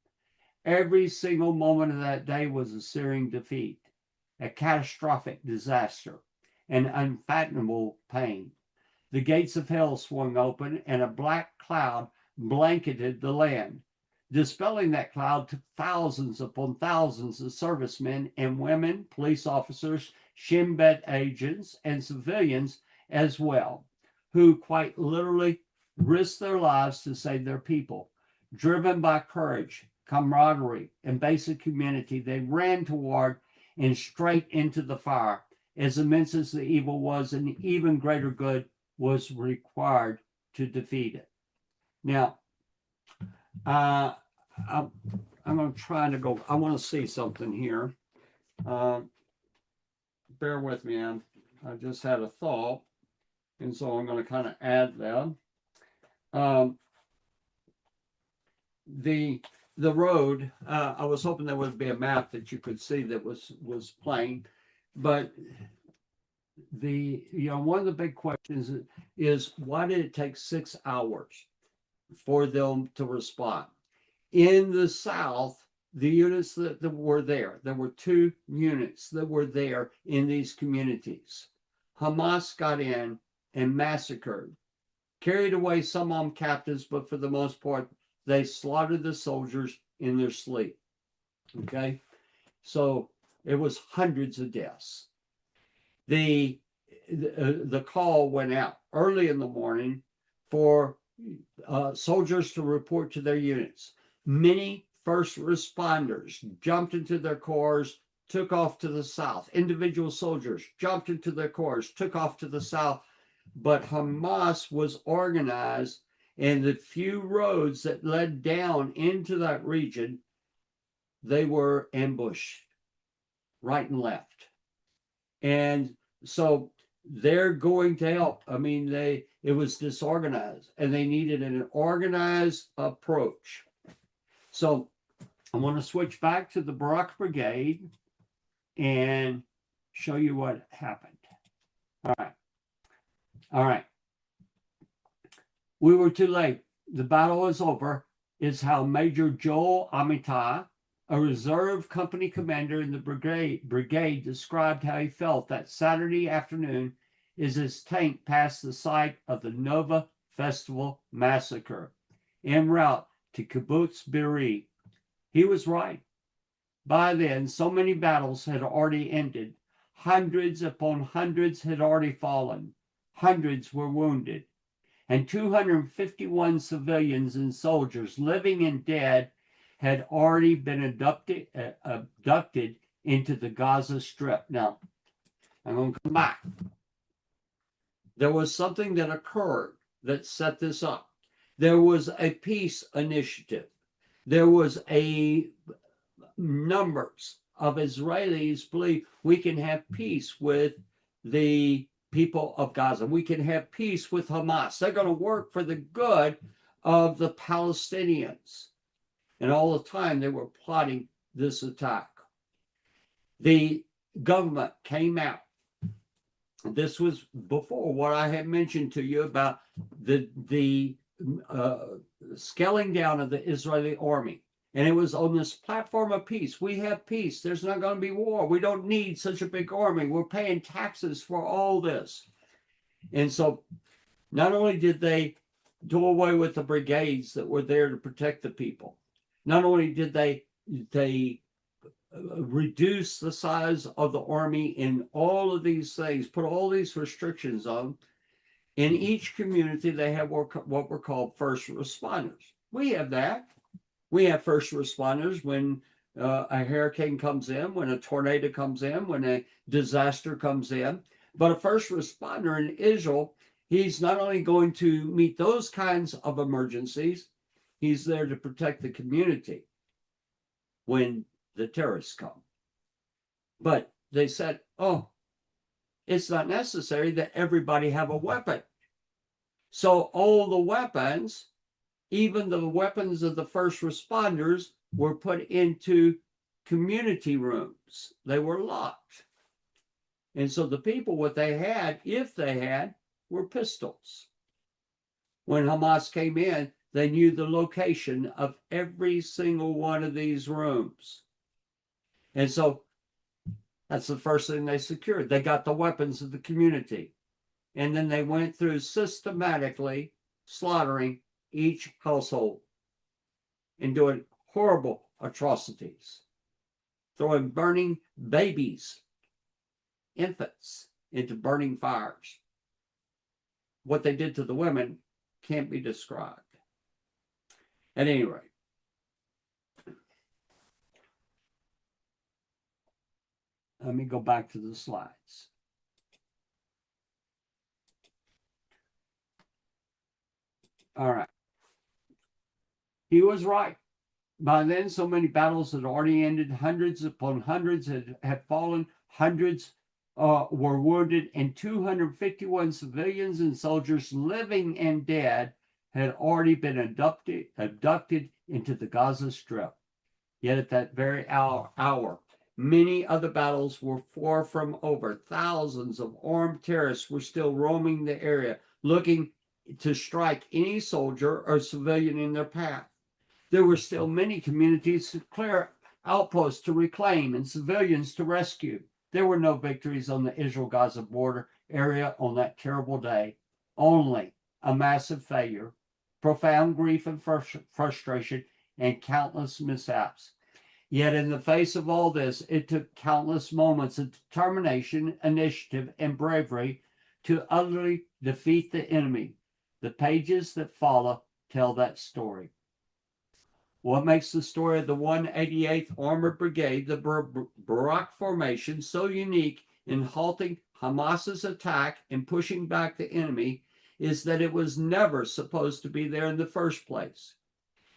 Every single moment of that day was a searing defeat, a catastrophic disaster, an unfathomable pain. The gates of hell swung open, and a black cloud blanketed the land. Dispelling that cloud took thousands upon thousands of servicemen and women, police officers, Shin Bet agents, and civilians as well, who quite literally risked their lives to save their people. Driven by courage, camaraderie, and basic humanity, they ran toward and straight into the fire. As immense as the evil was, an even greater good was required to defeat it. Now, I'm going to try to go. I want to see something here. Bear with me. I just had a thought, and so I'm going to kind of add that. The road. I was hoping there would be a map that you could see that was plain, but one of the big questions is why did it take 6 hours for them to respond? In the South, the units that were there were 2 units that were there in these communities. Hamas got in and massacred, carried away some armed captives, but for the most part, they slaughtered the soldiers in their sleep. Okay, so it was hundreds of deaths. The call went out early in the morning for soldiers to report to their units. Many first responders jumped into their cars, took off to the south. Individual soldiers jumped into their cars, took off to the south. But Hamas was organized, and the few roads that led down into that region, they were ambushed right and left. And so they're going to help. I mean, it was disorganized, and they needed an organized approach. So I want to switch back to the Barak Brigade and show you what happened. All right. We were too late. The battle is over, is how Major Joel Amitai, a reserve company commander in the brigade, described how he felt that Saturday afternoon as his tank passed the site of the Nova Festival massacre en route to Kibbutz Be'eri. He was right. By then, so many battles had already ended. Hundreds upon hundreds had already fallen. Hundreds were wounded. And 251 civilians and soldiers, living and dead, had already been abducted into the Gaza Strip. Now, I'm going to come back. There was something that occurred that set this up. There was a peace initiative. There was numbers of Israelis believe we can have peace with the people of Gaza. We can have peace with Hamas. They're going to work for the good of the Palestinians. And all the time they were plotting this attack. The government came out. This was before what I had mentioned to you about the scaling down of the Israeli army. And it was on this platform of peace. We have peace. There's not going to be war. We don't need such a big army. We're paying taxes for all this. And so not only did they do away with the brigades that were there to protect the people, not only did they reduce the size of the army in all of these things, put all these restrictions on, in each community they have what were called first responders. We have that. We have first responders when a hurricane comes in, when a tornado comes in, when a disaster comes in. But a first responder in Israel, he's not only going to meet those kinds of emergencies, he's there to protect the community when the terrorists come. But they said, oh, it's not necessary that everybody have a weapon. So all the weapons, even the weapons of the first responders, were put into community rooms. They were locked. And so the people, what they had, if they had, were pistols. When Hamas came in, They knew the location of every single one of these rooms. And so that's the first thing they secured. They got the weapons of the community. And then they went through systematically slaughtering each household and doing horrible atrocities, throwing burning babies, infants, into burning fires. What they did to the women can't be described. At any rate, let me go back to the slides. All right. He was right. By then, so many battles had already ended. Hundreds upon hundreds had fallen. Hundreds were wounded, and 251 civilians and soldiers, living and dead, had already been abducted into the Gaza Strip. Yet at that very hour, many other battles were far from over. Thousands of armed terrorists were still roaming the area, looking to strike any soldier or civilian in their path. There were still many communities to clear, outposts to reclaim, and civilians to rescue. There were no victories on the Israel-Gaza border area on that terrible day, only a massive failure, profound grief and frustration, and countless mishaps. Yet in the face of all this, it took countless moments of determination, initiative, and bravery to utterly defeat the enemy. The pages that follow tell that story. What makes the story of the 188th Armored Brigade, the Barak Formation, so unique in halting Hamas's attack and pushing back the enemy is that it was never supposed to be there in the first place.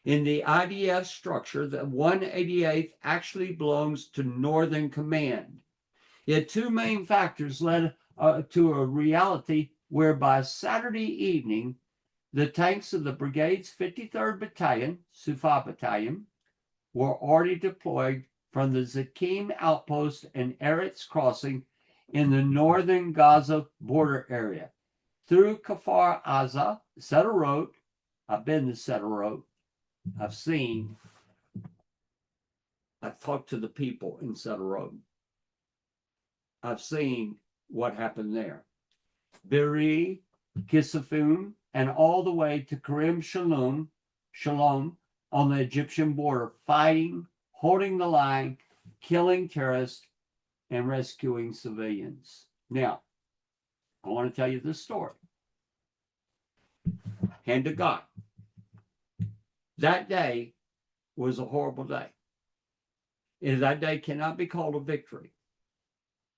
In the IDF structure, the 188th actually belongs to Northern Command. Yet two main factors led to a reality whereby Saturday evening, the tanks of the brigade's 53rd Battalion, Sufa Battalion, were already deployed from the Zakim outpost and Eretz crossing in the northern Gaza border area. Through Kfar Aza, Sderot, I've been to Sderot, I've talked to the people in Sderot. I've seen what happened there. Beri, Kisafun, and all the way to Karim Shalom on the Egyptian border, fighting, holding the line, killing terrorists, and rescuing civilians. Now, I want to tell you this story. Hand to God. That day was a horrible day. And that day cannot be called a victory.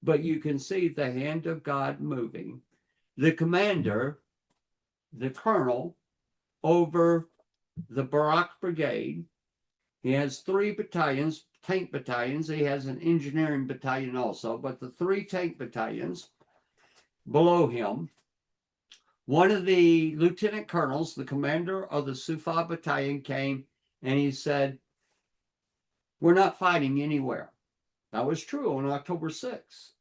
But you can see the hand of God moving. The commander, the colonel, over the Barak Brigade, he has 3 battalions, tank battalions. He has an engineering battalion also, but the 3 tank battalions below him, one of the lieutenant colonels, the commander of the Sufa battalion, came and he said, "We're not fighting anywhere." That was true on October 6th.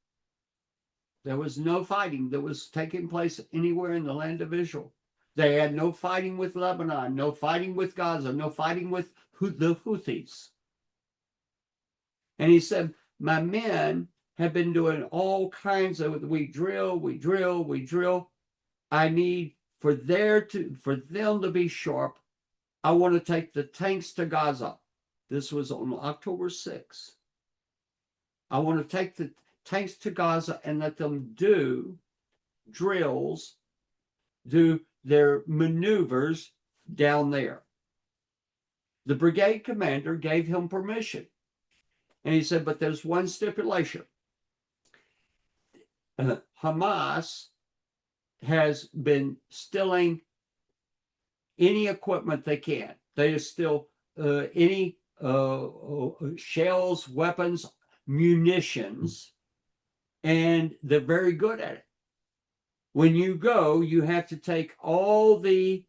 There was no fighting that was taking place anywhere in the land of Israel. They had no fighting with Lebanon, no fighting with Gaza, no fighting with the Houthis. And he said, "My men have been doing all kinds of, we drill. I need for them to be sharp. I want to take the tanks to Gaza." This was on October 6th. "I want to take the tanks to Gaza and let them do drills, do their maneuvers down there." The brigade commander gave him permission. And he said, "But there's one stipulation. Hamas has been stealing any equipment they can. They steal any shells, weapons, munitions, and they're very good at it. When you go, you have to take all the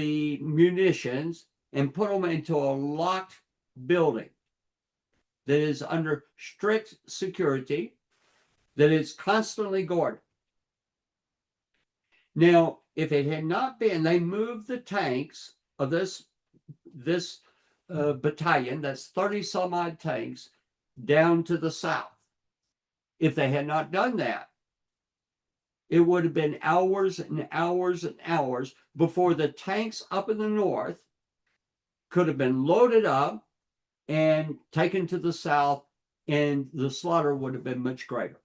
munitions and put them into a locked building that is under strict security, that is constantly guarded." Now, if it had not been, they moved the tanks of this battalion, that's 30 some odd tanks, down to the south. If they had not done that, it would have been hours and hours and hours before the tanks up in the north could have been loaded up and taken to the south, and the slaughter would have been much greater.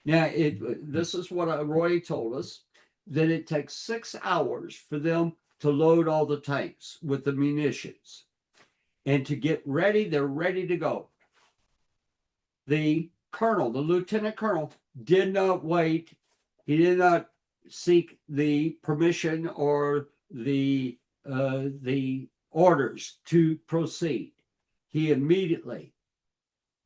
Now, this is what Roy told us, that it takes 6 hours for them to load all the tanks with the munitions. And to get ready, they're ready to go. The colonel, the lieutenant colonel, did not wait. He did not seek the permission or the orders to proceed. He immediately,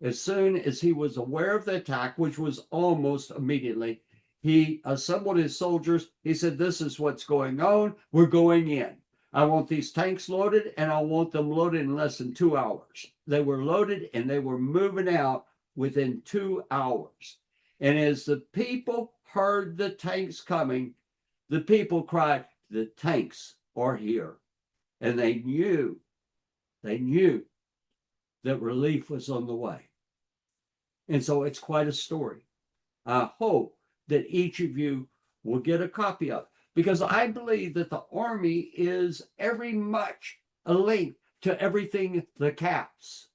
as soon as he was aware of the attack, which was almost immediately, he assembled his soldiers. He said, "This is what's going on. We're going in. I want these tanks loaded, and I want them loaded in less than 2 hours." They were loaded, and they were moving out within 2 hours. And as the people heard the tanks coming, the people cried, "The tanks are here." And they knew that relief was on the way. And so it's quite a story. I hope that each of you will get a copy of it, because I believe that the Army is every much a link to everything, the Calves,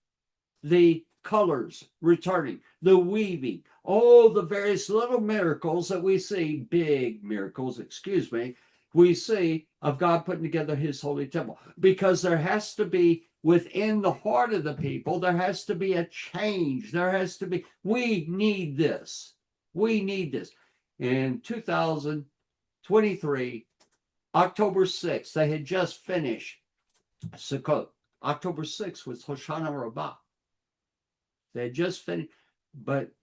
the colors returning, the weaving, all the various little miracles that we see, big miracles, excuse me, we see of God putting together his holy temple. Because there has to be, within the heart of the people, there has to be a change. There has to be, we need this. We need this. In 2023, October 6th, they had just finished Sukkot. October 6th was Hoshana Rabbah. They had just finished, but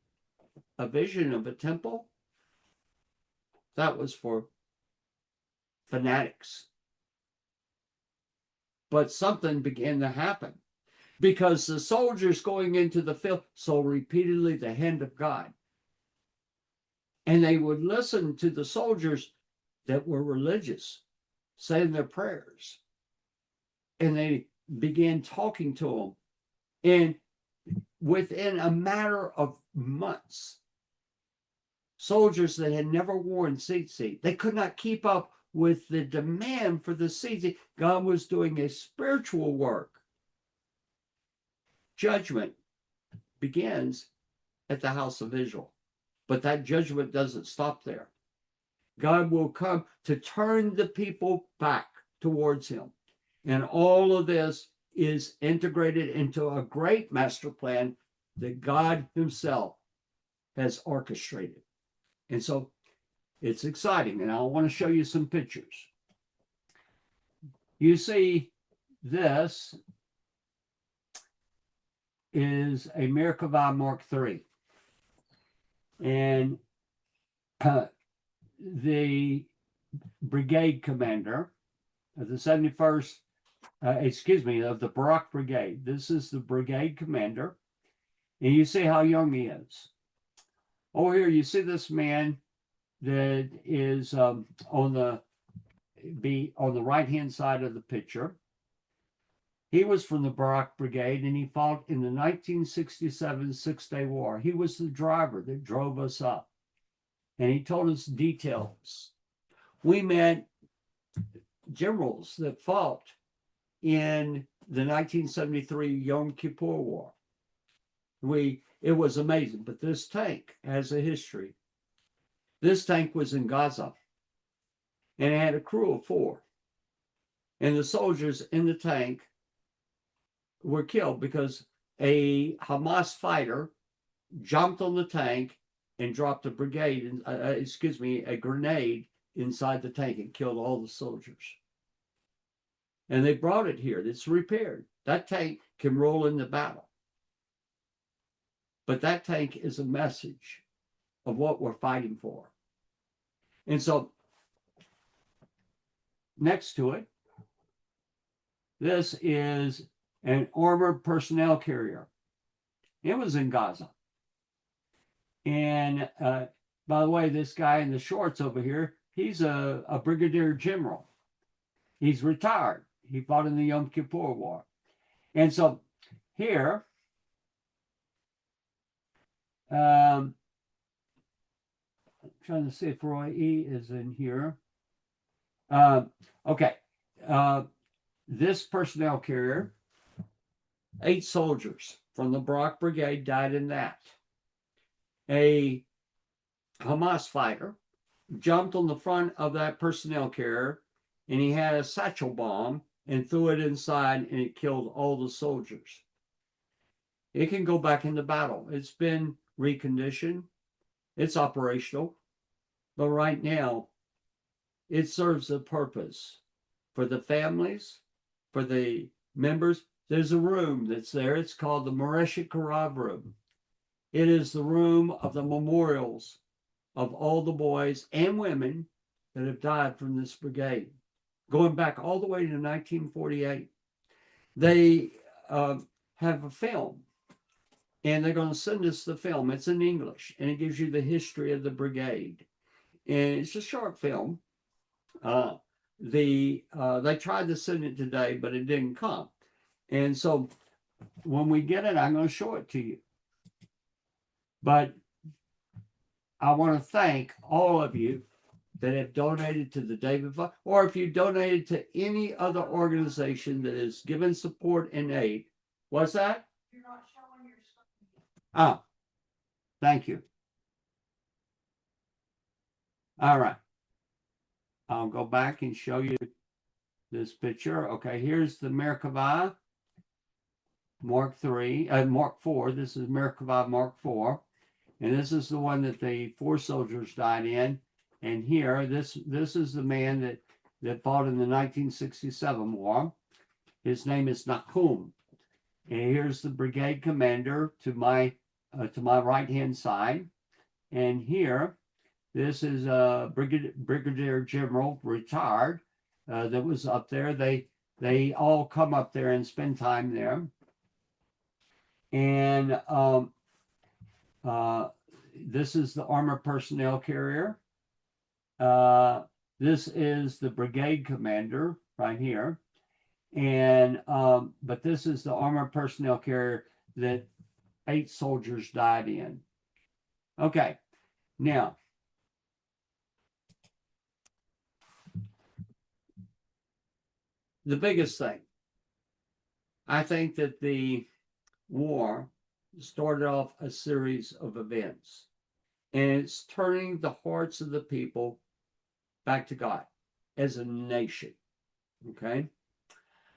a vision of a temple, that was for fanatics. But something began to happen, because the soldiers going into the field saw repeatedly the hand of God. And they would listen to the soldiers that were religious, saying their prayers. And they began talking to them. And within a matter of months, soldiers that had never worn tzitzit, they could not keep up with the demand for the tzitzit. God was doing a spiritual work. Judgment begins at the house of Israel, but that judgment doesn't stop there. God will come to turn the people back towards him. And all of this is integrated into a great master plan that God himself has orchestrated. And so it's exciting. And I want to show you some pictures. You see, this is a Merkava Mark III. And the brigade commander of the 71st, of the Barak Brigade. This is the brigade commander. And you see how young he is. Over here, you see this man that is on the right-hand side of the picture. He was from the Barak Brigade, and he fought in the 1967 Six-Day War. He was the driver that drove us up, and he told us details. We met generals that fought in the 1973 Yom Kippur War. It was amazing, but this tank has a history. This tank was in Gaza, and it had a crew of 4. And the soldiers in the tank were killed because a Hamas fighter jumped on the tank and dropped a grenade inside the tank and killed all the soldiers. And they brought it here. It's repaired. That tank can roll into battle. But that tank is a message of what we're fighting for. And so, next to it, this is an armored personnel carrier. It was in Gaza. And by the way, this guy in the shorts over here, he's a brigadier general. He's retired. He fought in the Yom Kippur War. And so here, I'm trying to see if Roy E. is in here. Okay. This personnel carrier, 8 soldiers from the Barak Brigade died in that. A Hamas fighter jumped on the front of that personnel carrier, and he had a satchel bomb and threw it inside, and it killed all the soldiers. It can go back into battle. It's been reconditioned. It's operational. But right now, it serves a purpose for the families, for the members. There's a room that's there. It's called the Moreshet Karav room. It is the room of the memorials of all the boys and women that have died from this brigade, going back all the way to 1948. They have a film, and they're going to send us the film. It's in English, and it gives you the history of the brigade. And it's a short film. They tried to send it today, but it didn't come. And so when we get it, I'm going to show it to you. But I want to thank all of you that have donated to the David Fund, or if you donated to any other organization that has given support and aid. What's that? You're not showing your screen. Oh, thank you. All right. I'll go back and show you this picture. Okay, here's the Merkava Mark III, Mark IV. This is Merkava Mark IV. And this is the one that the 4 soldiers died in. And here, this is the man that fought in the 1967 war. His name is Nahum. And here's the brigade commander to my right-hand side. And here, this is a brigadier general, retired, that was up there. They all come up there and spend time there. And this is the armored personnel carrier. This is the brigade commander right here. And but this is the armored personnel carrier that 8 soldiers died in. Okay, now the biggest thing, I think that the war started off a series of events, and it's turning the hearts of the people back to God as a nation. Okay,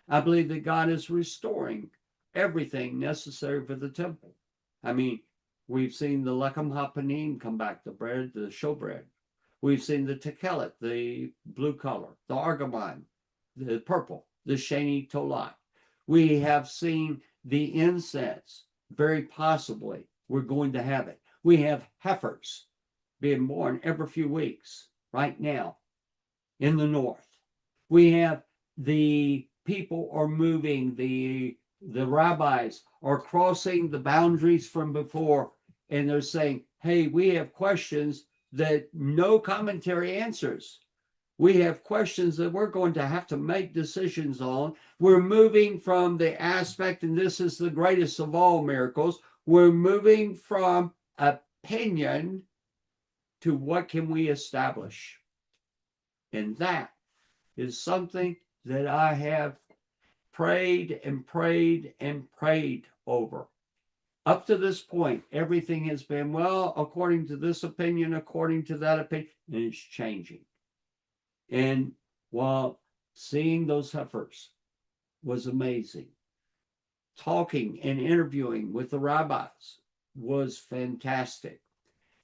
I believe that God is restoring everything necessary for the temple. I mean, we've seen the lechem hapanim come back, the bread, the showbread. We've seen the tekelet, the blue color, the argamon, the purple, the sheni tolat. We have seen the incense. Very possibly, we're going to have it. We have heifers being born every few weeks right now in the north. We have the people are moving, the rabbis are crossing the boundaries from before, and they're saying, hey, we have questions that no commentary answers. We have questions that we're going to have to make decisions on. We're moving from the aspect, and this is the greatest of all miracles, we're moving from opinion to what can we establish. And that is something that I have prayed and prayed and prayed over. Up to this point, everything has been, well, according to this opinion, according to that opinion, and it's changing. And while seeing those heifers was amazing, talking and interviewing with the rabbis was fantastic.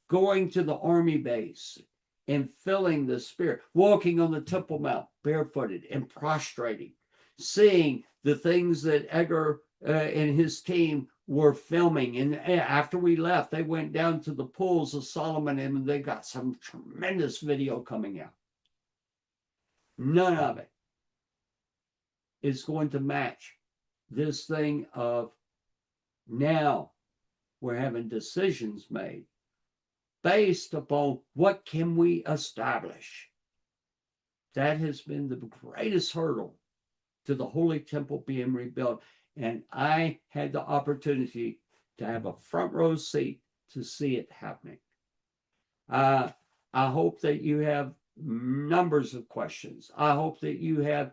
Going to the army base and feeling the spirit, walking on the Temple Mount barefooted and prostrating, seeing the things that Edgar and his team were filming. And after we left, they went down to the pools of Solomon, and they got some tremendous video coming out. None of it is going to match this thing of now we're having decisions made based upon what can we establish. That has been the greatest hurdle to the Holy Temple being rebuilt. And I had the opportunity to have a front row seat to see it happening. I hope that you have numbers of questions. I hope that you have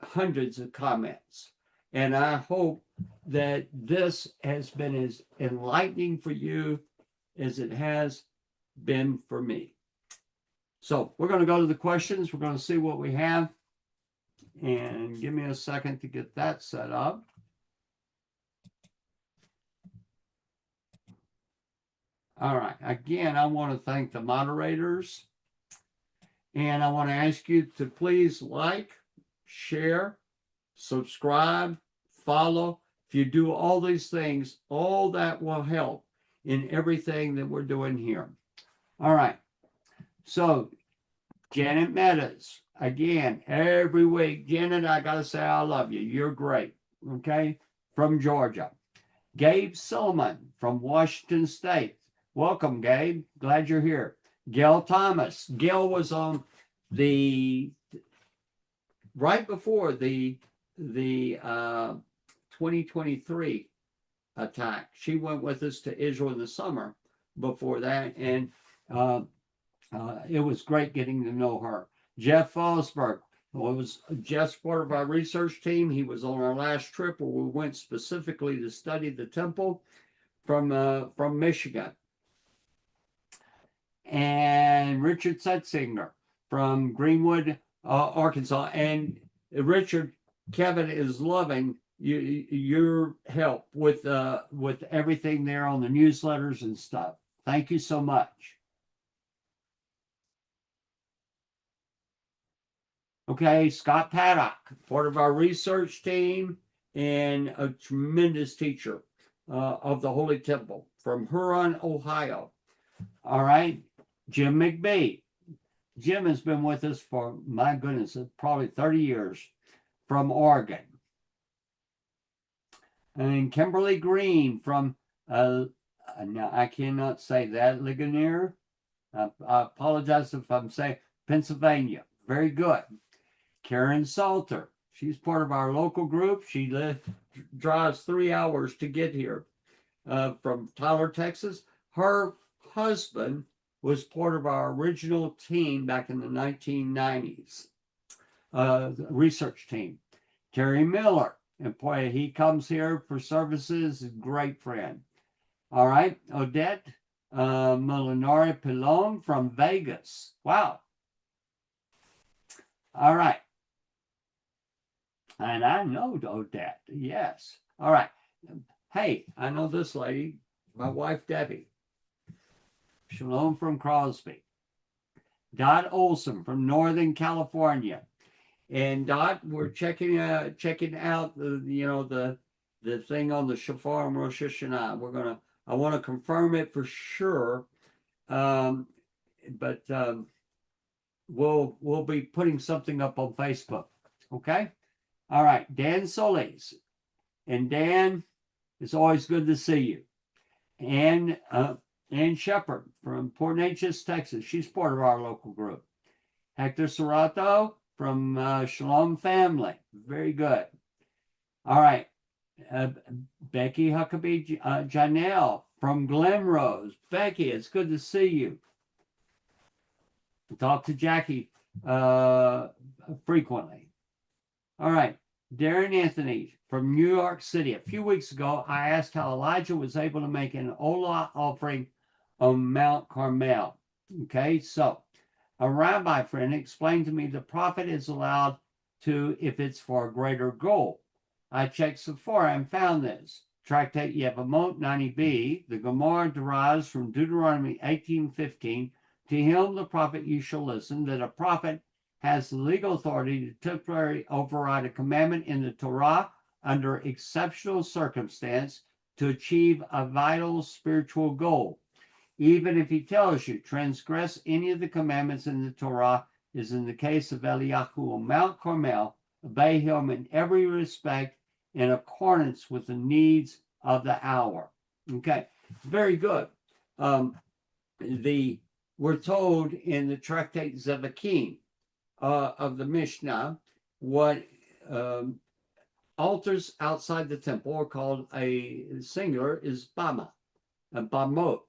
hundreds of comments. And I hope that this has been as enlightening for you as it has been for me. So we're going to go to the questions. We're going to see what we have. And give me a second to get that set up. All right. Again, I want to thank the moderators. And I want to ask you to please like, share, subscribe, follow. If you do all these things, all that will help in everything that we're doing here. All right. So, Janet Meadows, again, every week. Janet, I got to say I love you. You're great. Okay? From Georgia. Gabe Silliman from Washington State. Welcome, Gabe. Glad you're here. Gail Thomas. Gail was on the right before the 2023 attack. She went with us to Israel in the summer before that, and it was great getting to know her. Jeff Fosberg was just part of our research team. He was on our last trip where we went specifically to study the temple from Michigan. And Richard Setzinger from Greenwood, Arkansas. And Richard, Kevin is loving your help with everything there on the newsletters and stuff. Thank you so much. Okay, Scott Paddock, part of our research team and a tremendous teacher of the Holy Temple from Huron, Ohio. All right, Jim McBee. Jim has been with us for, my goodness, probably 30 years from Oregon. And Kimberly Green from, now I cannot say that, Ligonier. I apologize if I'm saying Pennsylvania. Very good. Karen Salter. She's part of our local group. She drives 3 hours to get here from Tyler, Texas. Her husband was part of our original team back in the 1990s, research team. Terry Miller, and boy, he comes here for services, great friend. All right, Odette Molinari Pilon from Vegas. Wow. All right. And I know Odette, yes. All right. Hey, I know this lady, my wife Debbie. Shalom from Crosby. Dot Olson from Northern California. And Dot, we're checking out the thing on the Shofar and Rosh Hashanah. I want to confirm it for sure. But we'll be putting something up on Facebook. Okay? All right, Dan Solis. And Dan, it's always good to see you. And Ann Shepard from Port Neches, Texas. She's part of our local group. Hector Serrato from Shalom Family. Very good. All right. Becky Huckabee Janelle from Glenrose. Becky, it's good to see you. Talk to Jackie frequently. All right. Darren Anthony from New York City. A few weeks ago, I asked how Elijah was able to make an Olah offering on Mount Carmel. Okay, so a rabbi friend explained to me the prophet is allowed to if it's for a greater goal. I checked Sephora and found this. Tractate Yevamot 90b, the Gemara derives from Deuteronomy 18:15. To him, the prophet, you shall listen, that a prophet has the legal authority to temporarily override a commandment in the Torah under exceptional circumstance to achieve a vital spiritual goal. Even if he tells you transgress any of the commandments in the Torah, as in the case of Eliyahu on Mount Carmel, obey him in every respect in accordance with the needs of the hour. Okay, very good. We're told in the Tractate Zevakim, of the Mishnah, what altars outside the temple are called a singular is bama, a bamot.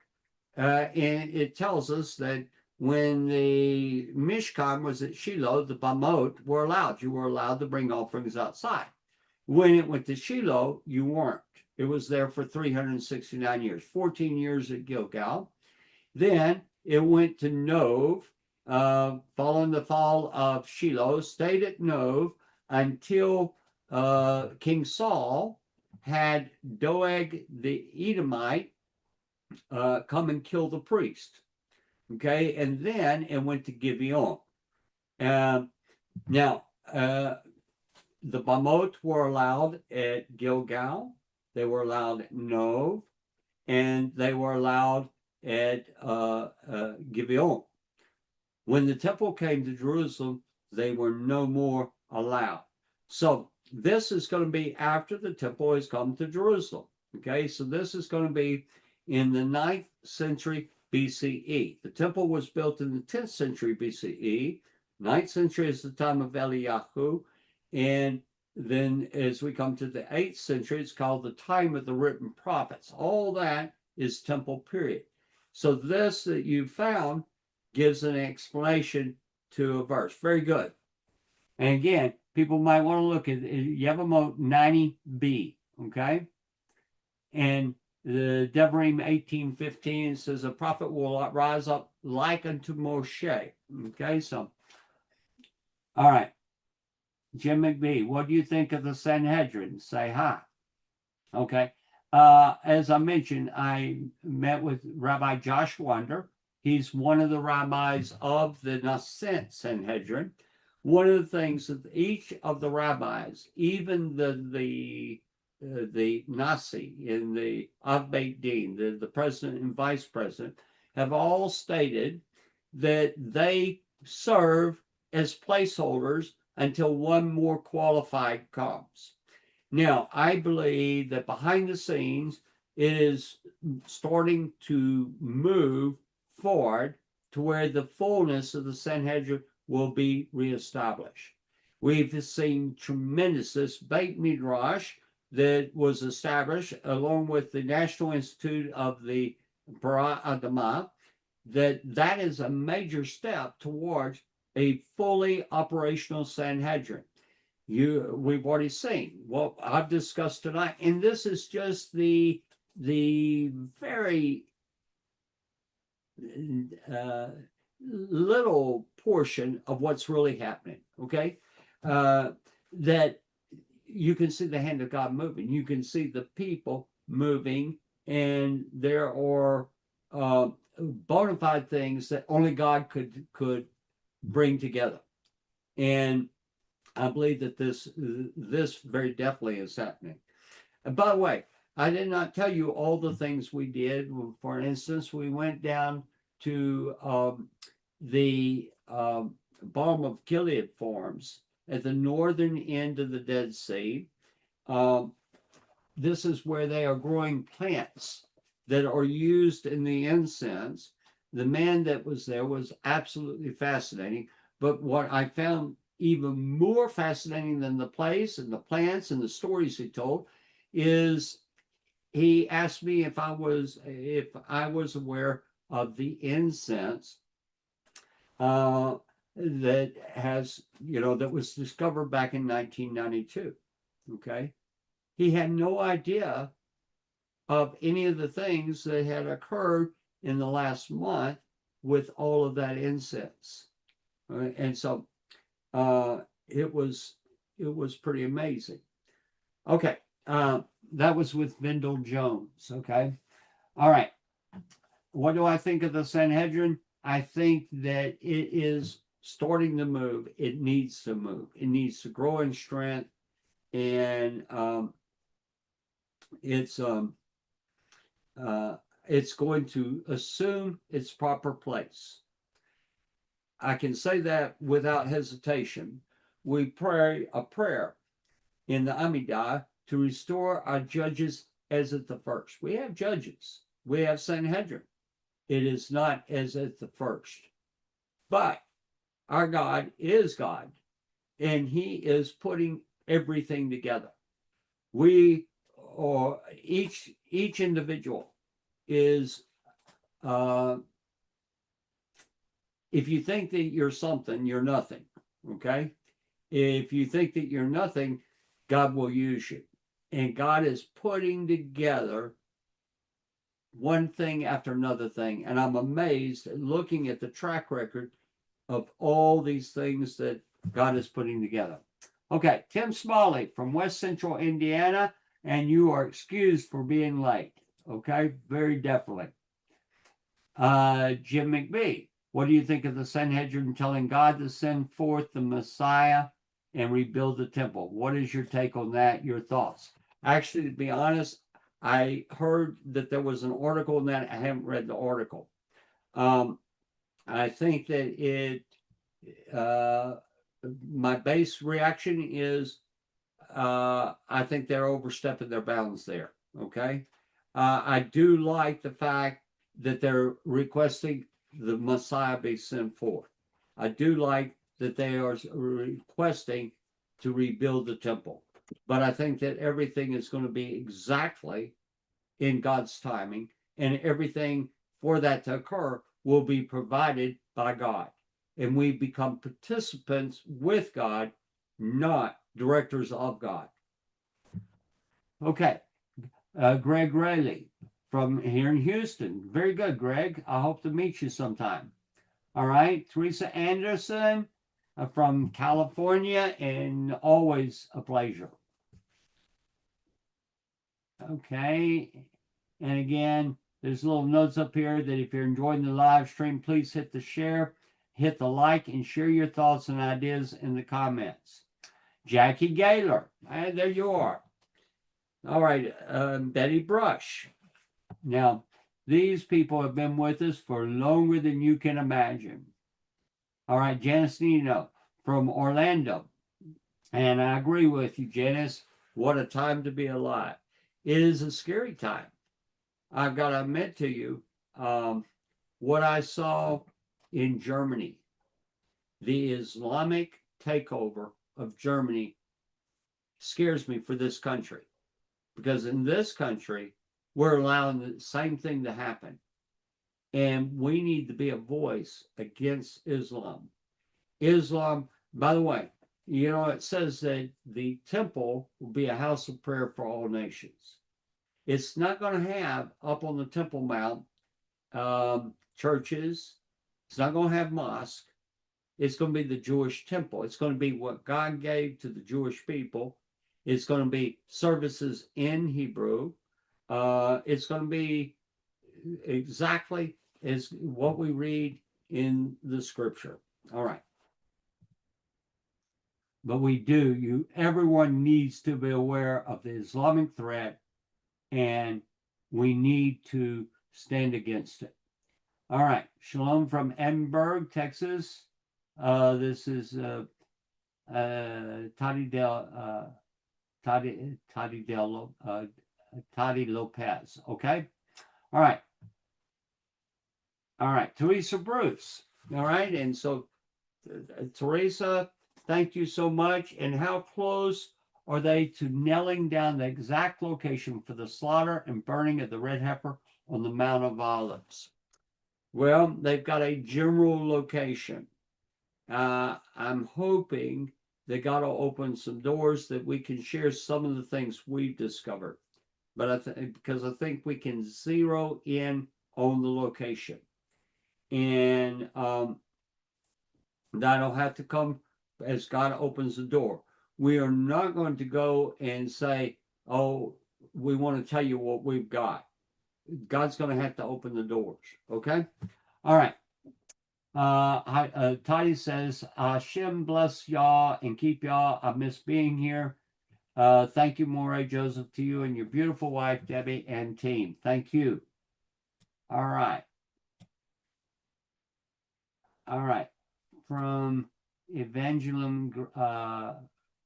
And it tells us that when the Mishkan was at Shiloh, the bamot were allowed. You were allowed to bring offerings outside. When it went to Shiloh, you weren't. It was there for 369 years, 14 years at Gilgal. Then it went to Nov, following the fall of Shiloh, stayed at Nov until King Saul had Doeg the Edomite come and kill the priest. Okay, and then it went to Gibeon. Now, the Bamot were allowed at Gilgal, they were allowed at Nov, and they were allowed at Gibeon. When the temple came to Jerusalem, they were no more allowed. So this is going to be after the temple has come to Jerusalem. Okay, so this is going to be in the 9th century BCE. The temple was built in the 10th century BCE. 9th century is the time of Eliyahu. And then as we come to the 8th century, it's called the time of the written prophets. All that is temple period. So this that you found gives an explanation to a verse. Very good. And again, people might want to look at Yevamot 90b, okay? And the Devarim 18:15 says a prophet will rise up like unto Moshe. Okay, so all right. Jim McBee, what do you think of the Sanhedrin? Say hi. Okay. As I mentioned, I met with Rabbi Josh Wonder. He's one of the rabbis of the Nascent Sanhedrin. One of the things that each of the rabbis, even the Nasi in the Av Beit Din, the president and vice president, have all stated that they serve as placeholders until one more qualified comes. Now, I believe that behind the scenes, it is starting to move forward to where the fullness of the Sanhedrin will be reestablished. We've seen tremendous, this Beit Midrash that was established along with the National Institute of the Bara Adamah, that is a major step towards a fully operational Sanhedrin. We've already seen what I've discussed tonight, and this is just the very little portion of what's really happening. Okay, that you can see the hand of God moving. You can see the people moving, and there are bona fide things that only God could bring together. And I believe that this very definitely is happening. And by the way, I did not tell you all the things we did. For instance, we went down to the Balm of Gilead farms at the northern end of the Dead Sea. This is where they are growing plants that are used in the incense. The man that was there was absolutely fascinating. But what I found even more fascinating than the place and the plants and the stories he told is he asked me if I was aware of the incense that has, that was discovered back in 1992. Okay. He had no idea of any of the things that had occurred in the last month with all of that incense. And so it was pretty amazing. Okay. That was with Vendel Jones. Okay. All right. What do I think of the Sanhedrin? I think that it is starting to move. It needs to move. It needs to grow in strength, and it's going to assume its proper place. I can say that without hesitation. We pray a prayer in the Amidah to restore our judges as at the first. We have judges. We have Sanhedrin. It is not as at the first. But Our God is God, and He is putting everything together. We, or each individual is, if you think that you're something, you're nothing. Okay? If you think that you're nothing, God will use you. And God is putting together one thing after another thing. And I'm amazed looking at the track record of all these things that God is putting together. Okay, Tim Smalley from West Central Indiana, and you are excused for being late. Okay, very definitely. Jim McBee, what do you think of the Sanhedrin telling God to send forth the Messiah and rebuild the temple? What is your take on that? Your thoughts? Actually, to be honest, I heard that there was an article on that. I haven't read the article. I think that it, my base reaction is, I think they're overstepping their bounds there. Okay. I do like the fact that they're requesting the Messiah be sent forth. I do like that they are requesting to rebuild the temple. But I think that everything is going to be exactly in God's timing, and everything for that to occur will be provided by God. And we become participants with God, not directors of God. Okay. Greg Rayleigh from here in Houston. Very good, Greg. I hope to meet you sometime. All right. Teresa Anderson from California, and always a pleasure. Okay. And again, there's little notes up here that if you're enjoying the live stream, please hit the share, hit the like, and share your thoughts and ideas in the comments. Jackie Gaylor. There you are. All right. Betty Brush. Now, these people have been with us for longer than you can imagine. All right, Janice Nino from Orlando. And I agree with you, Janice. What a time to be alive. It is a scary time. I've got to admit to you, what I saw in Germany, the Islamic takeover of Germany scares me for this country. Because in this country, we're allowing the same thing to happen. And we need to be a voice against Islam. Islam, by the way, you know, it says that the temple will be a house of prayer for all nations. It's not going to have up on the Temple Mount churches. It's not going to have mosque. It's going to be the Jewish temple. It's going to be what God gave to the Jewish people. It's going to be services in Hebrew. It's going to be exactly as what we read in the scripture. All right. But everyone needs to be aware of the Islamic threat, and we need to stand against it. All right. Shalom from Edinburgh, Texas. This is Tati Lopez. Okay. All right. All right. Teresa Bruce. All right. And so, Teresa, thank you so much. And how close are they to nailing down the exact location for the slaughter and burning of the red heifer on the Mount of Olives? Well, they've got a general location. I'm hoping that God will open some doors that we can share some of the things we've discovered. But because I think we can zero in on the location. And that'll have to come as God opens the door. We are not going to go and say, oh, we want to tell you what we've got. God's going to have to open the doors. Okay? All right. Toddy says, Hashem bless y'all and keep y'all. I miss being here. Thank you, Moray Joseph, to you and your beautiful wife, Debbie, and team. Thank you. All right. All right. From Evangeline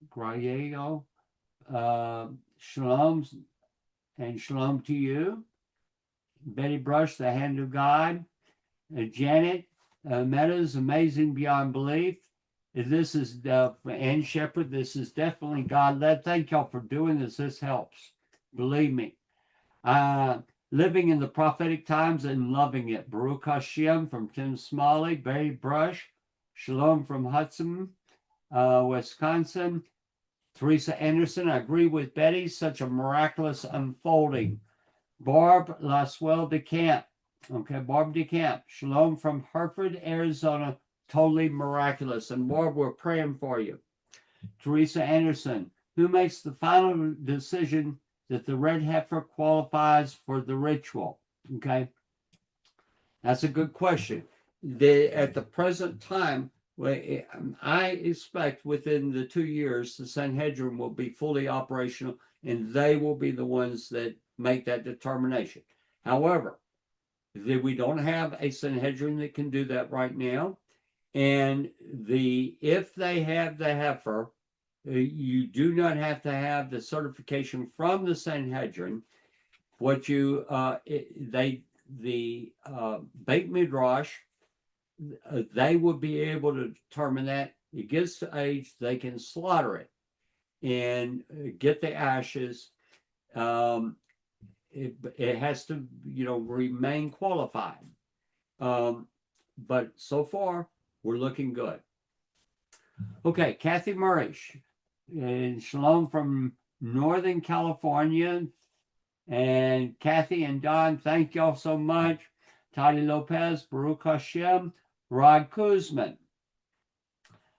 Grayego, shalom and shalom to you. Betty Brush, the hand of God. Janet, Meta is amazing beyond belief. This is Ann Shepherd. This is definitely God led. Thank y'all for doing this. This helps. Believe me. Living in the prophetic times and loving it. Baruch Hashem from Tim Smalley, Barry Brush, Shalom from Hudson, Wisconsin. Teresa Anderson, I agree with Betty. Such a miraculous unfolding. Barb Laswell DeCamp. Okay, Barb DeCamp. Shalom from Hereford, Arizona. Totally miraculous. And Barb, we're praying for you. Teresa Anderson. Who makes the final decision that the red heifer qualifies for the ritual? Okay. That's a good question. At the present time, I expect within the 2 years, the Sanhedrin will be fully operational and they will be the ones that make that determination. However, we don't have a Sanhedrin that can do that right now. And if they have the heifer, you do not have to have the certification from the Sanhedrin. What you the Beit Midrash, they will be able to determine that. It gets to age, they can slaughter it and get the ashes. It has to, remain qualified. But so far, we're looking good. Okay, Kathy Murray, and Shalom from Northern California. And Kathy and Don, thank y'all so much. Tati Lopez, Baruch Hashem, Rod Kuzman.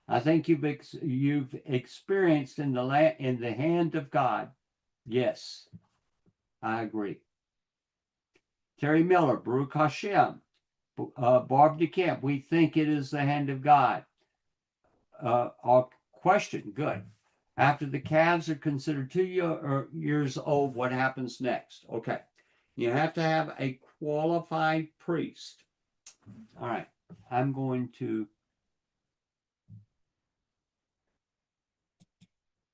I think you've experienced in the hand of God. Yes, I agree. Terry Miller, Baruch Hashem, Barb DeCamp. We think it is the hand of God. Our question, good. After the calves are considered 2 years old, what happens next? Okay, you have to have a qualified priest. All right, I'm going to.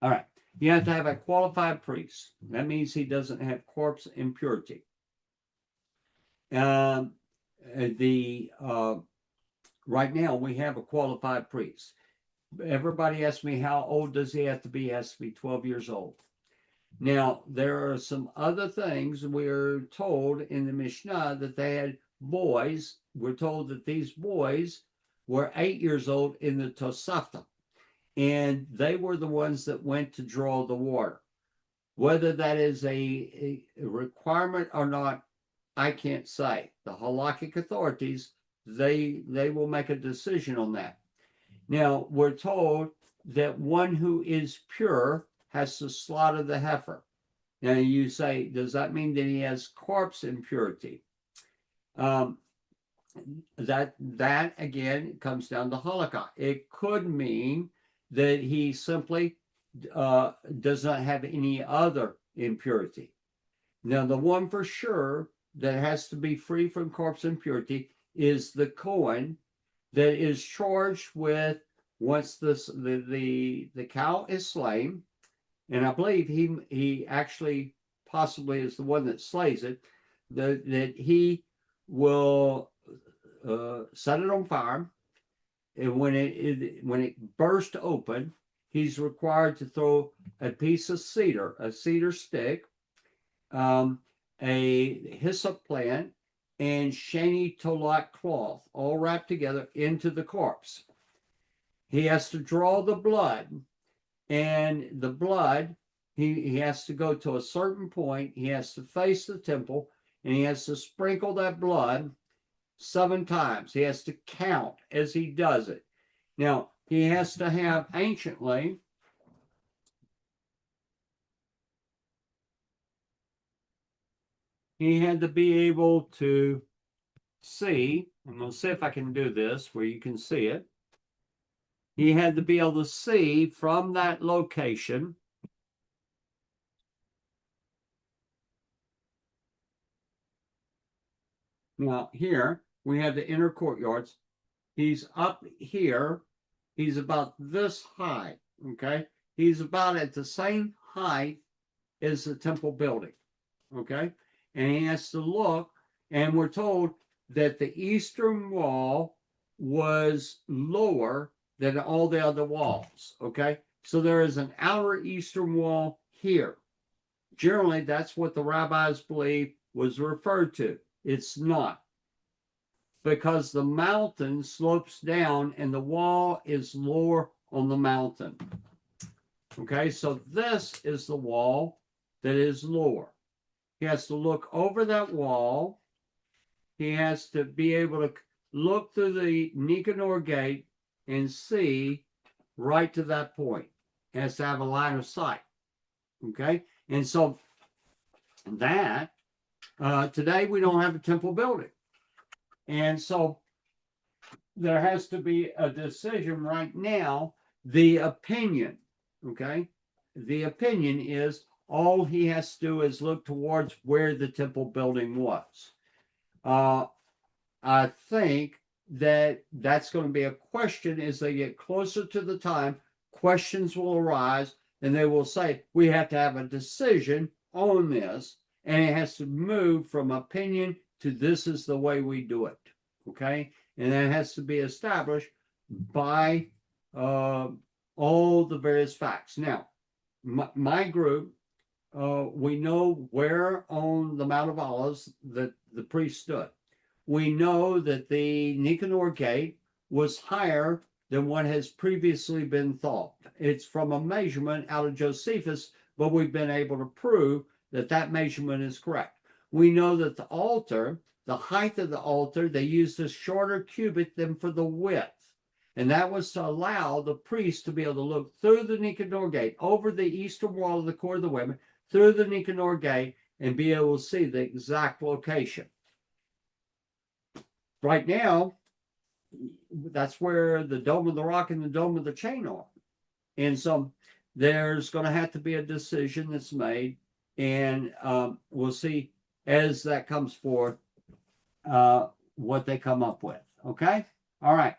All right, you have to have a qualified priest. That means he doesn't have corpse impurity. Right now we have a qualified priest. Everybody asks me, how old does he have to be? He has to be 12 years old. Now, there are some other things. We're told in the Mishnah that they had boys. We're told that these boys were 8 years old in the Tosafta, and they were the ones that went to draw the water. Whether that is a requirement or not, I can't say. The halakhic authorities, they will make a decision on that. Now, we're told that one who is pure has to slaughter the heifer. Now, you say, does that mean that he has corpse impurity? That again comes down to halakha. It could mean that he simply does not have any other impurity. Now, the one for sure that has to be free from corpse impurity is the Kohen, that is charged with, once the cow is slain, and I believe he actually possibly is the one that slays it, that he will set it on fire, and when it bursts open, he's required to throw a piece of cedar, a cedar stick, a hyssop plant, and shani tolat cloth, all wrapped together, into the corpse. He has to draw the blood, and the blood, he has to go to a certain point. He has to face the temple, and he has to sprinkle that blood 7 times. He has to count as he does it. Now, he has to have, anciently, he had to be able to see. I'm going to see if I can do this where you can see it. He had to be able to see from that location. Now, here we have the inner courtyards. He's up here. He's about this high. Okay. He's about at the same height as the temple building. Okay. And he has to look, and we're told that the eastern wall was lower than all the other walls. Okay, so there is an outer eastern wall here. Generally, that's what the rabbis believe was referred to. It's not, because the mountain slopes down and the wall is lower on the mountain. Okay, so this is the wall that is lower. He has to look over that wall. He has to be able to look through the Nicanor gate and see right to that point. He has to have a line of sight. Okay, and so that today we don't have a temple building, and so there has to be a decision right now. The opinion, okay, the opinion is all he has to do is look towards where the temple building was. I think that that's going to be a question as they get closer to the time. Questions will arise, and they will say, we have to have a decision on this, and it has to move from opinion to this is the way we do it. Okay, and that has to be established by all the various facts. Now, my group, we know where on the Mount of Olives that the priest stood. We know that the Nicanor gate was higher than what has previously been thought. It's from a measurement out of Josephus, but we've been able to prove that that measurement is correct. We know that the altar, the height of the altar, they used a shorter cubit than for the width. And that was to allow the priest to be able to look through the Nicanor gate, over the eastern wall of the court of the women, through the Nicanor gate, and be able to see the exact location. Right now, that's where the Dome of the Rock and the Dome of the Chain are. And so there's going to have to be a decision that's made, and we'll see as that comes forth what they come up with. Okay? All right.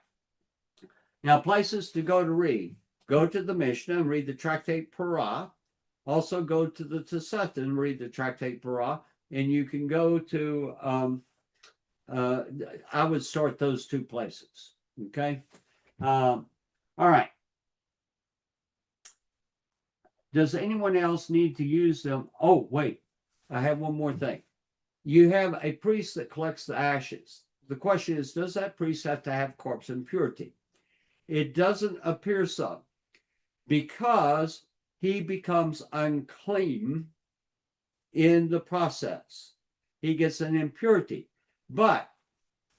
Now, places to go to read. Go to the Mishnah and read the Tractate Parah. Also go to the Tosefta and read the Tractate Parah. And you can go to, I would start those two places. Okay? All right. Does anyone else need to use them? Oh, wait. I have one more thing. You have a priest that collects the ashes. The question is, does that priest have to have corpse impurity? It doesn't appear so, because he becomes unclean in the process. He gets an impurity. But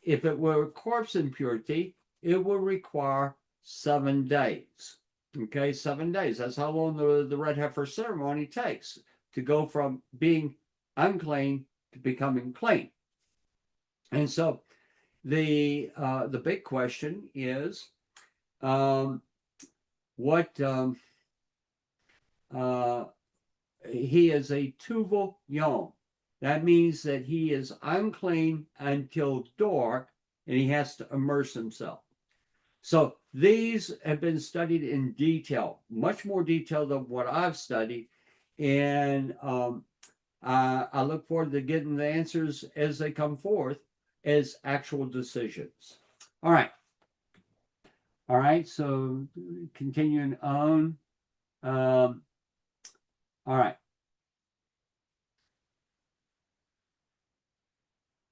if it were corpse impurity, it will require 7 days. Okay, 7 days. That's how long the red heifer ceremony takes to go from being unclean to becoming clean. And so the big question is, he is a tuval yom. That means that he is unclean until dark, and he has to immerse himself. So these have been studied in detail, much more detail than what I've studied, and I look forward to getting the answers as they come forth as actual decisions. All right. All right, so continuing on. All right.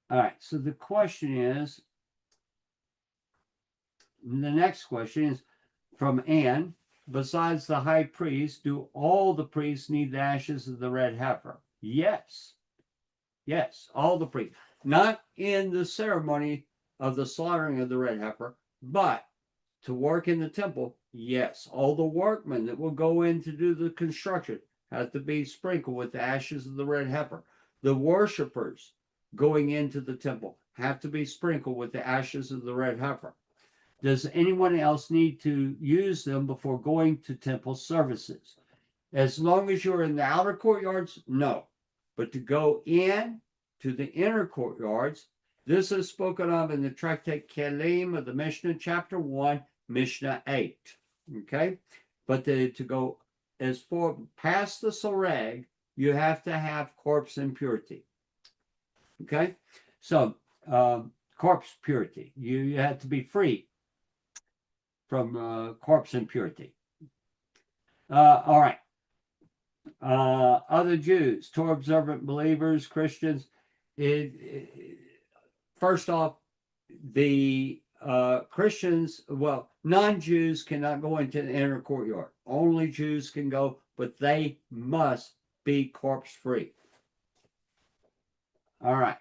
All right, so the question is, the next question is from Anne. Besides the high priest, do all the priests need the ashes of the red heifer? Yes. Yes, all the priests. Not in the ceremony of the slaughtering of the red heifer, but to work in the temple, yes. All the workmen that will go in to do the construction have to be sprinkled with the ashes of the red heifer. The worshipers going into the temple have to be sprinkled with the ashes of the red heifer. Does anyone else need to use them before going to temple services? As long as you're in the outer courtyards, no. But to go in to the inner courtyards, this is spoken of in the Tractate Kelim of the Mishnah, chapter 1, Mishnah 8. Okay? But to go as far past the soreg, you have to have corpse impurity. Okay? So, corpse purity. You have to be free from corpse impurity. All right. Other Jews, Torah observant believers, Christians. First off, the Christians, well, non-Jews cannot go into the inner courtyard. Only Jews can go, but they must be corpse free. All right.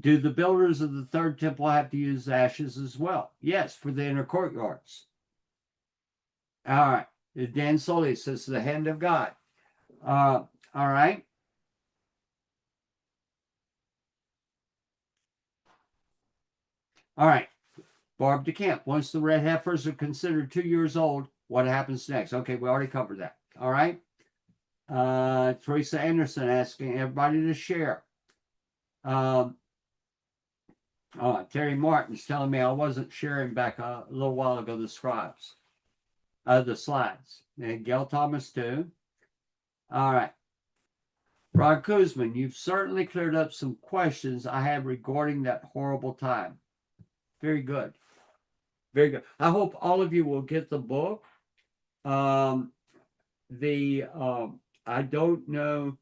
Do the builders of the third temple have to use ashes as well? Yes, for the inner courtyards. All right. Dan Solis says the hand of God. All right. All right. Barb DeCamp. Once the red heifers are considered 2 years old, what happens next? Okay, we already covered that. All right. Teresa Anderson asking everybody to share. Terry Martin's telling me I wasn't sharing back a little while ago the slides. And Gail Thomas too. All right. Rod Kuzman, you've certainly cleared up some questions I had regarding that horrible time. Very good. Very good. I hope all of you will get the book. I don't know.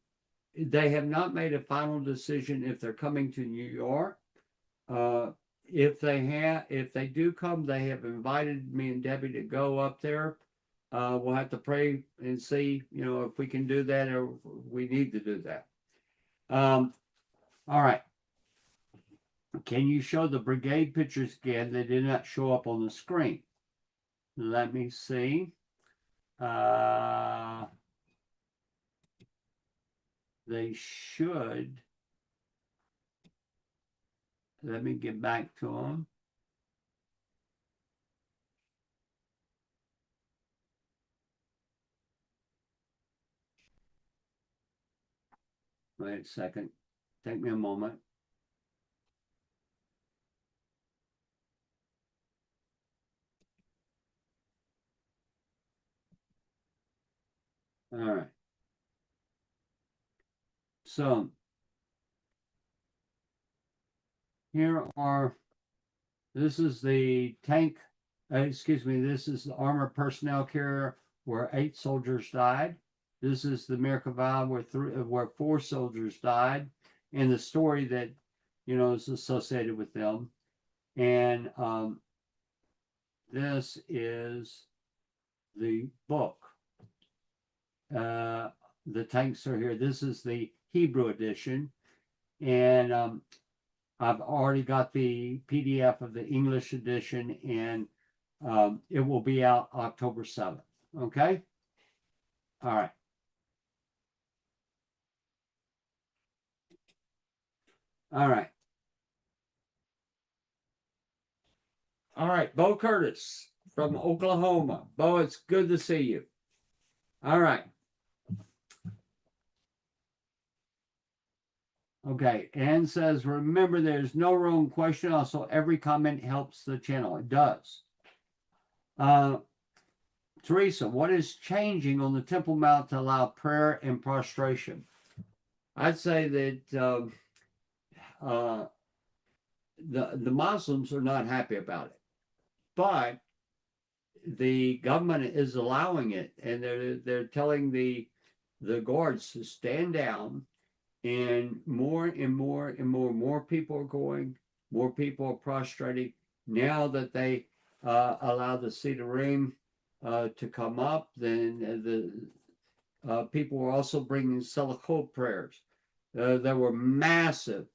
They have not made a final decision if they're coming to New York. If they do come, they have invited me and Debbie to go up there. We'll have to pray and see, if we can do that or we need to do that. All right. Can you show the brigade pictures again? They did not show up on the screen. Let me see. They should. Let me get back to them. Wait a second. Take me a moment. All right. So this is the tank, this is the armored personnel carrier where 8 soldiers died. This is the Merkava where 4 soldiers died, and the story that, is associated with them. And this is the book. The tanks are here. This is the Hebrew edition. And I've already got the PDF of the English edition, and it will be out October 7th. Okay? All right. All right. All right. Bo Curtis from Oklahoma. Bo, it's good to see you. All right. Okay. Ann says, remember, there's no wrong question. Also, every comment helps the channel. It does. Teresa, what is changing on the Temple Mount to allow prayer and prostration? I'd say that the Muslims are not happy about it, but the government is allowing it, and they're telling the guards to stand down, and more people are going, more people are prostrating. Now that they allow the Siddurim to come up, then the people were also bringing Selachot prayers. There were massive.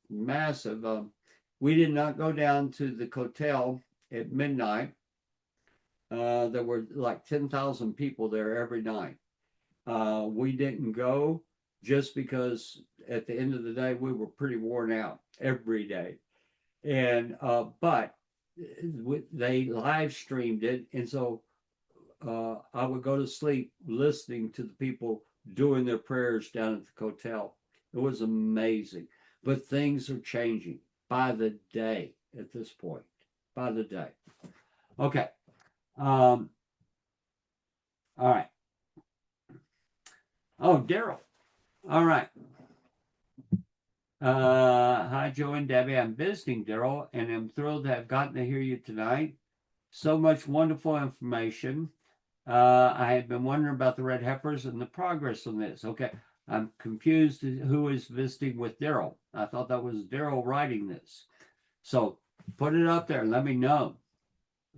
We did not go down to the Kotel at midnight. There were like 10,000 people there every night. We didn't go just because at the end of the day, we were pretty worn out every day. And, but they live streamed it. And so I would go to sleep listening to the people doing their prayers down at the Kotel. It was amazing. But things are changing by the day at this point. By the day. Okay. All right. Oh, Daryl. All right. Hi, Joe and Debbie. I'm visiting Daryl, and I'm thrilled to have gotten to hear you tonight. So much wonderful information. I had been wondering about the Red Heifers and the progress on this. Okay, I'm confused who is visiting with Daryl. I thought that was Daryl writing this. So put it up there and let me know.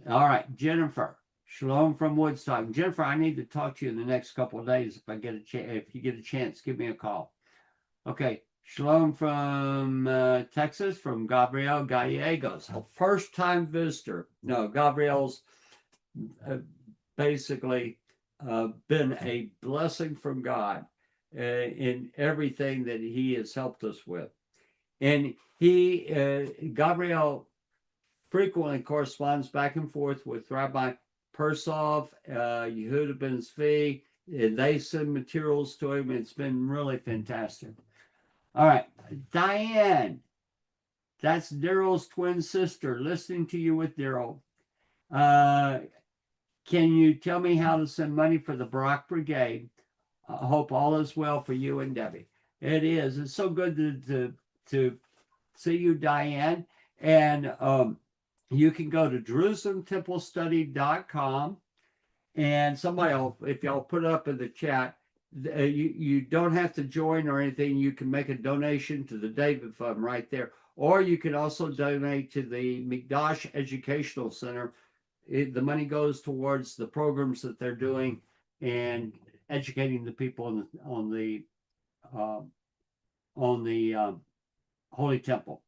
All right, Jennifer. Shalom from Woodstock. Jennifer, I need to talk to you in the next couple of days. If I get a chance, if you get a chance, give me a call. Okay, Shalom from Texas, from Gabriel Gallegos, a first-time visitor. No, Gabriel's uh, basically been a blessing from God in everything that he has helped us with. And Gabriel frequently corresponds back and forth with Rabbi Persov, Yehuda Ben Zvi, and they send materials to him. It's been really fantastic. All right, Diane, that's Daryl's twin sister, listening to you with Daryl. Can you tell me how to send money for the Barak Brigade? I hope all is well for you and Debbie. It is. It's so good to see you, Diane. And you can go to JerusalemTempleStudy.com, and somebody will, if y'all put it up in the chat, you don't have to join or anything. You can make a donation to the David Fund right there, or you can also donate to the Mikdash Educational Center. The money goes towards the programs that they're doing and educating the people on the Holy Temple.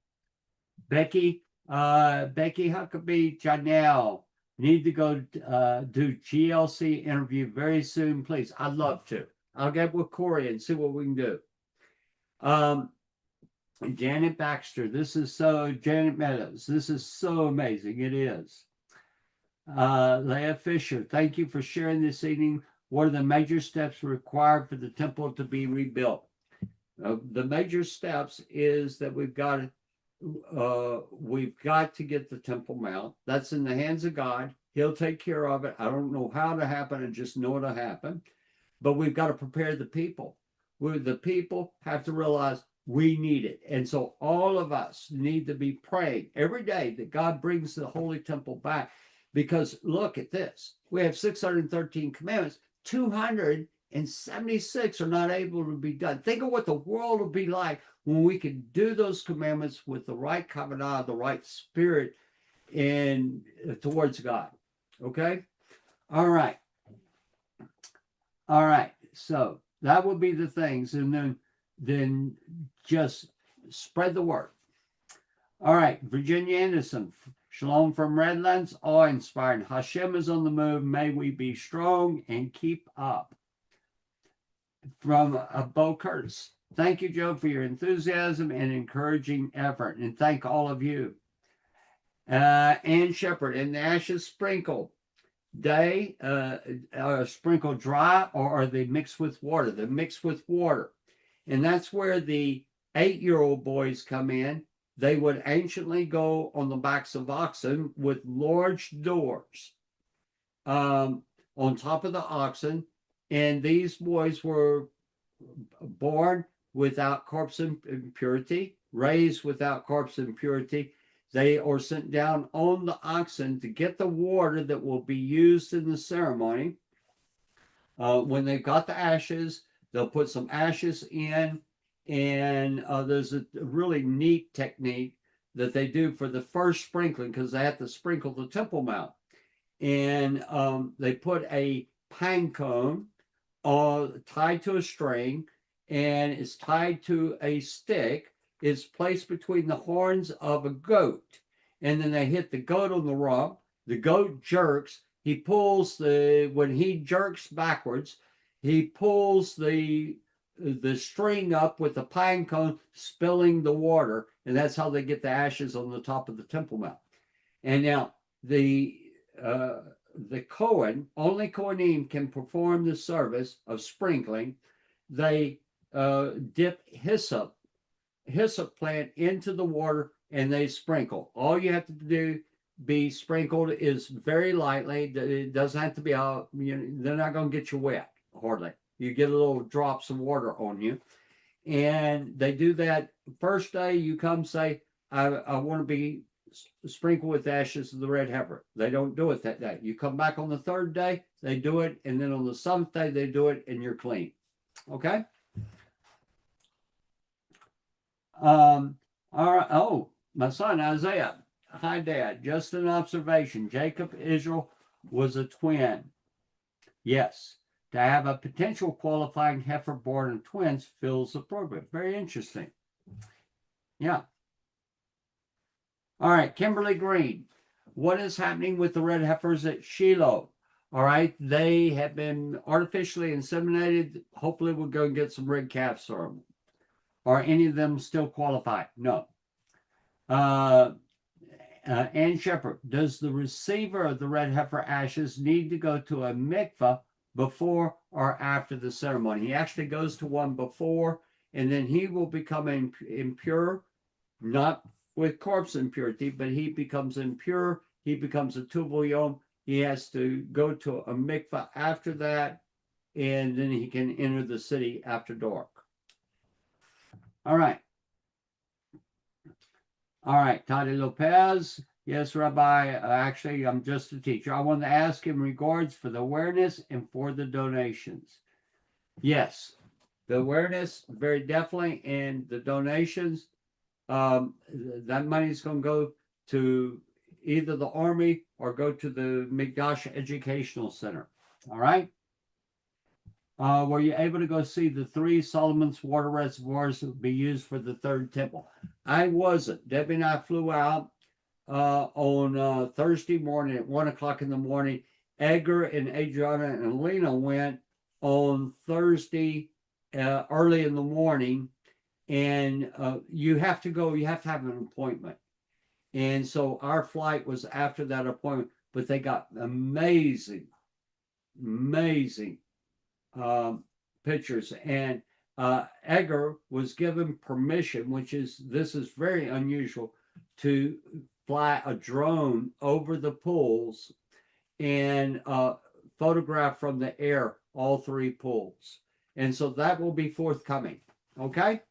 Becky Huckabee, Janelle, need to go do GLC interview very soon, please. I'd love to. I'll get with Corey and see what we can do. Janet Baxter, Janet Meadows, this is so amazing. It is. Leah Fisher, thank you for sharing this evening. What are the major steps required for the temple to be rebuilt? The major steps is that we've got to get the Temple Mount. That's in the hands of God. He'll take care of it. I don't know how to happen. I just know it'll happen. But we've got to prepare the people. The people have to realize we need it. And so all of us need to be praying every day that God brings the Holy Temple back. Because look at this. We have 613 commandments. 276 are not able to be done. Think of what the world will be like when we can do those commandments with the right kavanah, the right spirit, and towards God. Okay? All right. So that would be the things, and then just spread the word. All right, Virginia Anderson, shalom from Redlands, awe-inspiring. Hashem is on the move. May we be strong and keep up. From Bo Curtis, thank you, Joe, for your enthusiasm and encouraging effort, and thank all of you. Ann Shepard, and the ashes sprinkled. They are sprinkled dry, or are they mixed with water? They're mixed with water. And that's where the 8-year-old boys come in. They would anciently go on the backs of oxen with large doors on top of the oxen. And these boys were born without corpse impurity, raised without corpse impurity. They are sent down on the oxen to get the water that will be used in the ceremony. When they've got the ashes, they'll put some ashes in, and there's a really neat technique that they do for the first sprinkling, because they have to sprinkle the Temple Mount. And they put a pine cone tied to a string, and it's tied to a stick. It's placed between the horns of a goat, and then they hit the goat on the rump. The goat jerks. When he jerks backwards, he pulls the string up with the pine cone, spilling the water, and that's how they get the ashes on the top of the Temple Mount. And now the Kohen, only Kohanim can perform the service of sprinkling. They dip hyssop plant into the water, and they sprinkle. All you have to do be sprinkled is very lightly. It doesn't have to be they're not going to get you wet hardly. You get a little drops of water on you, And they do that first day. You come say, I want to be sprinkled with ashes of the red heifer. They don't do it that day. You come back on the third day, they do it, and then on the seventh day they do it, and you're clean. Okay. All right. Oh, my son Isaiah. Hi, Dad. Just an observation. Jacob Israel was a twin. Yes. To have a potential qualifying heifer born of twins feels appropriate. Very interesting. Yeah. All right, Kimberly Green. What is happening with the red heifers at Shiloh? All right, they have been artificially inseminated. Hopefully, we'll go and get some red calves for them. Are any of them still qualified? No. Ann Shepard, does the receiver of the red heifer ashes need to go to a mikveh before or after the ceremony? He actually goes to one before, and then he will become impure, not with corpse impurity, but he becomes impure. He becomes a tubal yom. He has to go to a mikveh after that, and then he can enter the city after dark. All right. All right, Tati Lopez. Yes, Rabbi. Actually, I'm just a teacher. I wanted to ask in regards for the awareness and for the donations. Yes, the awareness, very definitely, and the donations. That money is going to go to either the Army or go to the Mikdash Educational Center. All right. Were you able to go see the 3 Solomon's water reservoirs that will be used for the third temple? I wasn't. Debbie and I flew out on Thursday morning at 1 o'clock in the morning. Edgar and Adriana and Lena went on Thursday early in the morning, and you have to go. You have to have an appointment, and so our flight was after that appointment. But they got amazing pictures, and Edgar was given permission, this is very unusual, to fly a drone over the pools and photograph from the air all 3 pools, and so that will be forthcoming. Okay.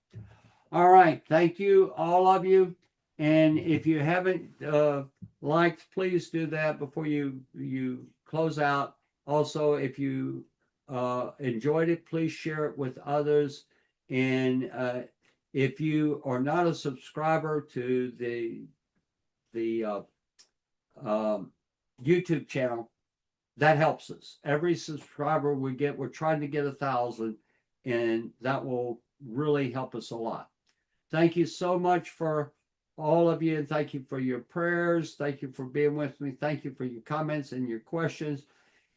All right. Thank you, all of you. And if you haven't liked, please do that before you close out. Also, if you enjoyed it, please share it with others. And if you are not a subscriber to the YouTube channel, that helps us. Every subscriber we get, we're trying to get 1,000, and that will really help us a lot. Thank you so much for all of you. Thank you for your prayers. Thank you for being with me. Thank you for your comments and your questions.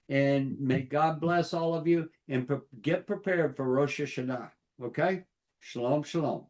And may God bless all of you, and get prepared for Rosh Hashanah. Okay? Shalom, shalom.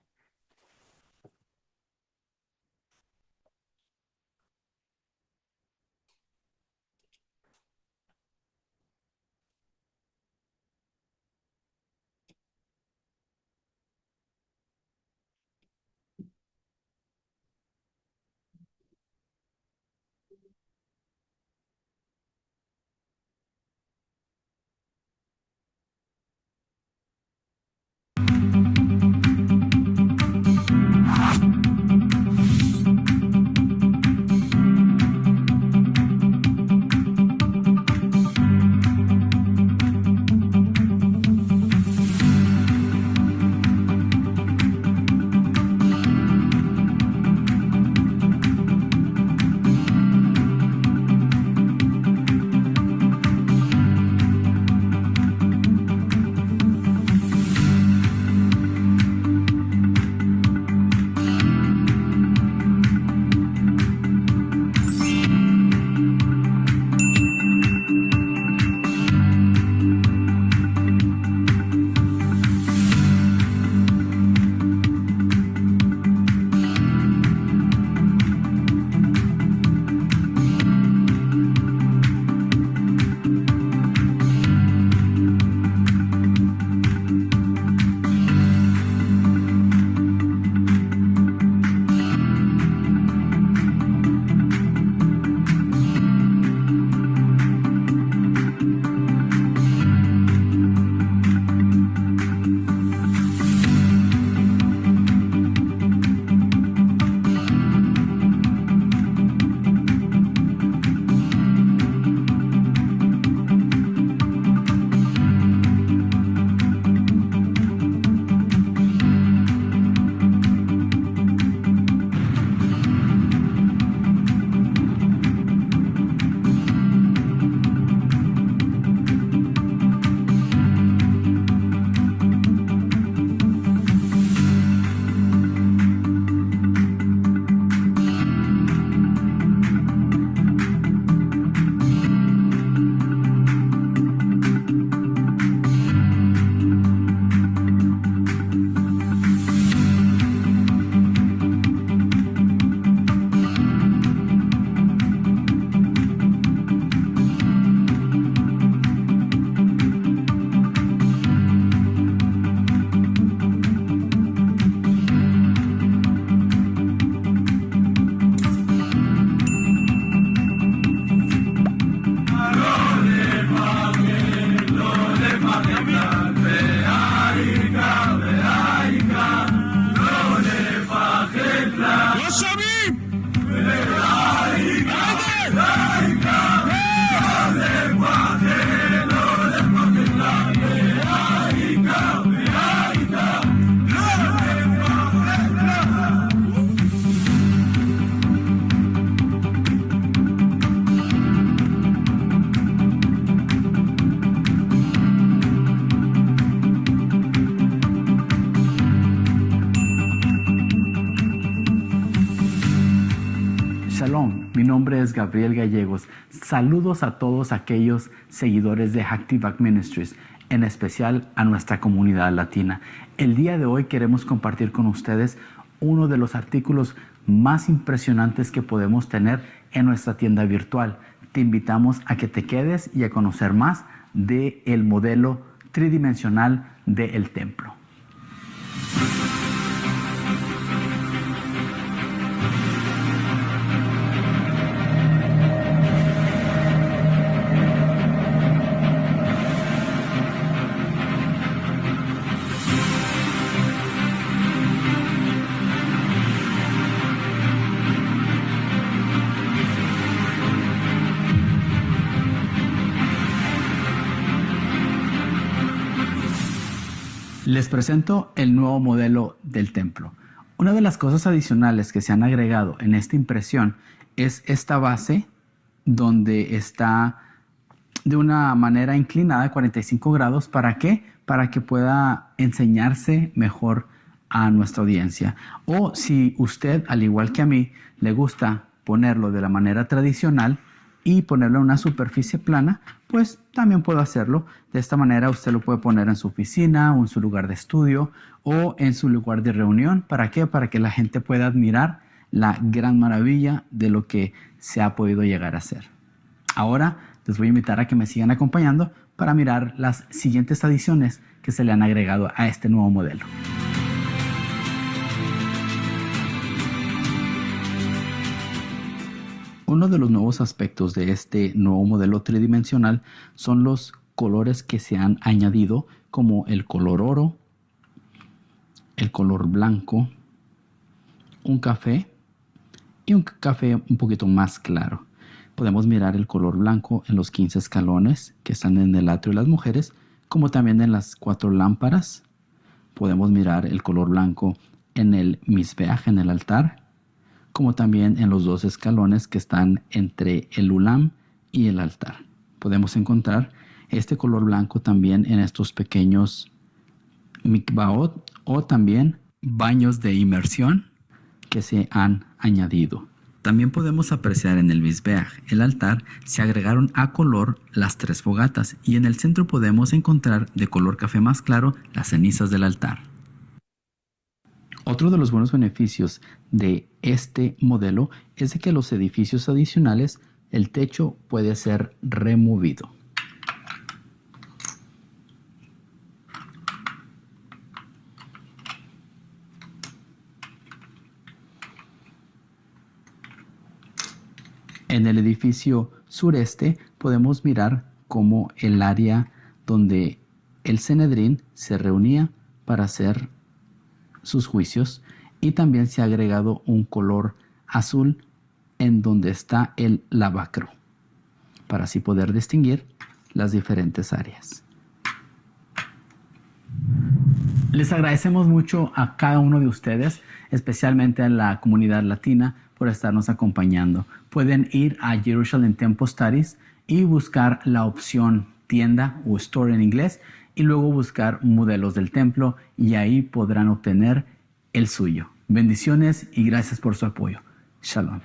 Shalom, mi nombre es Gabriel Gallegos. Saludos a todos aquellos seguidores de Hacktivac Ministries, en especial a nuestra comunidad latina. El día de hoy queremos compartir con ustedes uno de los artículos más impresionantes que podemos tener en nuestra tienda virtual. Te invitamos a que te quedes y a conocer más del modelo tridimensional del templo. Les presento el nuevo modelo del templo. Una de las cosas adicionales que se han agregado en esta impresión es esta base donde está de una manera inclinada a 45 grados. ¿Para qué? Para que pueda enseñarse mejor a nuestra audiencia. O si usted, al igual que a mí, le gusta ponerlo de la manera tradicional y ponerlo en una superficie plana, pues también puedo hacerlo. De esta manera usted lo puede poner en su oficina o en su lugar de estudio o en su lugar de reunión. ¿Para qué? Para que la gente pueda admirar la gran maravilla de lo que se ha podido llegar a hacer. Ahora les voy a invitar a que me sigan acompañando para mirar las siguientes adiciones que se le han agregado a este nuevo modelo. Uno de los nuevos aspectos de este nuevo modelo tridimensional son los colores que se han añadido, como el color oro, el color blanco, un café y un café un poquito más claro. Podemos mirar el color blanco en los 15 escalones que están en el atrio de las mujeres, como también en las 4 lámparas. Podemos mirar el color blanco en el misbeaj, en el altar, como también en los 2 escalones que están entre el ulam y el altar. Podemos encontrar este color blanco también en estos pequeños mikvaot o también baños de inmersión que se han añadido. También podemos apreciar en el misbeaj, el altar, se agregaron a color las 3 fogatas y en el centro podemos encontrar de color café más claro las cenizas del altar. Otro de los buenos beneficios de este modelo es de que los edificios adicionales, el techo puede ser removido. En el edificio sureste podemos mirar cómo el área donde el Sanedrín se reunía para hacer sus juicios, y también se ha agregado un color azul en donde está el lavacro para así poder distinguir las diferentes áreas. Les agradecemos mucho a cada uno de ustedes, especialmente a la comunidad latina, por estarnos acompañando. Pueden ir a Jerusalem Temple Studies y buscar la opción tienda o store en inglés y luego buscar modelos del templo y ahí podrán obtener el suyo. Bendiciones y gracias por su apoyo. Shalom.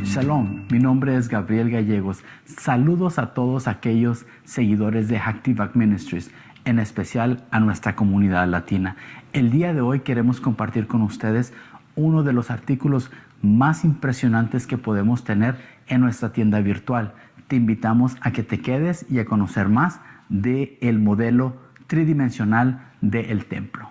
Shalom, mi nombre es Gabriel Gallegos. Saludos a todos aquellos seguidores de Active Ministries, en especial a nuestra comunidad latina. El día de hoy queremos compartir con ustedes uno de los artículos más impresionantes que podemos tener en nuestra tienda virtual. Te invitamos a que te quedes y a conocer más del modelo tridimensional del templo.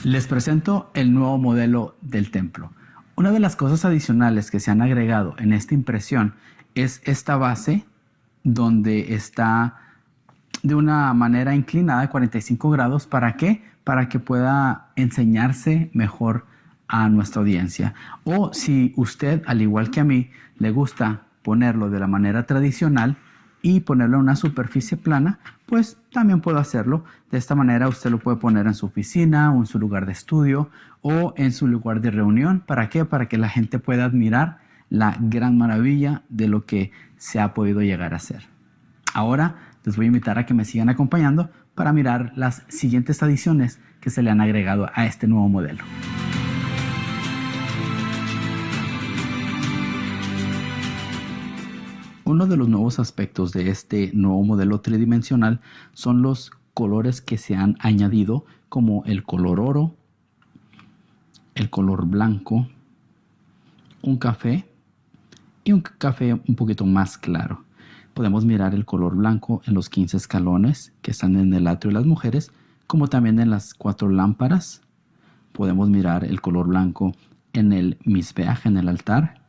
Les presento el nuevo modelo del templo. Una de las cosas adicionales que se han agregado en esta impresión es esta base donde está de una manera inclinada de 45 grados. ¿Para qué? Para que pueda enseñarse mejor a nuestra audiencia. O si usted, al igual que a mí, le gusta ponerlo de la manera tradicional y ponerlo en una superficie plana, pues también puedo hacerlo. De esta manera usted lo puede poner en su oficina o en su lugar de estudio o en su lugar de reunión. ¿Para qué? Para que la gente pueda admirar la gran maravilla de lo que se ha podido llegar a hacer. Ahora les voy a invitar a que me sigan acompañando para mirar las siguientes adiciones que se le han agregado a este nuevo modelo. Uno de los nuevos aspectos de este nuevo modelo tridimensional son los colores que se han añadido, como el color oro, el color blanco, un café y un café un poquito más claro. Podemos mirar el color blanco en los 15 escalones que están en el atrio de las mujeres, como también en las 4 lámparas. Podemos mirar el color blanco en el misbeaj, en el altar,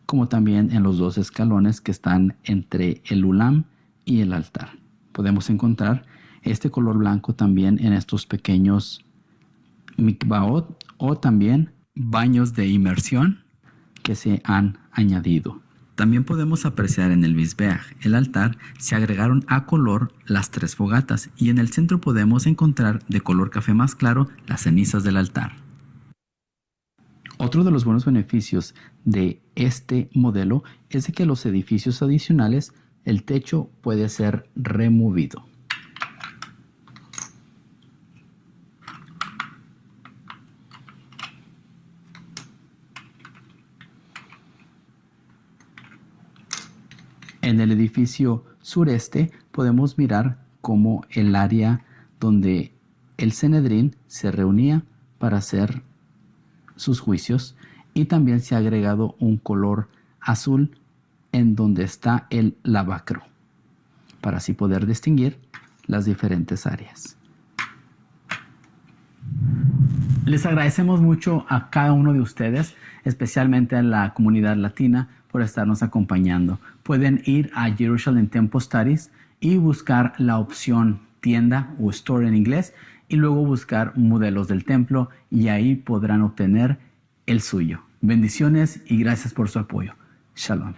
como también en los 2 escalones que están entre el ulam y el altar. Podemos encontrar este color blanco también en estos pequeños mikvaot o también baños de inmersión que se han añadido. También podemos apreciar en el misbeaj, el altar, se agregaron a color las 3 fogatas y en el centro podemos encontrar de color café más claro las cenizas del altar. Otro de los buenos beneficios de este modelo es de que los edificios adicionales, el techo puede ser removido. En el edificio sureste podemos mirar cómo el área donde el Sanedrín se reunía para hacer sus juicios, y también se ha agregado un color azul en donde está el lavacro para así poder distinguir las diferentes áreas. Les agradecemos mucho a cada uno de ustedes, especialmente a la comunidad latina, por estarnos acompañando. Pueden ir a Jerusalem Temple Studies y buscar la opción tienda o store en inglés y luego buscar modelos del templo y ahí podrán obtener el suyo. Bendiciones y gracias por su apoyo. Shalom.